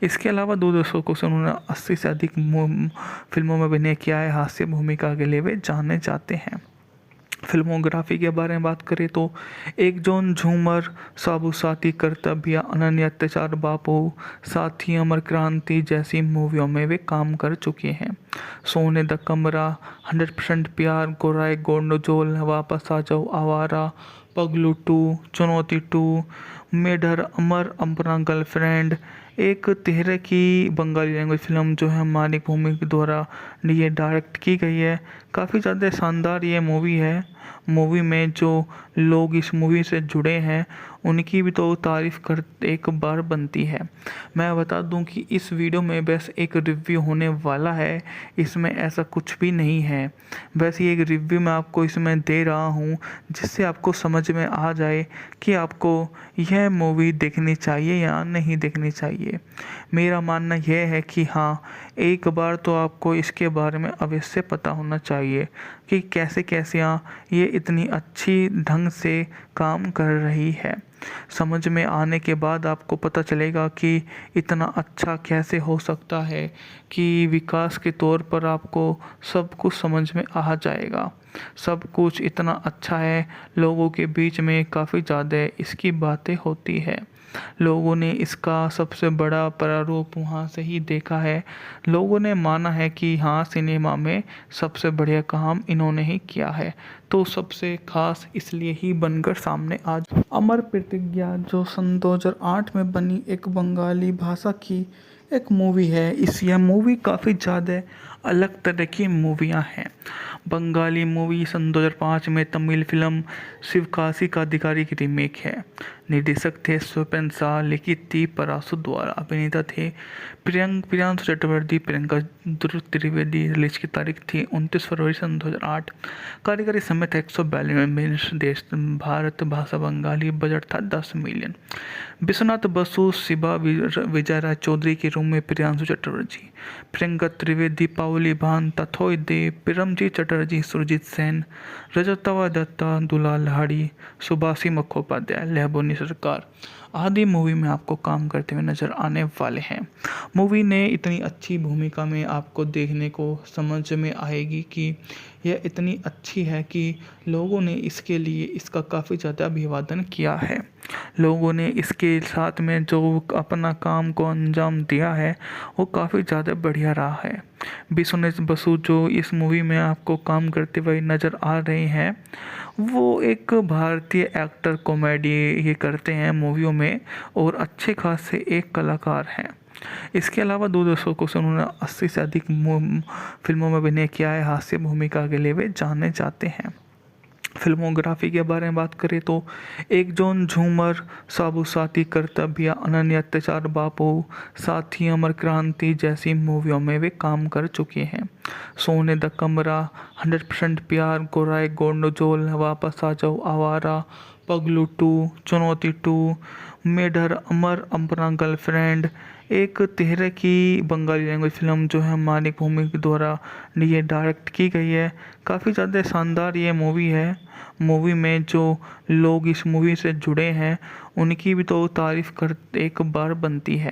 इसके अलावा 2 दशकों से उन्होंने 80 से अधिक फिल्मों में अभिनय किया है। हास्य भूमिका के लिए वे जाने जाते हैं। फिल्मोग्राफी के बारे में बात करें तो एक जॉन झूमर, साबु साथी, कर्तव्य, अनन्य अत्याचार, बापू, साथी, अमर क्रांति जैसी मूवियों में वे काम कर चुके हैं। सोने द कमरा, 100% प्यार, गोराई गोंडोजोल, वापस आ जाओ, आवारा, पगलू 2, चुनौती 2, मेढर, अमर, अपना गर्लफ्रेंड, एक तिहरे की बंगाली लैंग्वेज फिल्म जो है मानिक भूमि के द्वारा ये डायरेक्ट की गई है। काफ़ी ज़्यादा शानदार ये मूवी है। मूवी में जो लोग इस मूवी से जुड़े हैं उनकी भी तो तारीफ़ कर एक बार बनती है। मैं बता दूं कि इस वीडियो में बस एक रिव्यू होने वाला है, इसमें ऐसा कुछ भी नहीं है। बस ये एक रिव्यू मैं आपको इसमें दे रहा हूँ जिससे आपको समझ में आ जाए कि आपको यह मूवी देखनी चाहिए या नहीं देखनी चाहिए। मेरा मानना यह है कि हाँ, एक बार तो आपको इसके बारे में अवश्य पता होना चाहिए कि कैसे कैसे ये इतनी अच्छी ढंग से काम कर रही है। समझ में आने के बाद आपको पता चलेगा कि इतना अच्छा कैसे हो सकता है कि विकास के तौर पर आपको सब कुछ समझ में आ जाएगा। सब कुछ इतना अच्छा है, लोगों के बीच में काफ़ी ज़्यादा इसकी बातें होती है। लोगों ने इसका सबसे बड़ा प्रारूप वहाँ से ही देखा है। लोगों ने माना है कि हाँ, सिनेमा में सबसे बढ़िया काम इन्होंने ही किया है, तो सबसे खास इसलिए ही बनकर सामने आज अमर प्रतिज्ञा जो सन 2008 में बनी एक बंगाली भाषा की एक मूवी है। यह मूवी काफ़ी ज़्यादा अलग तरह की मूवियाँ हैं। बंगाली मूवी सन 2005 में तमिल फिल्म शिवकाशी का अधिकारी की रीमेक है। निर्देशक थे स्वपन शाह, लिखित थी पराशु द्वारा, अभिनेता थे प्रियांशु चक्रवर्ती, प्रियंका त्रिवेदी। रिलीज की तारीख थी 29 फरवरी सन 2008। कार्यकारी समय था 142 मिनट। देश भारत, भाषा बंगाली, बजट था 10 मिलियन। विश्वनाथ बसु, शिबा विजय राय चौधरी के रूम में प्रियांशु चक्रवर्ती, प्रियंका त्रिवेदी, पाउली भान, तथोय देव, पिरमजीत चटर्जी, सुरजीत सेन, रजतवा दत्ता, दुलाल हाड़ी, सुभाषी मुखोपाध्याय, लहबोनी सरकार आदि मूवी में आपको काम करते हुए नजर आने वाले हैं। मूवी ने इतनी अच्छी भूमिका में आपको देखने को समझ में आएगी कि यह इतनी अच्छी है कि लोगों ने इसके लिए इसका काफ़ी ज़्यादा अभिवादन किया है। लोगों ने इसके साथ में जो अपना काम को अंजाम दिया है वो काफ़ी ज़्यादा बढ़िया रहा है। बिस्वास बसु जो इस मूवी में आपको काम करते हुए नज़र आ रहे हैं, वो एक भारतीय एक्टर कॉमेडी ये करते हैं मूवियों में और अच्छे खासे एक कलाकार हैं। इसके अलावा दूरदर्शकों से उन्होंने 80 से अधिक फिल्मों में अभिनय किया है। हास्य भूमिका के लिए वे जाने जाते हैं। फिल्मोग्राफी के बारे में बात करें तो एक जॉन झूमर, साबु साथी, कर्तव्य, अनन्य अत्याचार, बापू, साथी, अमर क्रांति जैसी मूवियों में वे काम कर चुके हैं। सोने द कमरा, 100% प्यार, गोराई गोंडोजोल, वापस आ जाओ, आवारा, पगलू 2, चुनौती 2, मेढर, अमर, अपना गर्लफ्रेंड, एक तिहरे की बंगाली लैंग्वेज फिल्म जो है मानिक भूमि के द्वारा ये डायरेक्ट की गई है। काफ़ी ज़्यादा शानदार ये मूवी है। मूवी में जो लोग इस मूवी से जुड़े हैं उनकी भी तो तारीफ़ कर एक बार बनती है।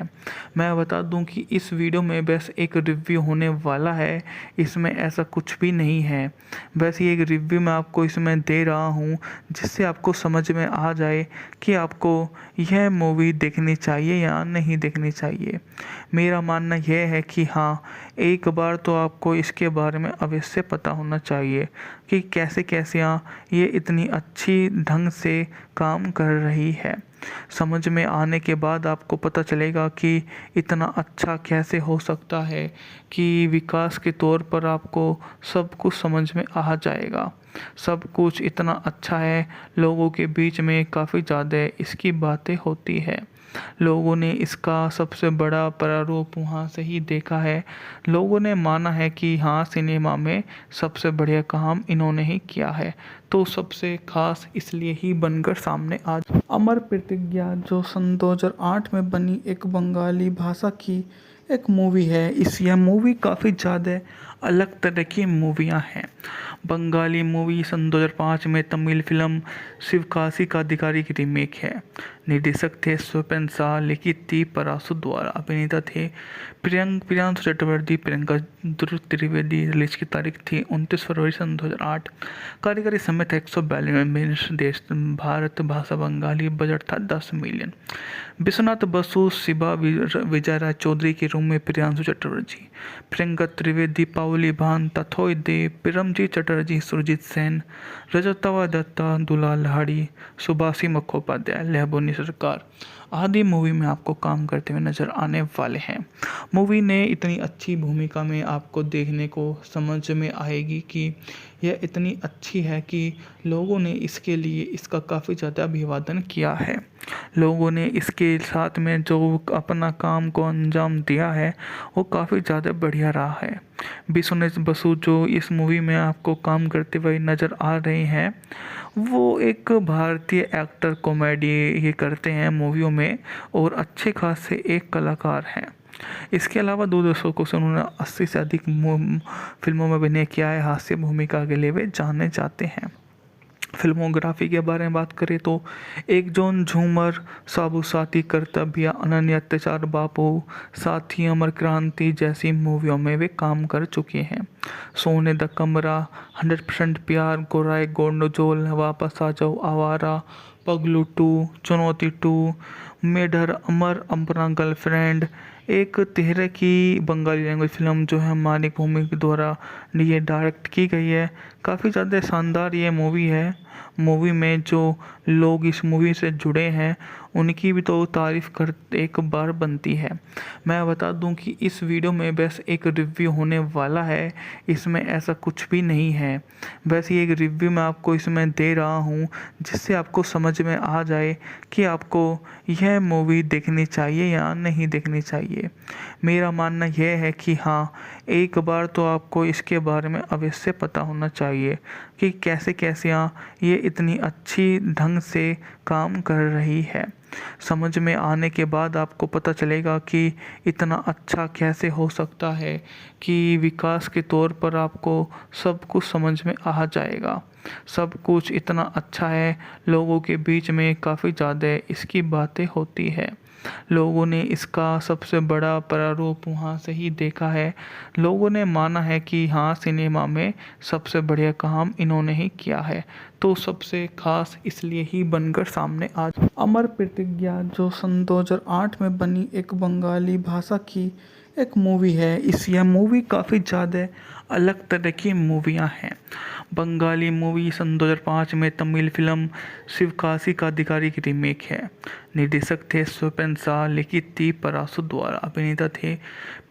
मैं बता दूं कि इस वीडियो में बस एक रिव्यू होने वाला है, इसमें ऐसा कुछ भी नहीं है। बस ये एक रिव्यू मैं आपको इसमें दे रहा हूँ जिससे आपको समझ में आ जाए कि आपको यह मूवी देखनी चाहिए या नहीं देखनी चाहिए। मेरा मानना यह है कि हाँ, एक बार तो आपको इसके बारे में अवश्य पता होना चाहिए कि कैसे कैसे ये इतनी अच्छी ढंग से काम कर रही है। समझ में आने के बाद आपको पता चलेगा कि इतना अच्छा कैसे हो सकता है कि विकास के तौर पर आपको सब कुछ समझ में आ जाएगा। सब कुछ इतना अच्छा है, लोगों के बीच में काफ़ी ज़्यादा इसकी बातें होती है। लोगों ने इसका सबसे बड़ा प्रारूप वहाँ से ही देखा है। लोगों ने माना है कि हाँ, सिनेमा में सबसे बढ़िया काम इन्होंने ही किया है, तो सबसे खास इसलिए ही बनकर सामने आज अमर प्रतिज्ञा जो सन 2008 में बनी एक बंगाली भाषा की एक मूवी है। यह मूवी काफ़ी ज़्यादा अलग तरह की मूवियाँ हैं। बंगाली मूवी सन 2005 में तमिल फिल्म शिवकाशी का अधिकारी की रीमेक है। निर्देशक थे स्वपन शाह, लिखित थी पराशु द्वारा, अभिनेता थे प्रियांशु चक्रवर्ती, प्रियंका त्रिवेदी। रिलीज की तारीख थी 29 फरवरी सन 2008। कार्यकारी समय था 142 देश, भारत भाषा बंगाली, बजट था 10 मिलियन। विश्वनाथ बसु, शिबा, विजय राय चौधरी के रूम में प्रियांशु चक्रवर्ती, प्रियंका त्रिवेदी, पाउली भान, तथोय देव, पिरमजीत चटर्जी, सुरजीत सेन, रजतवा दत्ता, दुलाल लाड़ी, सुभाषी मुखोपाध्याय, लहबोनी सरकार आदि मूवी में आपको काम करते हुए नजर आने वाले हैं। मूवी ने इतनी अच्छी भूमिका में आपको देखने को समझ में आएगी कि यह इतनी अच्छी है कि लोगों ने इसके लिए इसका काफ़ी ज़्यादा अभिवादन किया है। लोगों ने इसके साथ में जो अपना काम को अंजाम दिया है वो काफ़ी ज़्यादा बढ़िया रहा है। बिस्वास बसु जो इस मूवी में आपको काम करते हुए नज़र आ रहे हैं, वो एक भारतीय एक्टर कॉमेडी ये करते हैं मूवियों में और अच्छे खासे एक कलाकार हैं। इसके अलावा दूरदर्शकों से उन्होंने 80 से अधिक फिल्मों में अभिनय किया है। हास्य भूमिका के लिए वे जाने जाते हैं। फिल्मोग्राफी के बारे में बात करें तो एक जॉन झूमर, साबु साथी, कर्तव्य, अनन्य अत्याचार, बापू, साथी, अमर क्रांति जैसी मूवियों में वे काम कर चुके हैं। सोने द कमरा, 100% प्यार, गोराई गोंडोजोल, वापस आ जाओ, आवारा, पगलू 2, चुनौती 2, मेढर, अमर, अपना गर्लफ्रेंड, एक तिहरे की बंगाली लैंग्वेज फिल्म जो है मानिक भूमि के द्वारा ये डायरेक्ट की गई है। काफ़ी ज़्यादा शानदार ये मूवी है। मूवी में जो लोग इस मूवी से जुड़े हैं उनकी भी तो तारीफ़ कर एक बार बनती है। मैं बता दूं कि इस वीडियो में बस एक रिव्यू होने वाला है, इसमें ऐसा कुछ भी नहीं है। बस ये एक रिव्यू मैं आपको इसमें दे रहा हूँ जिससे आपको समझ में आ जाए कि आपको यह मूवी देखनी चाहिए या नहीं देखनी चाहिए। मेरा मानना यह है कि हाँ, एक बार तो आपको इसके बारे में अवश्य पता होना चाहिए कि कैसे कैसे ये इतनी अच्छी ढंग से काम कर रही है। समझ में आने के बाद आपको पता चलेगा कि इतना अच्छा कैसे हो सकता है कि विकास के तौर पर आपको सब कुछ समझ में आ जाएगा। सब कुछ इतना अच्छा है, लोगों के बीच में काफ़ी ज़्यादा इसकी बातें होती है। लोगों ने इसका सबसे बड़ा प्रारूप वहाँ से ही देखा है। लोगों ने माना है कि हाँ, सिनेमा में सबसे बढ़िया काम इन्होंने ही किया है, तो सबसे खास इसलिए ही बनकर सामने आज अमर प्रतिज्ञा जो सन 2008 में बनी एक बंगाली भाषा की एक मूवी है। यह मूवी काफ़ी ज़्यादा अलग तरह की मूवियाँ हैं। बंगाली मूवी सन 2005 में तमिल फिल्म शिवकाशी का अधिकारी की रीमेक है। निर्देशक थे स्वपन शाह, लिखित थी पराशु द्वारा, अभिनेता थे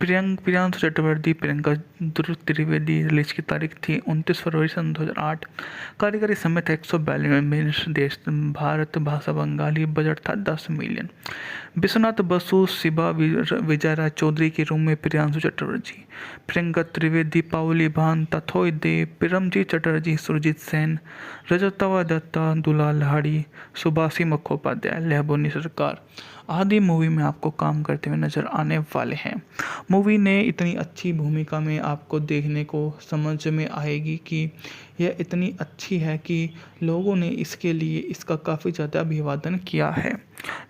प्रियांशु चक्रवर्ती, प्रियंका त्रिवेदी। रिलीज की तारीख थी 29 फरवरी सन 2008। कार्यकारी समय था 142 मिनट। देश भारत, भाषा बंगाली, बजट था 10 मिलियन। विश्वनाथ बसु, शिबा विजय राय चौधरी के रूम में प्रियांशु चटर्जी, प्रियंका त्रिवेदी, पाउली भान, तथोय देव, पिरमजीत चटर्जी, सुरजीत सेन, रजतवा दत्ता, दुलाल लाहिड़ी, सुभाषी मुखोपाध्याय, लहबोनी सरकार आदि मूवी में आपको काम करते हुए नजर आने वाले हैं। मूवी ने इतनी अच्छी भूमिका में आपको देखने को समझ में आएगी कि यह इतनी अच्छी है कि लोगों ने इसके लिए इसका काफ़ी ज़्यादा अभिवादन किया है।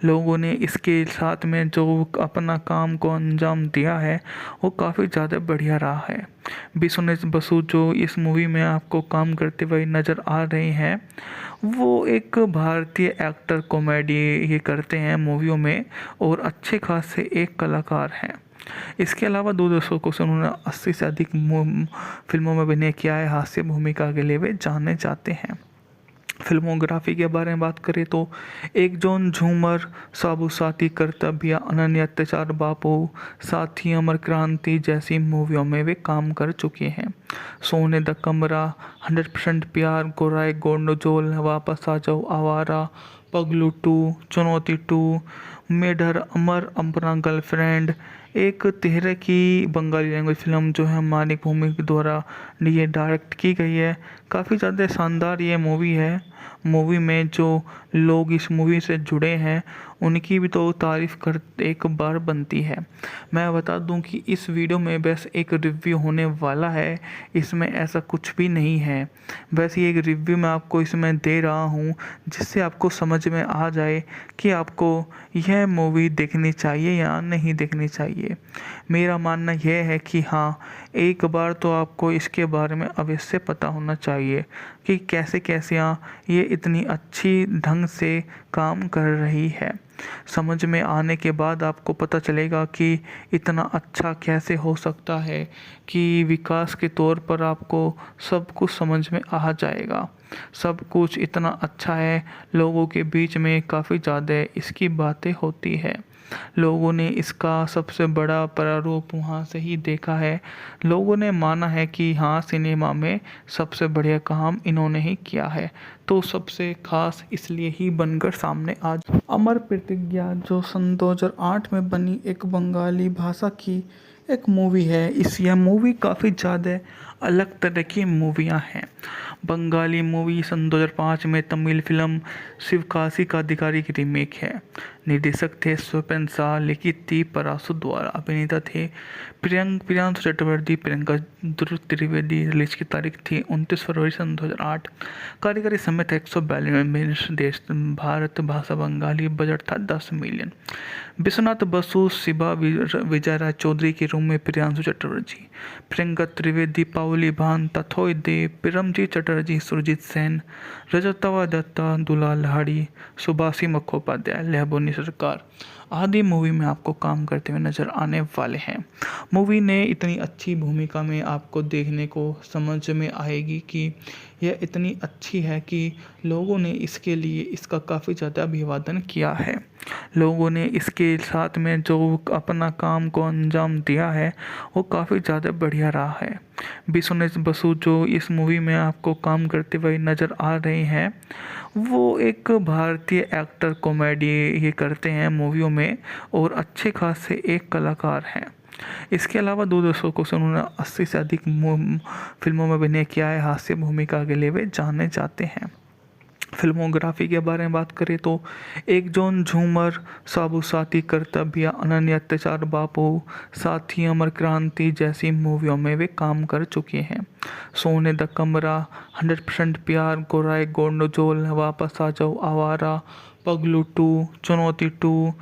लोगों ने इसके साथ में जो अपना काम को अंजाम दिया है वो काफ़ी ज़्यादा बढ़िया रहा है। विश्वनाथ बसु जो इस मूवी में आपको काम करते हुए नज़र आ रहे हैं, वो एक भारतीय एक्टर, कॉमेडी ये करते हैं मूवियों में और अच्छे खासे एक कलाकार हैं। इसके अलावा 2 दशकों से उन्होंने 80 से अधिक फिल्मों में अभिनय किया है। हास्य भूमिका के लिए वे जाने जाते हैं। फिल्मोग्राफी के बारे में बात करें तो एक जॉन झूमर, साबु साथी, कर्तव्य, अनन्य अत्याचार, बापू, साथी, अमर क्रांति जैसी मूवियों में वे काम कर चुके हैं। सोने द कमरा, 100% प्यार, गोराई गोंडोजोल, वापस आ जाओ, आवारा, पगलू 2, चुनौती 2, मेढर, अमर, अपना गर्लफ्रेंड, एक तिहरे की बंगाली लैंग्वेज फिल्म जो है मानिक भूमि के द्वारा ये डायरेक्ट की गई है। काफ़ी ज़्यादा शानदार ये मूवी है। मूवी में जो लोग इस मूवी से जुड़े हैं उनकी भी तो तारीफ़ कर एक बार बनती है। मैं बता दूं कि इस वीडियो में बस एक रिव्यू होने वाला है, इसमें ऐसा कुछ भी नहीं है। बस ये एक रिव्यू मैं आपको इसमें दे रहा हूँ जिससे आपको समझ में आ जाए कि आपको यह मूवी देखनी चाहिए या नहीं देखनी चाहिए। मेरा मानना यह है कि हाँ, एक बार तो आपको इसके बारे में अवश्य पता होना चाहिए कि कैसे कैसे ये इतनी अच्छी ढंग से काम कर रही है। समझ में आने के बाद आपको पता चलेगा कि इतना अच्छा कैसे हो सकता है कि विकास के तौर पर आपको सब कुछ समझ में आ जाएगा। सब कुछ इतना अच्छा है, लोगों के बीच में काफ़ी ज़्यादा इसकी बातें होती है। लोगों ने इसका सबसे बड़ा प्रारूप वहाँ से ही देखा है। लोगों ने माना है कि हाँ, सिनेमा में सबसे बढ़िया काम इन्होंने ही किया है, तो सबसे खास इसलिए ही बनकर सामने आज अमर प्रतिज्ञा जो सन 2008 में बनी एक बंगाली भाषा की एक मूवी है। यह मूवी काफ़ी ज़्यादा अलग तरह की मूवियाँ हैं। बंगाली मूवी सन 2005 में तमिल फिल्म शिवकाशी का अधिकारी की रीमेक है। निर्देशक थे स्वपन शाह, लिखित थी पराशु द्वारा, अभिनेता थे प्रियांशु चक्रवर्ती, प्रियंका त्रिवेदी। रिलीज की तारीख थी 29 फरवरी सन 2008। कार्यकारी समय था 142 मिनट। देश भारत, भाषा बंगाली, बजट था 10 मिलियन। विश्वनाथ बसु, शिबा विजय राय चौधरी के रूम में प्रियांशु चटर्जी, प्रियंका त्रिवेदी, पाउली भान, तथोय देव, पिरमजीत चटर्जी, सुरजीत सेन, रजतवा दत्ता, दुलाल लाहिड़ी, सुभाषी मुखोपाध्याय, लहबोनी सरकार आदि मूवी में आपको काम करते हुए नजर आने वाले हैं। मूवी ने इतनी अच्छी भूमिका में आपको देखने को समझ में आएगी कि यह इतनी अच्छी है कि लोगों ने इसके लिए इसका काफ़ी ज़्यादा अभिवादन किया है। लोगों ने इसके साथ में जो अपना काम को अंजाम दिया है वो काफ़ी ज़्यादा बढ़िया रहा है। विश्वनाथ बसु जो इस मूवी में आपको काम करते हुए नज़र आ रहे हैं, वो एक भारतीय एक्टर, कॉमेडी ये करते हैं मूवियों में और अच्छे खासे एक कलाकार हैं। इसके अलावा 2 दशकों से उन्होंने 80 से अधिक फिल्मों में अभिनय किया है। हास्य भूमिका के लिए वे जाने जाते हैं। फिल्मोग्राफी के बारे में बात करें तो एक जॉन झूमर, साबु साथी, कर्तव्य, अनन्य अत्याचार, बापू, साथी, अमर क्रांति जैसी मूवियों में वे काम कर चुके हैं। सोने द कमरा, 100% प्यार, गोराई गोंडोजोल, वापस आ जाओ, आवारा, पगलू 2, चुनौती 2,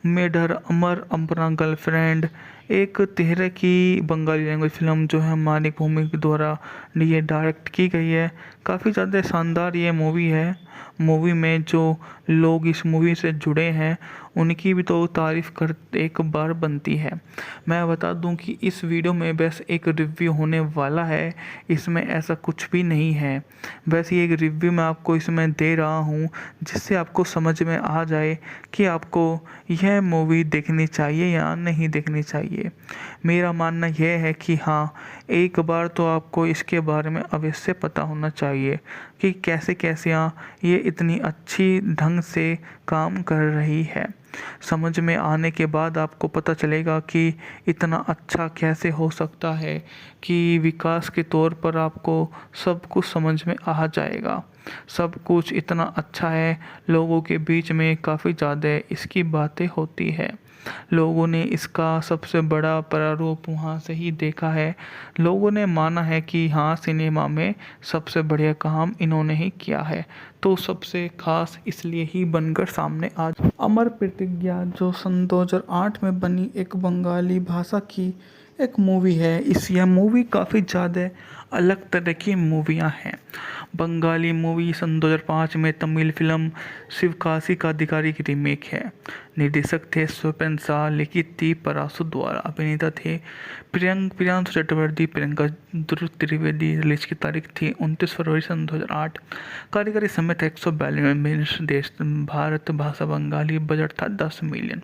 मेढर अमर अपना गर्लफ्रेंड, एक तिहरे की बंगाली लैंग्वेज फिल्म जो है मानिक भूमि के द्वारा ये डायरेक्ट की गई है। काफ़ी ज़्यादा शानदार ये मूवी है। मूवी में जो लोग इस मूवी से जुड़े हैं उनकी भी तो तारीफ़ कर एक बार बनती है। मैं बता दूं कि इस वीडियो में बस एक रिव्यू होने वाला है, इसमें ऐसा कुछ भी नहीं है। बस ये एक रिव्यू मैं आपको इसमें दे रहा हूँ जिससे आपको समझ में आ जाए कि आपको यह मूवी देखनी चाहिए या नहीं देखनी चाहिए। मेरा मानना यह है कि हाँ, एक बार तो आपको इसके बारे में अवश्य पता होना चाहिए कि कैसे कैसे ये इतनी अच्छी ढंग से काम कर रही है। समझ में आने के बाद आपको पता चलेगा कि इतना अच्छा कैसे हो सकता है कि विकास के तौर पर आपको सब कुछ समझ में आ जाएगा। सब कुछ इतना अच्छा है, लोगों के बीच में काफ़ी ज़्यादा इसकी बातें होती है। लोगों ने इसका सबसे बड़ा प्रारूप वहाँ से ही देखा है। लोगों ने माना है कि हाँ, सिनेमा में सबसे बढ़िया काम इन्होंने ही किया है, तो सबसे खास इसलिए ही बनकर सामने आज अमर प्रतिज्ञा जो सन 2008 में बनी एक बंगाली भाषा की एक मूवी है। यह मूवी काफ़ी ज़्यादा अलग तरह की मूवियाँ हैं। बंगाली मूवी सन 2005 में तमिल फिल्म शिवकाशी का अधिकारी की रीमेक है। निर्देशक थे स्वपन शाह, लिखित थी पराशु द्वारा, अभिनेता थे प्रियांशु चक्रवर्ती, प्रियंका त्रिवेदी। रिलीज की तारीख थी 29 फरवरी सन 2008। कार्यकारी समय था 142 मिनट। देश भारत, भाषा बंगाली, बजट था 10 मिलियन।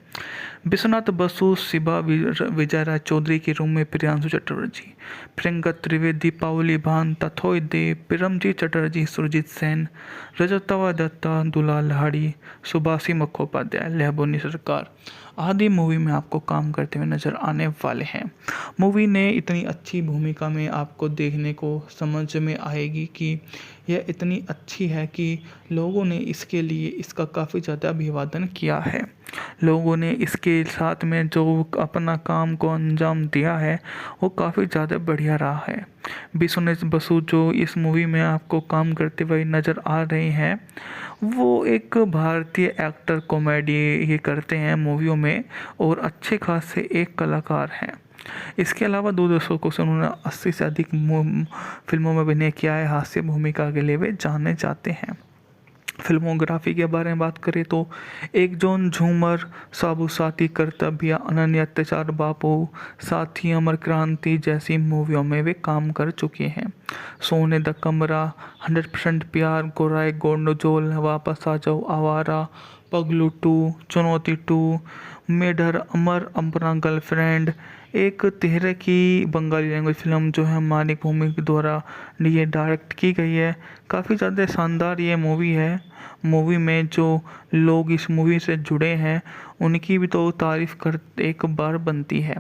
विश्वनाथ बसु, शिबा विजय राय चौधरी के रूम में प्रियांशु चटर्जी, प्रियंका त्रिवेदी, पाउली भान, तथोय देव, पिरमजीत चटर्जी, सुरजीत सेन, रजतवा दत्ता, दुलाल लाड़ी, सुभाषी मुखोपाध्याय, लहबोनी सरकार आदि मूवी में आपको काम करते हुए नजर आने वाले हैं। मूवी ने इतनी अच्छी भूमिका में आपको देखने को समझ में आएगी कि यह इतनी अच्छी है कि लोगों ने इसके लिए इसका काफ़ी ज़्यादा अभिवादन किया है। लोगों ने इसके साथ में जो अपना काम को अंजाम दिया है वो काफ़ी ज़्यादा बढ़िया रहा है। विश्वनाथ बसु जो इस मूवी में आपको काम करते हुए नज़र आ रहे हैं, वो एक भारतीय एक्टर, कॉमेडी ये करते हैं मूवियों में और अच्छे खासे एक कलाकार हैं। इसके अलावा 2 दशकों से उन्होंने 80 से अधिक फिल्मों में अभिनय किया है। हास्य भूमिका के लिए वे जाने जाते हैं। फिल्मोग्राफी के बारे में बात करें तो एक जॉन झूमर, साबु साथी, कर्तव्य, अनन्य अत्याचार, बापू, साथी, अमर क्रांति जैसी मूवियों में वे काम कर चुके हैं। सोने द कमरा, 100% प्यार, गोराई गोंडोजोल, वापस आ जाओ, आवारा, पगलू 2, चुनौती 2, मेढर अमर अपना गर्लफ्रेंड, एक तिहरे की बंगाली लैंग्वेज फिल्म जो है मानिक भूमि के द्वारा ये डायरेक्ट की गई है। काफ़ी ज़्यादा शानदार ये मूवी है। मूवी में जो लोग इस मूवी से जुड़े हैं उनकी भी तो तारीफ़ कर एक बार बनती है।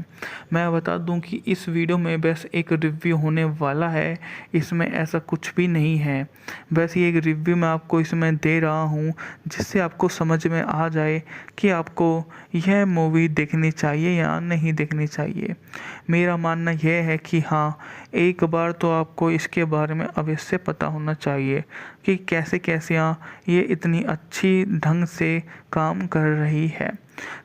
मैं बता दूं कि इस वीडियो में बस एक रिव्यू होने वाला है, इसमें ऐसा कुछ भी नहीं है। बस ये एक रिव्यू मैं आपको इसमें दे रहा हूँ जिससे आपको समझ में आ जाए कि आपको यह मूवी देखनी चाहिए या नहीं देखनी चाहिए। मेरा मानना यह है कि हाँ, एक बार तो आपको इसके बारे में अवश्य पता होना चाहिए कि कैसे कैसे ये इतनी अच्छी ढंग से काम कर रही है।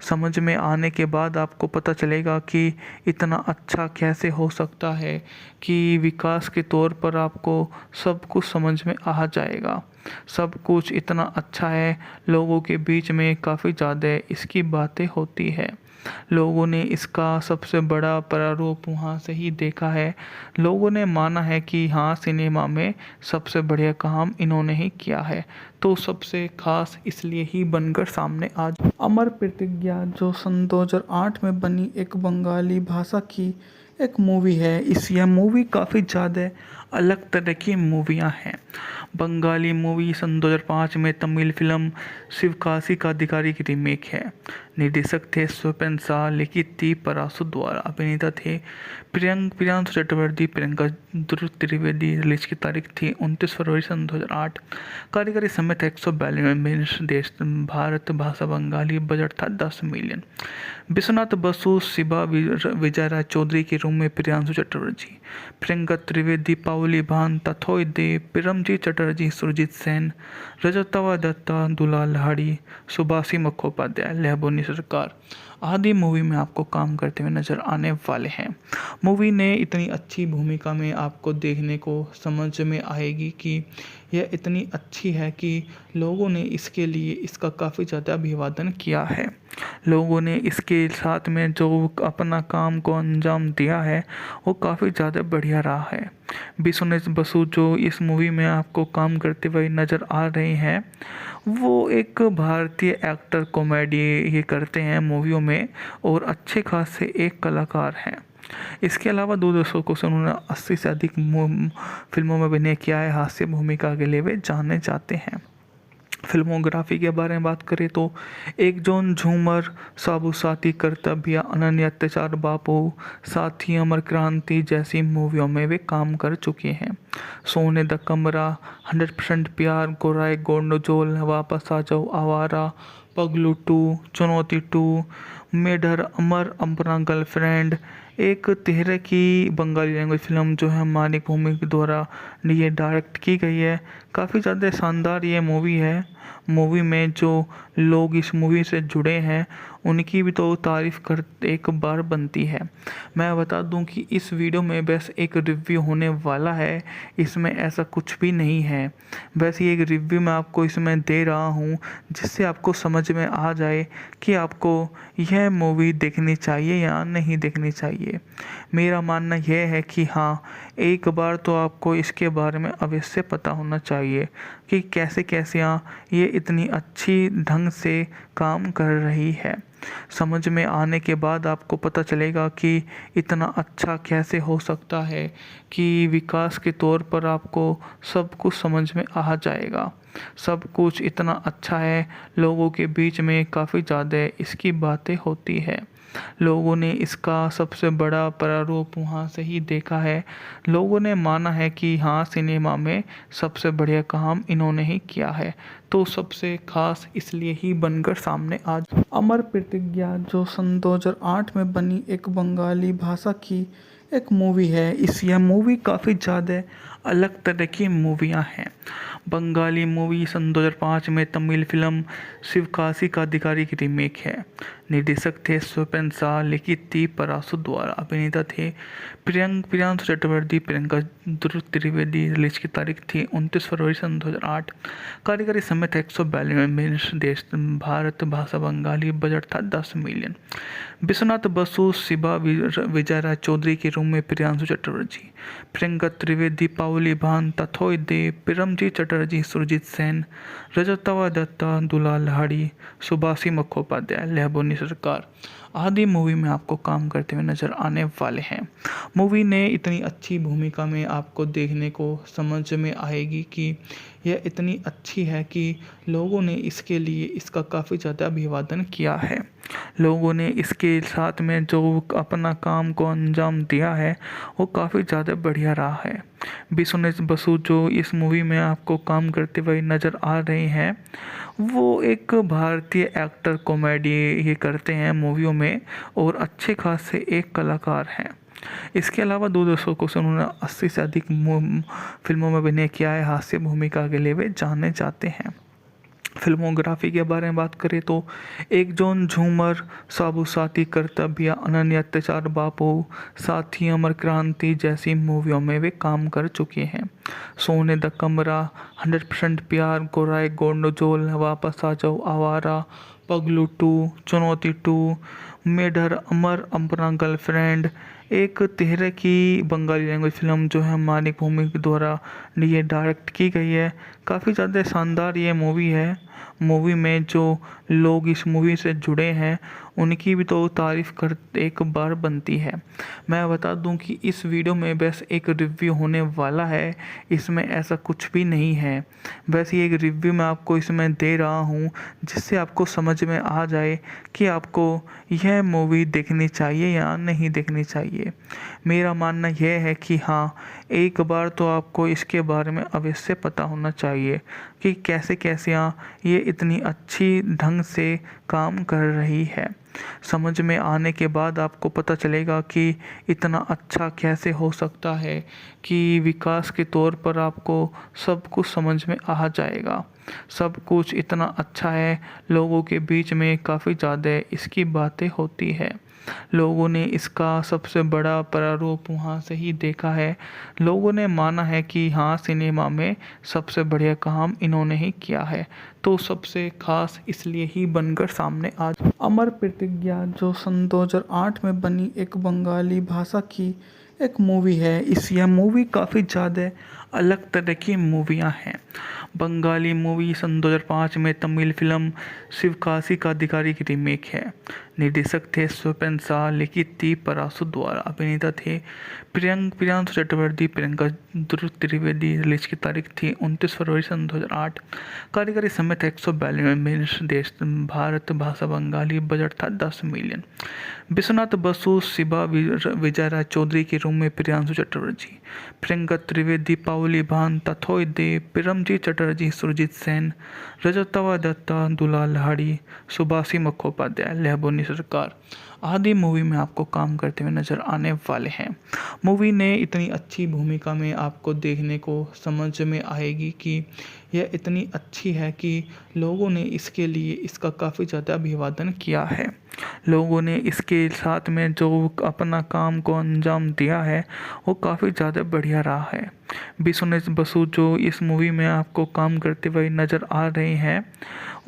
समझ में आने के बाद आपको पता चलेगा कि इतना अच्छा कैसे हो सकता है कि विकास के तौर पर आपको सब कुछ समझ में आ जाएगा। सब कुछ इतना अच्छा है, लोगों के बीच में काफ़ी ज़्यादा इसकी बातें होती है। लोगों ने इसका सबसे बड़ा प्रारूप वहाँ से ही देखा है। लोगों ने माना है कि हाँ, सिनेमा में सबसे बढ़िया काम इन्होंने ही किया है, तो सबसे खास इसलिए ही बनकर सामने आज अमर प्रतिज्ञा जो सन 2008 में बनी एक बंगाली भाषा की एक मूवी है। यह मूवी काफ़ी ज़्यादा अलग तरह की मूवियाँ हैं। बंगाली मूवी सन 2005 में तमिल फिल्म शिवकाशी का अधिकारी की रीमेक है। निर्देशक थे स्वपन शाह, लिखित थी पराशु द्वारा, अभिनेता थे प्रियांशु चक्रवर्ती, प्रियंका त्रिवेदी। रिलीज की तारीख थी 29 फरवरी सन 2008। कार्यकारी समय था 142 मिनट। देश भारत, भाषा बंगाली, बजट था 10 मिलियन। विश्वनाथ बसु, शिबा विजय राय चौधरी के रूम में प्रियांशु चटर्जी, प्रियंका त्रिवेदी, पाउली भान, तथोय देव, पिरमजीत चटर्जी, सुरजीत सेन, रजतवा दत्ता, दुलाल हाड़ी, सुभाषी मुखोपाध्याय, लहबोनी सरकार आदि मूवी में आपको काम करते हुए नजर आने वाले हैं। मूवी ने इतनी अच्छी भूमिका में आपको देखने को समझ में आएगी कि यह इतनी अच्छी है कि लोगों ने इसके लिए इसका काफ़ी ज़्यादा अभिवादन किया है। लोगों ने इसके साथ में जो अपना काम को अंजाम दिया है वो काफ़ी ज़्यादा बढ़िया रहा है। बिस्वास बसु जो इस मूवी में आपको काम करते हुए नज़र आ रहे हैं, वो एक भारतीय एक्टर, कॉमेडी ये करते हैं मूवियों में और अच्छे खासे एक कलाकार हैं। इसके अलावा दो दशकों से उन्होंने 80 से अधिक फिल्मों में अभिनय किया है। हास्य भूमिका के लिए वे जाने जाते हैं। फिल्मोग्राफी के बारे में बात करें तो एक जॉन झूमर, साबु साथी, कर्तव्य, अनन्य अत्याचार, बापू, साथी, अमर क्रांति जैसी मूवियों में वे काम कर चुके हैं। सोने द कमरा, 100% प्यार, गोराई गोंडोजोल, वापस आ जाओ, आवारा, पगलू 2, चुनौती 2, मेढर, अमर, अपना गर्लफ्रेंड, एक तेहरे की बंगाली लैंग्वेज फिल्म जो है मानिक भूमि के द्वारा ये डायरेक्ट की गई है। काफ़ी ज़्यादा शानदार ये मूवी है। मूवी में जो लोग इस मूवी से जुड़े हैं उनकी भी तो तारीफ़ कर एक बार बनती है। मैं बता दूं कि इस वीडियो में बस एक रिव्यू होने वाला है, इसमें ऐसा कुछ भी नहीं है। बस ये एक रिव्यू मैं आपको इसमें दे रहा हूँ जिससे आपको समझ में आ जाए कि आपको यह मूवी देखनी चाहिए या नहीं देखनी चाहिए। मेरा मानना यह है कि हाँ, एक बार तो आपको इसके बारे में अवश्य पता होना चाहिए कि कैसे कैसे ये इतनी अच्छी ढंग से काम कर रही है। समझ में आने के बाद आपको पता चलेगा कि इतना अच्छा कैसे हो सकता है कि विकास के तौर पर आपको सब कुछ समझ में आ जाएगा। सब कुछ इतना अच्छा है, लोगों के बीच में काफ़ी ज़्यादा इसकी बातें होती है। लोगों ने इसका सबसे बड़ा प्रारूप वहाँ से ही देखा है। लोगों ने माना है कि हाँ, सिनेमा में सबसे बढ़िया काम इन्होंने ही किया है, तो सबसे खास इसलिए ही बनकर सामने आज अमर प्रतिज्ञा जो सन 2008 में बनी एक बंगाली भाषा की एक मूवी है। यह मूवी काफ़ी ज़्यादा अलग तरह की मूवियाँ हैं। बंगाली मूवी सन 2005 में तमिल फिल्म शिवकाशी का अधिकारी की रीमेक है। निर्देशक थे स्वपन शाह, लिखित थी पराशु द्वारा, अभिनेता थे प्रियांशु चटर्जी, प्रियंका त्रिवेदी। रिलीज की तारीख थी 29 फरवरी सन 2008। कार्यकारी समय था 142 मिनट। देश भारत, भाषा बंगाली, बजट था 10 मिलियन। विश्वनाथ बसु, शिबा विजय राय चौधरी के रूम में प्रियांशु चटर्जी, प्रियंका त्रिवेदी, पाउली भान, तथोय देव, पिरमजीत चटर्जी, सुरजीत सेन, रजतवा दत्ता, दुलाल हाड़ी, सुभाषी मुखोपाध्याय, लहबोनी सरकार आदि मूवी में आपको काम करते हुए नजर आने वाले हैं। मूवी ने इतनी अच्छी भूमिका में आपको देखने को समझ में आएगी कि यह इतनी अच्छी है कि लोगों ने इसके लिए इसका काफ़ी ज़्यादा अभिवादन किया है। लोगों ने इसके साथ में जो अपना काम को अंजाम दिया है वो काफ़ी ज़्यादा बढ़िया रहा है। बिस्वास बसु जो इस मूवी में आपको काम करते हुए नज़र आ रहे हैं, वो एक भारतीय एक्टर, कॉमेडी ये करते हैं मूवियों में और अच्छे खासे एक कलाकार हैं। इसके अलावा दो दशकों से उन्होंने 80 से अधिक फिल्मों में अभिनय किया है। हास्य भूमिका के लिए वे जाने जाते हैं। फिल्मोग्राफी के बारे में बात करें तो एक जॉन झूमर, साबु साथी, कर्तव्य, अनन्य अत्याचार, बापू, साथी, अमर क्रांति जैसी मूवियों में वे काम कर चुके हैं। सोने द कमरा, 100% प्यार, गोराई गोंडोजोल, वापस आ जाओ, आवारा, पगलू 2, चुनौती 2, मेढर, अमर, अपना गर्लफ्रेंड, एक तेहरे की बंगाली लैंग्वेज फिल्म जो है मानिक भूमि के द्वारा ये डायरेक्ट की गई है। काफ़ी ज़्यादा शानदार ये मूवी है। मूवी में जो लोग इस मूवी से जुड़े हैं उनकी भी तो तारीफ़ कर एक बार बनती है। मैं बता दूं कि इस वीडियो में बस एक रिव्यू होने वाला है, इसमें ऐसा कुछ भी नहीं है। बस ये एक रिव्यू मैं आपको इसमें दे रहा हूँ जिससे आपको समझ में आ जाए कि आपको यह मूवी देखनी चाहिए या नहीं देखनी चाहिए। मेरा मानना यह है कि हाँ, एक बार तो आपको इसके बारे में अवश्य पता होना चाहिए कि कैसे कैसे ये इतनी अच्छी ढंग से काम कर रही है। समझ में आने के बाद आपको पता चलेगा कि इतना अच्छा कैसे हो सकता है कि विकास के तौर पर आपको सब कुछ समझ में आ जाएगा। सब कुछ इतना अच्छा है, लोगों के बीच में काफ़ी ज़्यादा इसकी बातें होती है। लोगों ने इसका सबसे बड़ा प्रारूप वहाँ से ही देखा है। लोगों ने माना है कि हाँ, सिनेमा में सबसे बढ़िया काम इन्होंने ही किया है, तो सबसे खास इसलिए ही बनकर सामने आज अमर प्रतिज्ञा जो सन 2008 में बनी एक बंगाली भाषा की एक मूवी है। यह मूवी काफ़ी ज़्यादा अलग तरह की मूवियाँ हैं। बंगाली मूवी सन 2005 में तमिल फिल्म शिवकाशी का अधिकारी की रीमेक है। निर्देशक थे स्वपन शाह, लिखित थी पराशु द्वारा, अभिनेता थे प्रियांशु चक्रवर्ती, प्रियंका त्रिवेदी। रिलीज की तारीख थी 29 फरवरी सन 2008। कार्यकारी समय था 142 मिनट। देश भारत, भाषा बंगाली, बजट था 10 मिलियन। विश्वनाथ बसु, शिबा विजय राय चौधरी के रूम में प्रियांशु चटर्जी, प्रियंका त्रिवेदी, पाउली भान, तथोय देव, पिरमजीत चटर्जी, सुरजीत सेन, रजतवा दत्ता, दुलाल लाड़ी, सुभाषी मुखोपाध्याय, लहबोनी सरकार आदि मूवी में आपको काम करते हुए नजर आने वाले हैं। मूवी ने इतनी अच्छी भूमिका में आपको देखने को समझ में आएगी कि यह इतनी अच्छी है कि लोगों ने इसके लिए इसका काफ़ी ज़्यादा अभिवादन किया है। लोगों ने इसके साथ में जो अपना काम को अंजाम दिया है वो काफ़ी ज़्यादा बढ़िया रहा है। विश्वनाथ बसु जो इस मूवी में आपको काम करते हुए नज़र आ रहे हैं,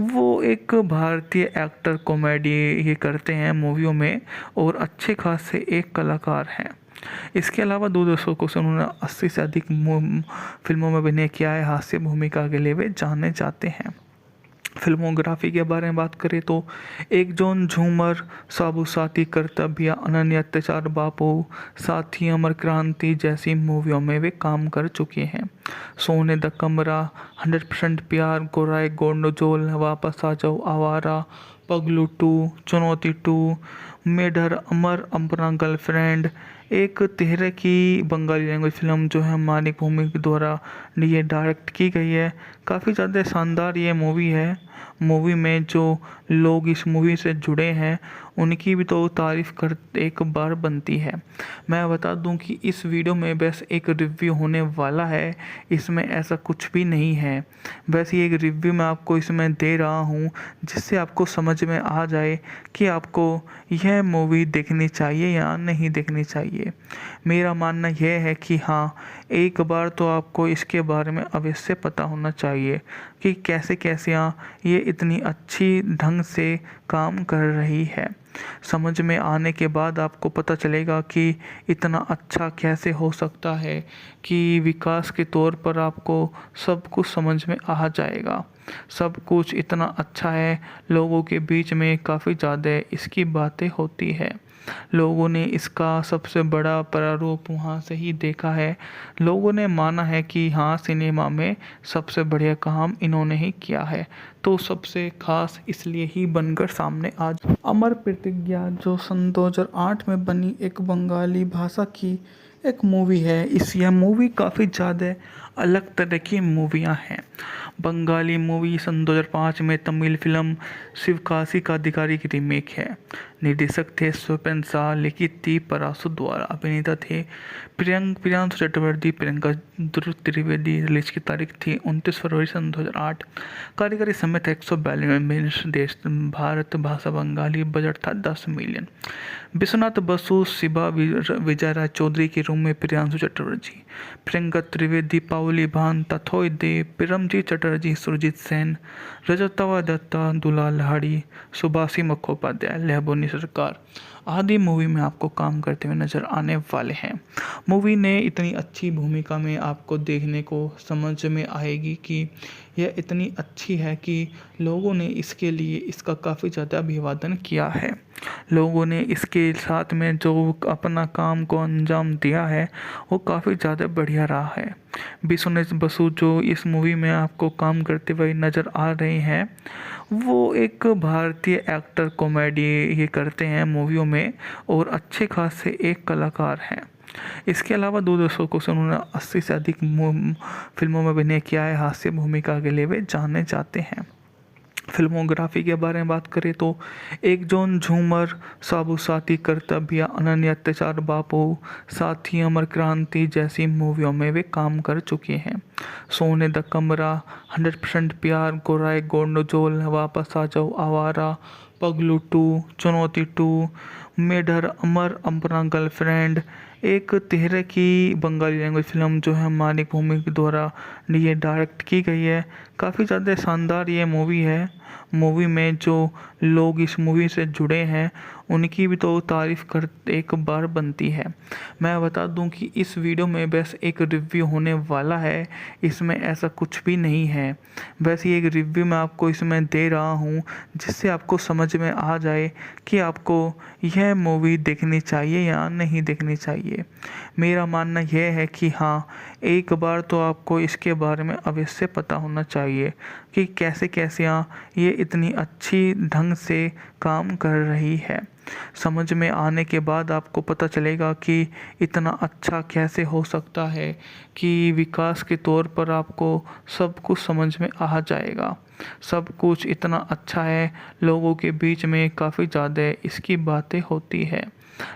वो एक भारतीय एक्टर, कॉमेडी ये करते हैं मूवियों में और अच्छे खासे एक कलाकार हैं। इसके अलावा 2 दशकों से उन्होंने 80 से अधिक फिल्मों में अभिनय किया है। हास्य भूमिका के लिए वे जाने जाते हैं। फिल्मोग्राफी के बारे में बात करें तो एक जॉन झूमर, साबु साथी, कर्तव्य, अनन्य अत्याचार, बापू, साथी, अमर क्रांति जैसी मूवियों में वे काम कर चुके हैं। सोने द कमरा, 100% प्यार, गोराई गोंडोजोल, वापस आ जाओ, आवारा, पगलू 2, चुनौती 2, मेढर, अमर, अपना गर्लफ्रेंड, एक तेहरे की बंगाली लैंग्वेज फिल्म जो है मानिक भौमिक द्वारा ये डायरेक्ट की गई है। काफ़ी ज़्यादा शानदार ये मूवी है। मूवी में जो लोग इस मूवी से जुड़े हैं उनकी भी तो तारीफ़ कर एक बार बनती है। मैं बता दूं कि इस वीडियो में बस एक रिव्यू होने वाला है, इसमें ऐसा कुछ भी नहीं है। बस ये एक रिव्यू मैं आपको इसमें दे रहा हूं जिससे आपको समझ में आ जाए कि आपको यह मूवी देखनी चाहिए या नहीं देखनी चाहिए। मेरा मानना यह है कि हाँ, एक बार तो आपको इसके बारे में अवश्य पता होना चाहिए कि कैसे कैसे ये इतनी अच्छी ढंग से काम कर रही है। समझ में आने के बाद आपको पता चलेगा कि इतना अच्छा कैसे हो सकता है कि विकास के तौर पर आपको सब कुछ समझ में आ जाएगा। सब कुछ इतना अच्छा है, लोगों के बीच में काफ़ी ज़्यादा इसकी बातें होती है। लोगों ने इसका सबसे बड़ा प्रारूप वहाँ से ही देखा है। लोगों ने माना है कि हाँ, सिनेमा में सबसे बढ़िया काम इन्होंने ही किया है, तो सबसे खास इसलिए ही बनकर सामने आज अमर प्रतिज्ञा जो सन 2008 में बनी एक बंगाली भाषा की एक मूवी है। यह मूवी काफ़ी ज़्यादा अलग तरह की मूवियाँ हैं। बंगाली मूवी सन 2005 में तमिल फिल्म शिवकाशी का अधिकारी की रीमेक है। निर्देशक थे स्वपन शाह, लिखित थी पराशु द्वारा, अभिनेता थे प्रियांशु चक्रवर्ती, प्रियंका त्रिवेदी। रिलीज की तारीख थी 29 फरवरी सन 2008। कार्यकारी समय था 142 मिनट। देश भारत, भाषा बंगाली, बजट था 10 मिलियन। विश्वनाथ बसु, शिबा विजय राय चौधरी के रूम में प्रियांशु चटर्जी, प्रियंका त्रिवेदी, पाउली भान, तथोय देव, पिरमजीत चटर्जी, सुरजीत सेन, रजतवा दत्ता, दुलाल लाड़ी, सुभाषी मुखोपाध्याय, लहबोनी सरकार आदि मूवी में आपको काम करते हुए नजर आने वाले हैं। मूवी ने इतनी अच्छी भूमिका में आपको देखने को समझ में आएगी कि यह इतनी अच्छी है कि लोगों ने इसके लिए इसका काफ़ी ज़्यादा अभिवादन किया है। लोगों ने इसके साथ में जो अपना काम को अंजाम दिया है वो काफ़ी ज़्यादा बढ़िया रहा है। विश्वनाथ बसु जो इस मूवी में आपको काम करते हुए नज़र आ रहे हैं, वो एक भारतीय एक्टर, कॉमेडी ये करते हैं मूवियों में और अच्छे खासे एक कलाकार हैं। इसके अलावा 2 दशकों से उन्होंने 80 से अधिक फिल्मों में अभिनय किया है। हास्य भूमिका के लिए वे जाने जाते हैं। फिल्मोग्राफी के बारे में बात करें तो एक जॉन झूमर, साबु साथी, कर्तव्य, अनन्य अत्याचार, बापू, साथी, अमर क्रांति जैसी मूवियों में वे काम कर चुके हैं। सोने द कमरा, 100% प्यार, गोराई गोंडोजोल, वापस आ जाओ, आवारा, पगलू 2, चुनौती 2, मेढर, अमर, अपना गर्लफ्रेंड, एक तिहरे की बंगाली लैंग्वेज फिल्म जो है मानिक भूमि के द्वारा ये डायरेक्ट की गई है। काफ़ी ज़्यादा शानदार ये मूवी है। मूवी में जो लोग इस मूवी से जुड़े हैं उनकी भी तो तारीफ़ कर एक बार बनती है। मैं बता दूं कि इस वीडियो में बस एक रिव्यू होने वाला है, इसमें ऐसा कुछ भी नहीं है। बस ये एक रिव्यू मैं आपको इसमें दे रहा हूँ जिससे आपको समझ में आ जाए कि आपको यह मूवी देखनी चाहिए या नहीं देखनी चाहिए। मेरा मानना यह है कि हाँ, एक बार तो आपको इसके बारे में अवश्य पता होना चाहिए कि कैसे कैसे ये इतनी अच्छी ढंग से काम कर रही है। समझ में आने के बाद आपको पता चलेगा कि इतना अच्छा कैसे हो सकता है कि विकास के तौर पर आपको सब कुछ समझ में आ जाएगा। सब कुछ इतना अच्छा है, लोगों के बीच में काफ़ी ज़्यादा इसकी बातें होती है।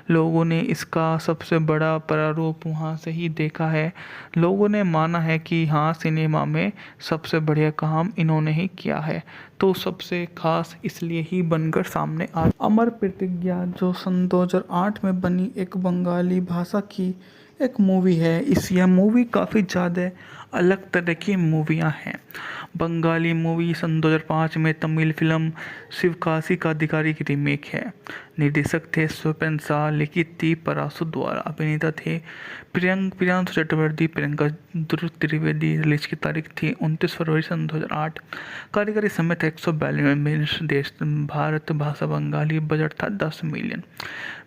लोगों ने इसका सबसे बड़ा प्रारूप वहाँ से ही देखा है। लोगों ने माना है कि हाँ, सिनेमा में सबसे बढ़िया काम इन्होंने ही किया है, तो सबसे खास इसलिए ही बनकर सामने आ। अमर प्रतिज्ञा जो सन 2008 में बनी एक बंगाली भाषा की एक मूवी है। यह मूवी काफ़ी ज़्यादा अलग तरह की मूवियाँ हैं। बंगाली मूवी सन 2005 में तमिल फिल्म शिवकाशी का अधिकारी की रीमेक है। निर्देशक थे स्वपन शाह, लिखित थी पराशु द्वारा, अभिनेता थे प्रियांशु चक्रवर्ती, प्रियंका त्रिवेदी। रिलीज की तारीख थी 29 फरवरी सन 2008। कार्यकारी समय था 142 मिनट। देश भारत, भाषा बंगाली, बजट था 10 मिलियन।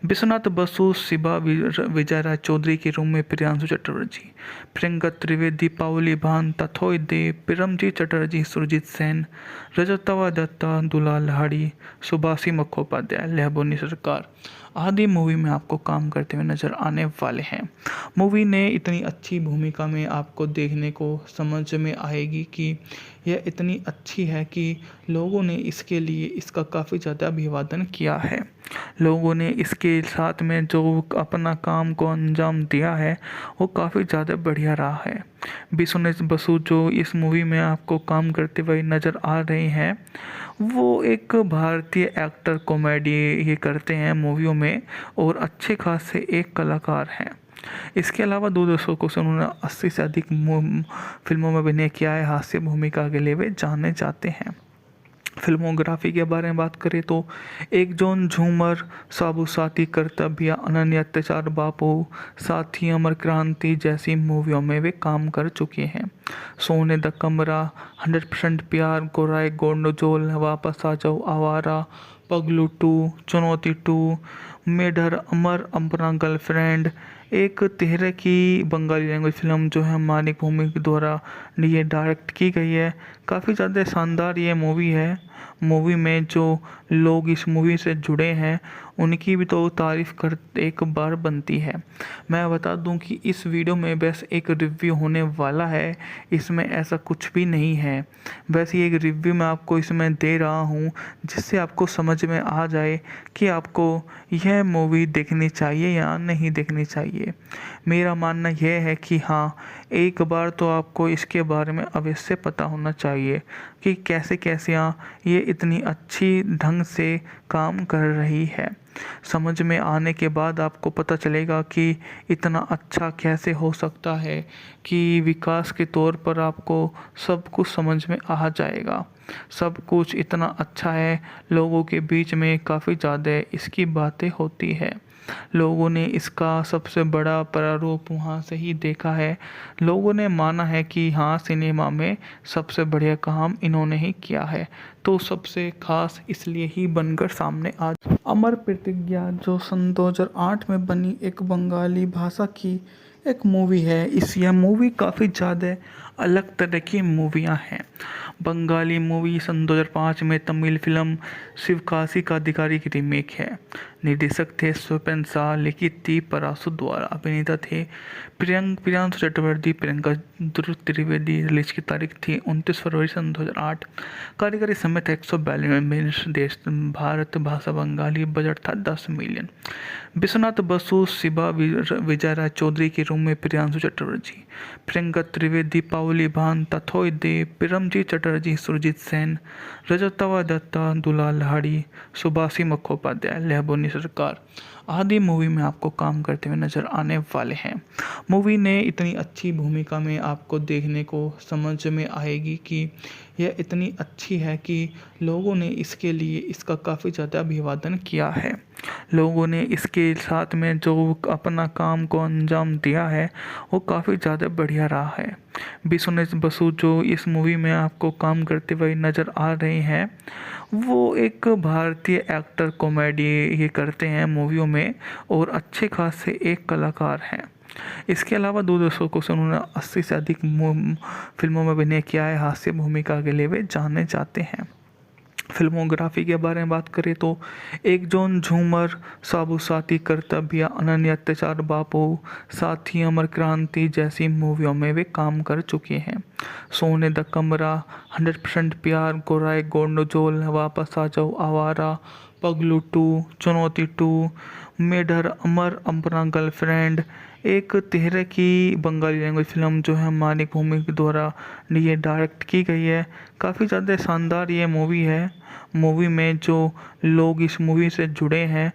विश्वनाथ बसु, शिबा, विजय राय चौधरी के रूम में प्रियांशु चक्रवर्ती, प्रियंका त्रिवेदी, पावली भान, तथोय देव, पिरमजीत चटर्जी, सुरजीत सेन, रजतवा दत्ता, दुलाल लाड़ी, सुभाषी मुखोपाध्याय, लहबोनी सरकार आदि मूवी में आपको काम करते हुए नजर आने वाले हैं। मूवी ने इतनी अच्छी भूमिका में आपको देखने को समझ में आएगी कि यह इतनी अच्छी है कि लोगों ने इसके लिए इसका काफ़ी ज़्यादा अभिवादन किया है। लोगों ने इसके साथ में जो अपना काम को अंजाम दिया है वो काफ़ी ज़्यादा बढ़िया रहा है। विश्वनाथ बसु जो इस मूवी में आपको काम करते हुए नज़र आ रहे हैं, वो एक भारतीय एक्टर, कॉमेडी ये करते हैं मूवियों में और अच्छे खासे एक कलाकार हैं। इसके अलावा 2 दशकों से उन्होंने 80 से अधिक फिल्मों में अभिनय किया है। हास्य भूमिका के लिए वे जाने जाते हैं। फिल्मोग्राफी के बारे में बात करें तो एक जॉन झूमर, साबु साथी, कर्तव्य, अनन्य अत्याचार, बापू, साथी, अमर क्रांति जैसी मूवियों में वे काम कर चुके हैं। सोने द कमरा, 100% प्यार, गोराई गोंडोजोल, वापस आ जाओ, आवारा, पगलू 2, चुनौती 2, मेढर, अमर, अपना गर्लफ्रेंड, एक तिहरे की बंगाली लैंग्वेज फिल्म जो है मानिक भूमि के द्वारा ये डायरेक्ट की गई है। काफ़ी ज़्यादा शानदार ये मूवी है। मूवी में जो लोग इस मूवी से जुड़े हैं उनकी भी तो तारीफ़ कर एक बार बनती है। मैं बता दूं कि इस वीडियो में बस एक रिव्यू होने वाला है, इसमें ऐसा कुछ भी नहीं है। बस ये एक रिव्यू मैं आपको इसमें दे रहा हूँ जिससे आपको समझ में आ जाए कि आपको यह मूवी देखनी चाहिए या नहीं देखनी चाहिए। मेरा मानना यह है कि हाँ, एक बार तो आपको इसके बारे में अवश्य पता होना चाहिए कि कैसे कैसे ये इतनी अच्छी ढंग से काम कर रही है। समझ में आने के बाद आपको पता चलेगा कि इतना अच्छा कैसे हो सकता है कि विकास के तौर पर आपको सब कुछ समझ में आ जाएगा। सब कुछ इतना अच्छा है, लोगों के बीच में काफ़ी ज़्यादा इसकी बातें होती है। लोगों ने इसका सबसे बड़ा प्रारूप वहाँ से ही देखा है। लोगों ने माना है कि हाँ, सिनेमा में सबसे बढ़िया काम इन्होंने ही किया है, तो सबसे खास इसलिए ही बनकर सामने आ। अमर प्रतिज्ञा जो सन 2008 में बनी एक बंगाली भाषा की एक मूवी है। यह मूवी काफ़ी ज़्यादा अलग तरह की मूवियाँ हैं। बंगाली मूवी सन 2005 में तमिल फिल्म शिवकाशी का आधिकारिक रीमेक है। निर्देशक थे स्वपन शाह, लिखित थी पराशु द्वारा, अभिनेता थे प्रियांशु चक्रवर्ती, प्रियंका त्रिवेदी। रिलीज की तारीख थी 29 फरवरी सन 2008। कार्यकारी समय था 142 मिनट। देश भारत, भाषा बंगाली, बजट था 10 मिलियन। विश्वनाथ बसु, शिबा विजय राय चौधरी के रूम में प्रियांशु चटर्जी, प्रियंका त्रिवेदी, पावली भान, तथोय देव, पिरमजीत चटर्जी, सुरजीत सेन, रजतवा दत्ता, दुलाल लाहिड़ी, सुभाषी मुखोपाध्याय, लहबोनी सरकार आदि मूवी में आपको काम करते हुए नजर आने वाले हैं। मूवी ने इतनी अच्छी भूमिका में आपको देखने को समझ में आएगी कि यह इतनी अच्छी है कि लोगों ने इसके लिए इसका काफ़ी ज़्यादा अभिवादन किया है। लोगों ने इसके साथ में जो अपना काम को अंजाम दिया है वो काफ़ी ज़्यादा बढ़िया रहा है। विश्वनाथ बसु जो इस मूवी में आपको काम करते हुए नज़र आ रहे हैं, वो एक भारतीय एक्टर, कॉमेडी ये करते हैं मूवियों में और अच्छे खासे एक कलाकार हैं। इसके अलावा दो दशकों से उन्होंने 80 से अधिक फिल्मों में अभिनय किया है। हास्य भूमिका के लिए वे जाने जाते हैं। फिल्मोग्राफी के बारे में बात करें तो एक जॉन झूमर, साबु साथी, कर्तव्य, अनन्य अत्याचार, बापू, साथी, अमर क्रांति जैसी मूवियों में वे काम कर चुके हैं। सोने द कमरा, 100% प्यार, गोराई गोंडोजोल, वापस आ जाओ, आवारा, पगलू 2, चुनौती 2, मेढर, अमर, अपना गर्लफ्रेंड, एक तेहरे की बंगाली लैंग्वेज फिल्म जो है मानिक भूमि के द्वारा ये डायरेक्ट की गई है। काफ़ी ज़्यादा शानदार ये मूवी है। मूवी में जो लोग इस मूवी से जुड़े हैं